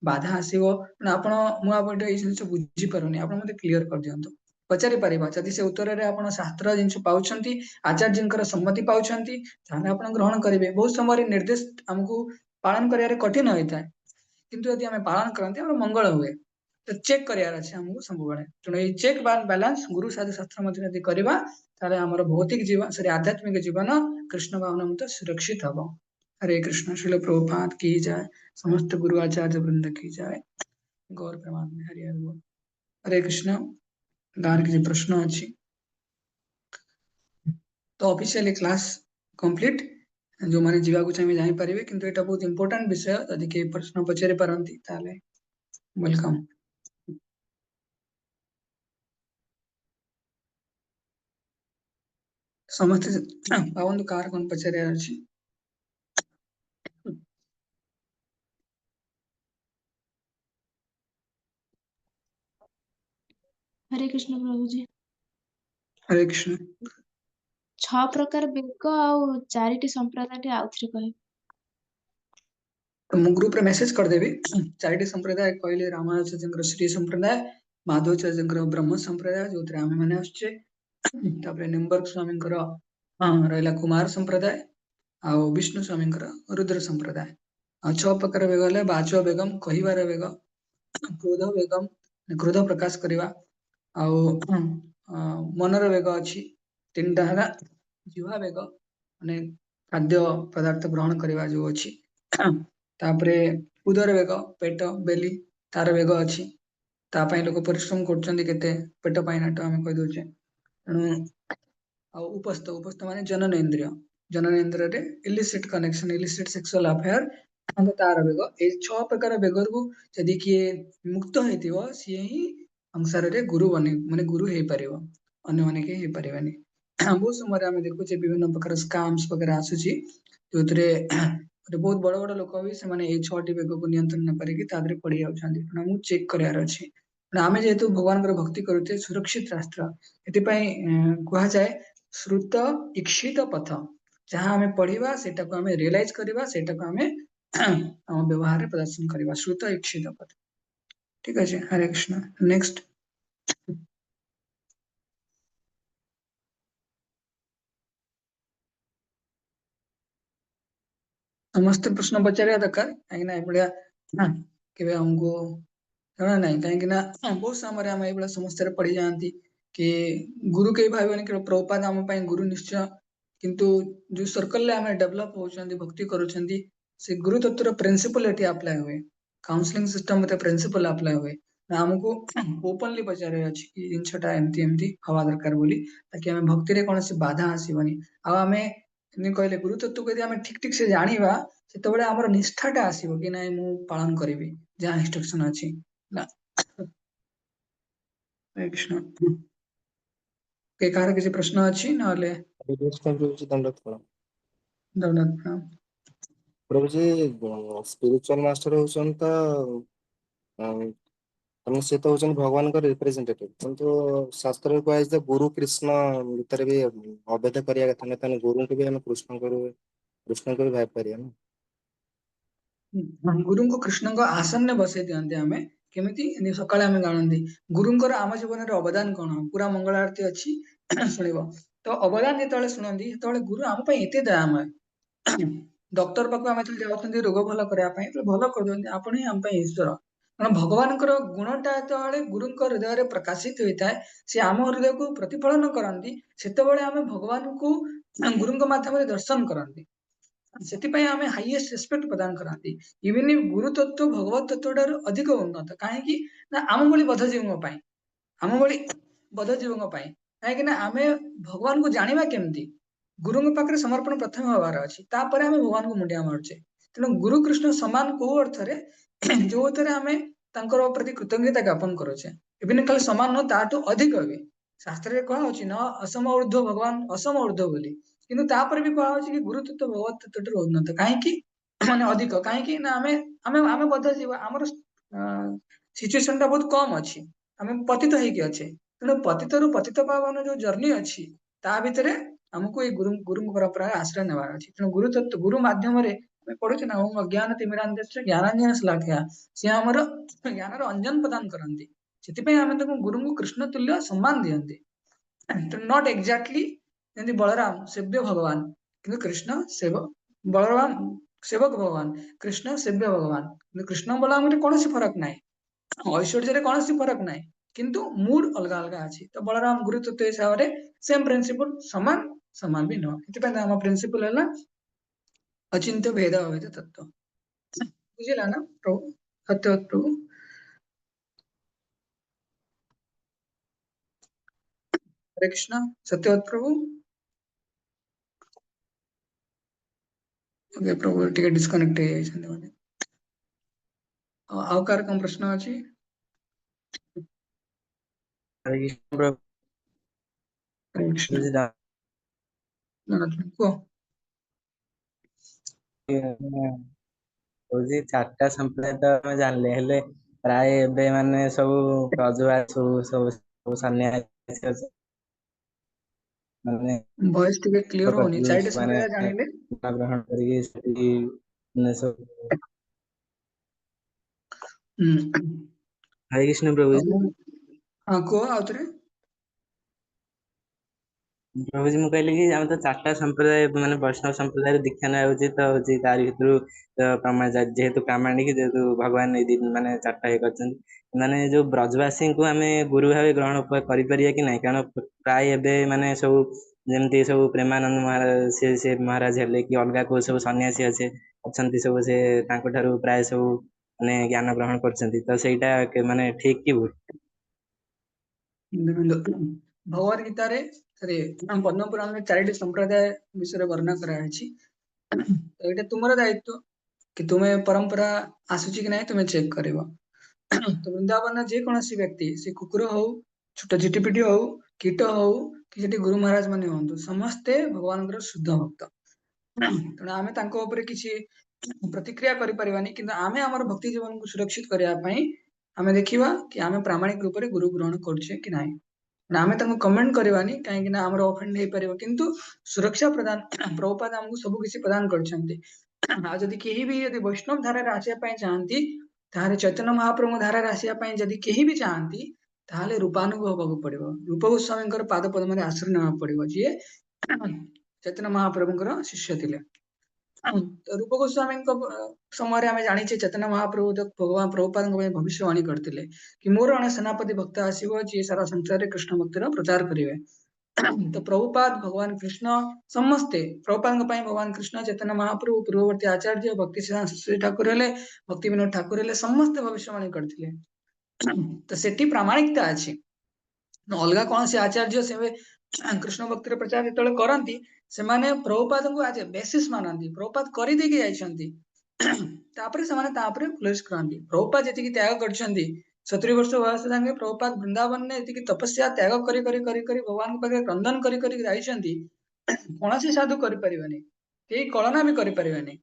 S1: बाधा आसीबो ना आपण मु आपण ए जिंस बुझी पारुनी आपण मते क्लियर कर दियंतो पचारि परिबा जदि से उत्तर रे आपण शास्त्र जिंस पाउछंती आचार्यंकर सम्मति पाउछंती ताने आपण ग्रहण करिवे बहुत समय रे निर्देश हमकु पालन करिया रे कठिन होइता किंतु यदि हमें पालन करते हमर मंगल हुए तो चेक करियार अछि हमकु सब बेले तेणु ए चेक बैलेंस गुरु साधु शास्त्र मते यदि करबा ताले हमर भौतिक जीवन सॉरी आध्यात्मिक जीवन कृष्ण भावना मते सुरक्षित हबो हरे कृष्ण श्रील प्रभुपाद की जय समस्त गुरु आचार्य वृंद की जय गौर परमात्मा हरि हरि बोल हरे कृष्ण गार के प्रश्न अछि तो ऑफिशियली क्लास कंप्लीट जो माने जीवा को चाहिए जानि परिबे किंतु एटा बहुत इंपोर्टेंट विषय यदि के प्रश्न पचारि पारंती ताले वेलकम समस्त पावंदु कार कोन पचारि अछि
S9: हरे कृष्ण प्रभु जी
S1: हरे कृष्ण
S9: 6 प्रकार ବେଗ ଆଉ 4ଟି ସମ୍ପ୍ରଦାୟଟି ଆଉଥରେ କହିବେ।
S1: तो मु ग्रुप रे मेसेज कर देबी चारिटी संप्रदाय कहले रामानुजचंद्र श्री संप्रदाय माधवचंद्र ब्रह्म संप्रदाय जो आमे माने आछे तापरे निम्बर्क स्वामींकर रहला कुमार संप्रदाय आ विष्णु स्वामींकर रुद्र संप्रदाय आ 6 प्रकार बेग हले बाचो बेगम कहिबार बेग क्रोध बेगम क्रोध प्रकाश करिवा आ मनर बेग अछि तीनटा हला जीवा बेग माने खाद्य पदार्थ ग्रहण करिवा जो अछि तापरे उदर बेग पेट बेली तार बेग अछि ता पई लोक परिश्रम करछन्ती केते पेट पई नाट हम कहि दोचे आ उपस्थ माने जननेन्द्रिय रे illicit connection illicit sexual affair अंत तार बेग ए 6 प्रकार बेगर को यदि किए मुक्त हेतिबो सिए ही संसार रे गुरु बने माने गुरु हे परिबो अन्य माने के हे परिबानी बहुत समय हम देखुचे विभिन्न प्रकार स्कैम्स वगैरह आसुची जोतरे बहुत बड़ बड़ लोक भी से माने ए 6टी बेग को नियंत्रण न करिकि तादरे पड़ी जाउछन्ती हमु चेक करियार अछि आमे जेहेतु भगवान भक्ति करूते सुरक्षित रास्ता एति पई कुहा जाय श्रुत इक्षित पथ जहाँ हमें पढ़िबा सेटा को हमें रियलाइज करिबा सेटा को हमें हम व्यवहार रे प्रदर्शन करिबा श्रुत इक्षित पथ ठीक अछि हरे कृष्ण नेक्स्ट समस्त प्रश्न पचारिया दरकार काहेकि ना एभलिया केबे हमको जଣା ନାହିଁ କାହିଁକି ନା ବହୁତ ସମୟରେ ଆମେ ଏଇଭଳିଆ ସମସ୍ୟାରେ ପଡି ଯାଆନ୍ତି କି ଗୁରୁ କେହି ଭାବିବେନି କେବଳ ପ୍ରଭୁପାଦ ଆମ ପାଇଁ ଗୁରୁ ନିଶ୍ଚୟ କିନ୍ତୁ ଯୋଉ सर्कल ରେ ଆମେ डेवलप होउଛନ୍ତି भक्ति କରୁଛନ୍ତି ସେ ଗୁରୁ ତତ୍ଵର ପ୍ରିନ୍ସିପଲ ଏଠି ଆପ୍ଲାଏ ହୁଏ काउंसलिंग सिस्टम मध्ये प्रिंसिपल अप्लाई हुए ना हमको ओपनली पचारे अछि कि जिंसटा एमती एमती हवा दरकार बोली ताकि हमें भक्ति रे कोनोसी बाधा आसीबनी आ हमें नि कहले गुरु तत्व को यदि हमें ठीक ठीक से जानिबा सेतबेले हमर निष्ठाटा आसीबो कि नाही मु पालन करिवि जहाँ इंस्ट्रक्शन अछि ना हरे कृष्ण के कार किसी प्रश्न अछि नले
S7: हरे कृष्ण प्रभु जी दंडवत प्रणाम।
S1: दौलत प्रणाम
S7: प्रभु जी स्पिरिचुअल मास्टर होउछन त तमେ ସେ ତ ହଉଛନ୍ତି ଭଗବାନଙ୍କ ରିପ୍ରେଜେଣ୍ଟେଟିଭ କିନ୍ତୁ ଶାସ୍ତ୍ରରେ କୁହାଯାଇଛି ଯେ ଗୁରୁ କୃଷ୍ଣ ଭିତରେ ବି ଅଭେଦ କରିବା କଥା ନୁହେଁ ତେଣୁ ଗୁରୁଙ୍କୁ ବି ଆମେ କୃଷ୍ଣଙ୍କୁ ବି ଭାବି ପାରିବା ନା
S1: गुरुଙ୍କୁ कृष्णଙ୍କ आसन ରେ ବସେଇ ଦିଅନ୍ତି ଆମେ କେମିତି ସକାଳେ ଆମେ ଜାଣନ୍ତି ଗୁରୁଙ୍କର ଆମ ଜୀବନରେ ଅବଦାନ କଣ ପୁରା ମଙ୍ଗଳ ଆରତି ଅଛି ଶୁଣିବ ତ ଅବଦାନ ଯେତେବେଳେ ଶୁଣନ୍ତି ସେତେବେଳେ ଗୁରୁ ଆମ ପାଇଁ ଏତେ ଦୟାମୟ ଡକ୍ଟର ପାଖକୁ ଆମେ ଯେତେବେଳେ ଯାଉଛନ୍ତି ରୋଗ ଭଲ କରିବା ପାଇଁ ତ ଭଲ କରୁଛନ୍ତି ଆପଣ ହିଁ ଆମ ପାଇଁ ଈଶ୍ୱର କାରଣ ଭଗବାନଙ୍କର ଗୁଣଟା ଯେତେବେଳେ ଗୁରୁଙ୍କ ହୃଦୟରେ ପ୍ରକାଶିତ ହୋଇଥାଏ ସେ ଆମ ହୃଦୟକୁ ପ୍ରତିଫଳନ କରନ୍ତି ସେତେବେଳେ ଆମେ ଭଗବାନଙ୍କୁ ଗୁରୁଙ୍କ ମାଧ୍ୟମରେ ଦର୍ଶନ କରନ୍ତି ସେଥିପାଇଁ ଆମେ ହାଇଏଷ୍ଟ ରେସ୍ପେକ୍ଟ ପ୍ରଦାନ କରନ୍ତି ଇଭିନ ଗୁରୁ ତତ୍ଵ ଭଗବତ ତତ୍ଵ ଠାରୁ ଅଧିକ ଉନ୍ନତ କାହିଁକି ନା ଆମ ଭଳି ବଦ୍ଧଜୀବଙ୍କ ପାଇଁ ଆମ ଭଳି ବଦ୍ଧଜୀବଙ୍କ ପାଇଁ କାହିଁକି ନା ଆମେ ଭଗବାନଙ୍କୁ ଜାଣିବା କେମିତି ଗୁରୁଙ୍କ ପାଖରେ ସମର୍ପଣ ପ୍ରଥମେ ହବାର ଅଛି ତାପରେ ଆମେ ଭଗବାନଙ୍କୁ ମୁଣ୍ଡିଆ ମାରୁଛେ ତେଣୁ ଗୁରୁ କୃଷ୍ଣ ସମାନ କୋଉ ଅର୍ଥରେ ଯୋଉଥିରେ ଆମେ ତାଙ୍କର ପ୍ରତି କୃତଜ୍ଞତା ଜ୍ଞାପନ କରୁଛେ ଇଭିନ ଖାଲି ସମାନ ନୁହଁ ତାଠୁ ଅଧିକ ବି ଶାସ୍ତ୍ରରେ କୁହାହଉଛି ନ ଅସମ ଊର୍ଧ୍ୱ ଭଗବାନ ଅସମ ଊର୍ଧ୍ୱ ବୋଲି କିନ୍ତୁ ତାପରେ ବି କୁହାହଉଛି କି ଗୁରୁ ତତ୍ଵ ଭଗବତ ତତ୍ଵ ଠାରୁ ଉନ୍ନତ କାହିଁକି ମାନେ ଅଧିକ କାହିଁକି ନା ଆମେ ବଦ୍ଧ ଜୀବ ଆମର सिचुएशन टा बहुत कम अच्छी आम पतित होइकी अच्छे तेणु पतितरु पतित पावन जो जर्नी अच्छी ता भितर हमको ये गुरु परंपरा आश्रय नेवार अच्छी तेणु गुरु तत्व गुरु माध्यम पढ़ुचे ना ओम अज्ञान तिमिरांधस्य ज्ञानांजन शलाकया से हमर ज्ञान अंजन प्रदान करती से आम गुरु को कृष्ण तुल्य सम्मान दियंती नॉट एग्जैक्टली जमी बलराम सेव्य भगवान किंतु कृष्ण सेवक बलराम सेवक भगवान कृष्ण सेव्य भगवान किंतु कृष्ण बलराम कौन फरक ना ऐश्वर्य कौन फरक ना किंतु मूड अलग अलग अच्छी तो बलराम गुरु तत्व हिसाब से सेम प्रिंसिपल समान समान भी नुह आम प्रिंसिपल है अचिंत्य भेद अभेद तत्व बुझेगा ना प्रभु सत्यवत प्रभु हरे कृष्ण सत्यवत प्रभु ओके प्रभु टिके डिस्कनेक्ट हो जाइछन्ति माने आउ कार कम प्रश्न अछि
S8: हरे कृष्ण प्रभु
S1: हरे कृष्ण
S8: बुझिदा
S1: को
S8: ହଉଛି ଚାରିଟା ସମ୍ପ୍ରଦାୟ ତ ଆମେ ଜାଣିଲେ ହେଲେ ପ୍ରାୟ ଏବେ ମାନେ ସବୁ ପ୍ରଜବା ସବୁ ସନ୍ନ୍ୟାସୀ ଅଛନ୍ତି। ମାନେ
S1: वॉइस टिके क्लियर होनी
S8: କତିରୁ
S1: चारिटे
S8: ମାନେ
S1: संप्रदाय जानिले
S8: ଗ୍ରହଣ କରିକି ସେଠି ମାନେ ସବୁ ହରେ କୃଷ୍ଣ ପ୍ରଭୁଜୀ
S1: हाँ को आउतरे
S8: ପ୍ରଭୁଜୀ ମୁଁ କହିଲି କି ଆମେ ତ ଚାରିଟା ସମ୍ପ୍ରଦାୟ ମାନେ ବୈଷ୍ଣବ ସମ୍ପ୍ରଦାୟର ଦୀକ୍ଷା ନେବା ଉଚିତ ତ ହଉଛି ତାରି ଭିତରୁ ଯେହେତୁ ପ୍ରାମାଣିକ ଯେହେତୁ ଭଗବାନ ଏଇ ମାନେ ଚାରିଟା ଇଏ କରିଛନ୍ତି ମାନେ ଯୋଉ ବ୍ରଜବାସୀଙ୍କୁ ଆମେ ଗୁରୁ ଭାବେ ଗ୍ରହଣ କରିପାରିବା କି ନାହିଁ କାରଣ ପ୍ରାୟ ଏବେ ମାନେ ସବୁ ଯେମିତି ସବୁ ପ୍ରେମାନନ୍ଦ ମହାରାଜ ସେ ମହାରାଜ ହେଲେ କି ଅଲଗା କୋଉ ସବୁ ସନ୍ନ୍ୟାସୀ ଅଛନ୍ତି ସବୁ ସେ ତାଙ୍କ ଠାରୁ ପ୍ରାୟ ସବୁ ମାନେ ଜ୍ଞାନ ଗ୍ରହଣ କରୁଛନ୍ତି ତ ସେଇଟା ମାନେ ଠିକ କି ଭୁଲ?
S1: भगवद गीता रे पद्म पुराण में चारिटी संप्रदाय विषय वर्णना कराई तो ये तुमर दायित्व कि तुम्हें परंपरा आसुची कि नहीं तुम्हें चेक करिवो तो वृंदावन जेकोसी व्यक्ति से कुकुर हो छोट झिटिपिटी हो कीट हो कि सेठी गुरु महाराज माने हुंतु समस्ते भगवान शुद्ध भक्त तेणु आमे तांको उपरे किछि प्रतिक्रिया करि परिबानी किंतु आमे हमर भक्ति जीवन को सुरक्षित करिया पई आमे देखिबा कि आमे प्रामाणिक रूप रे गुरु ग्रहण करछे कि नाही ना आमे तांको कमेंट करबानी काहे कि ना हमर ऑफेंड हे परिबो किंतु सुरक्षा प्रदान प्रभुपाद हमको सब किछि प्रदान करछन्ती आ जदि केही भी यदि वैष्णव धारा रे आसिया पई चाहंती ताहाले चैतन्य महाप्रभु धारा रे आसिया पई जदि केही भी चाहंती ताहाले रूपानुभव होबाकू पड़िबो रूप गोस्वामींकर पाद पद्म रे आश्रय नेबा पड़िबो जे चैतन्य महाप्रभुंकर शिष्य थिले तो रूप गोस्वामी समय आम जानी चैतन्य महाप्रभु तो भगवान प्रभुपाद भविष्यवाणी करते कि मोर अणे सेनापति भक्त आसो जी सारा संसार में कृष्ण भक्तिर प्रचार करेंगे तो प्रभुपाद भगवान कृष्ण समस्ते प्रभुपाद भगवान कृष्ण चैतन्य महाप्रभु पूर्ववर्ती आचार्य भक्ति सिद्धांत ठाकुर हेले भक्ति विनोद ठाकुर हेले समस्ते भविष्यवाणी करते तो सेठी प्रामाणिकता अच्छी अलग कौन से आचार्य से कृष्ण भक्तिर प्रचार जो करती से प्रभुपाद को आज बेसिस मानती प्रभुपाद करदेकी जाइछन्ति तापरे समाने तापरे फ्लोरिश करती प्रभुपाद जी त्याग कर 70 वर्ष बयस जाके प्रभुपाद वृंदावन ने जी तपस्या त्याग करी करी करी करी भगवान पाखे क्रंदन करी करी जाइछन्ति कौन सी साधु करि परिबेनी केही कळना भी करि परिबेनी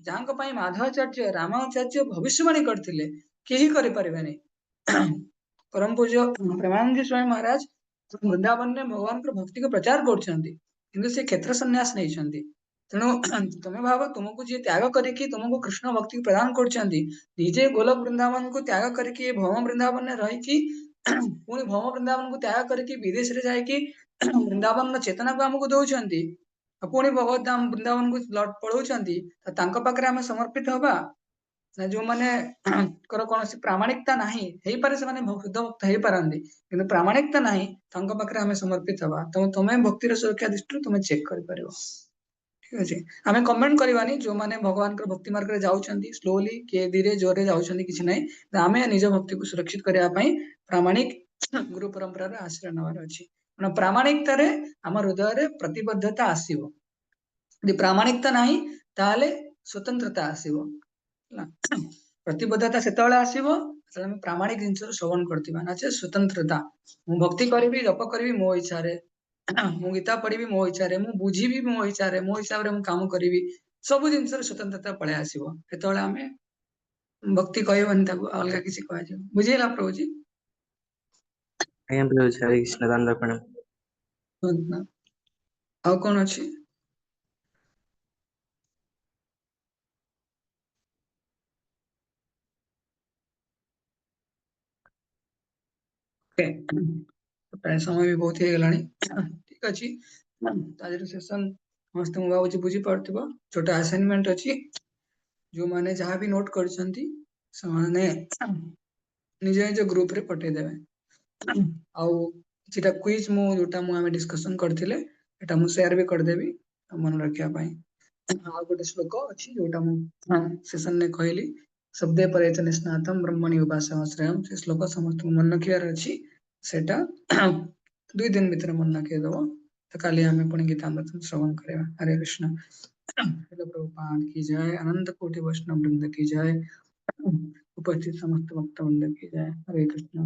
S1: जांको पई माधवाचार्य रामाचार्य भविष्यवाणी करथिले केही करि परिबेनी परम पूज्य प्रेमानंद स्वामी महाराज वृंदावन ने भगवान भक्ति को प्रचार कर क्षेत्र संन्यास नहीं तेणु तुम्हें भाव तुमको जी त्याग करके तुमको कृष्ण भक्ति प्रदान करजे गोलक वृंदावन को त्याग करके भौम वृंदावन में रही पुणी भौम वृंदावन को त्याग करके विदेश रे जाकि वृंदावन चेतना को आमको दौरान पुणी भगवत धाम वृंदावन को पढ़ाऊँगी पाखे आम समर्पित हवा ना जो माने कौन प्रामाणिकता नहीं हे पारे से माने शुद्ध भक्त हो पारंती किंतु प्रामाणिकता नहीं तांको पाखरे आमे समर्पित हवा तो तुम्हें भक्तिर सुरक्षा दृष्टि तुम चेक कर परिबो ठीक अछि आमे कमेंट करबानी जो माने भगवान के भक्ति मार्ग रे जाउछन्ती स्लोली के धीरे जोरे जाउछन्ती किछि नै आमे निज भक्ति को सुरक्षित करिया पई प्रामाणिक गुरु परंपरा रे आश्रय नवार अछि प्रामाणिकता रे हमर हृदय रे प्रतिबद्धता आसीबो यदि प्रामाणिकता नहीं ताले स्वतंत्रता आसीबो प्रतिबद्धता से आसो प्रामाणिक जिन श्रवण करवा स्वतंत्रता मु भक्ति करी जप करी मो इच्छा मु गीता पढ़ी मो इच्छा मु बुझी मो इच्छा मो हिसाब से काम करी सब जिन स्वतंत्रता पलि आसो आम भक्ति कहबनी ताको अलगा किसी कह बुझेला प्रभु जी।
S8: ଆଜ୍ଞା ପ୍ରଭୁ ହରେ କୃଷ୍ଣ ଦଣ୍ଡ ପ୍ରଣାମ।
S1: ଆଉ କଣ ଅଛି? प्राय समय भी बहुत ହେଇଗଲାଣି ଠିକ ଅଛି ଆଜିର ସେସନ ସମସ୍ତଙ୍କୁ ଭାବୁଛି ବୁଝି ପାରୁଥିବ। ଛୋଟ ଆସାଇନମେଣ୍ଟ ଅଛି, ଯୋଉମାନେ ଯାହା ବି ନୋଟ କରିଛନ୍ତି ସେମାନେ ନିଜ ନିଜ ଗ୍ରୁପ ରେ ପଠେଇଦେବେ। ଆଉ କିଛିଟା କ୍ୱିଜ ମୁଁ ଯୋଉଟା ମୁଁ ଆମେ ଡିସ୍କସନ କରିଥିଲେ ଏଟା ମୁଁ ସେୟାର ବି କରିଦେବି ମନେ ରଖିବା ପାଇଁ। ଆଉ ଗୋଟେ ଶ୍ଲୋକ ଅଛି ଯୋଉଟା ମୁଁ ସେସନ ରେ କହିଲି, ଶବ୍ଦେ ପରେତ ନିଷ୍ଣାତମ୍ ବ୍ରହ୍ମଣି ଉପାସମାଶ୍ରୟମ୍। ସେ ଶ୍ଲୋକ ସମସ୍ତଙ୍କୁ ମନେ ରଖିବାର ଅଛି। ସେଟା 2 ଦିନ ଭିତରେ ମନେ ରଖିଦବ। ତ କାଲି ଆମେ ପୁଣି ଗୀତାମୃତ ଶ୍ରବଣ କରିବା। ହରେ କୃଷ୍ଣ। हेलो प्रभुपाद की जय, अनंत कोटि वैष्णव वृंद की जय, उपस्थित समस्त भक्त वृंद की जय। हरे कृष्ण।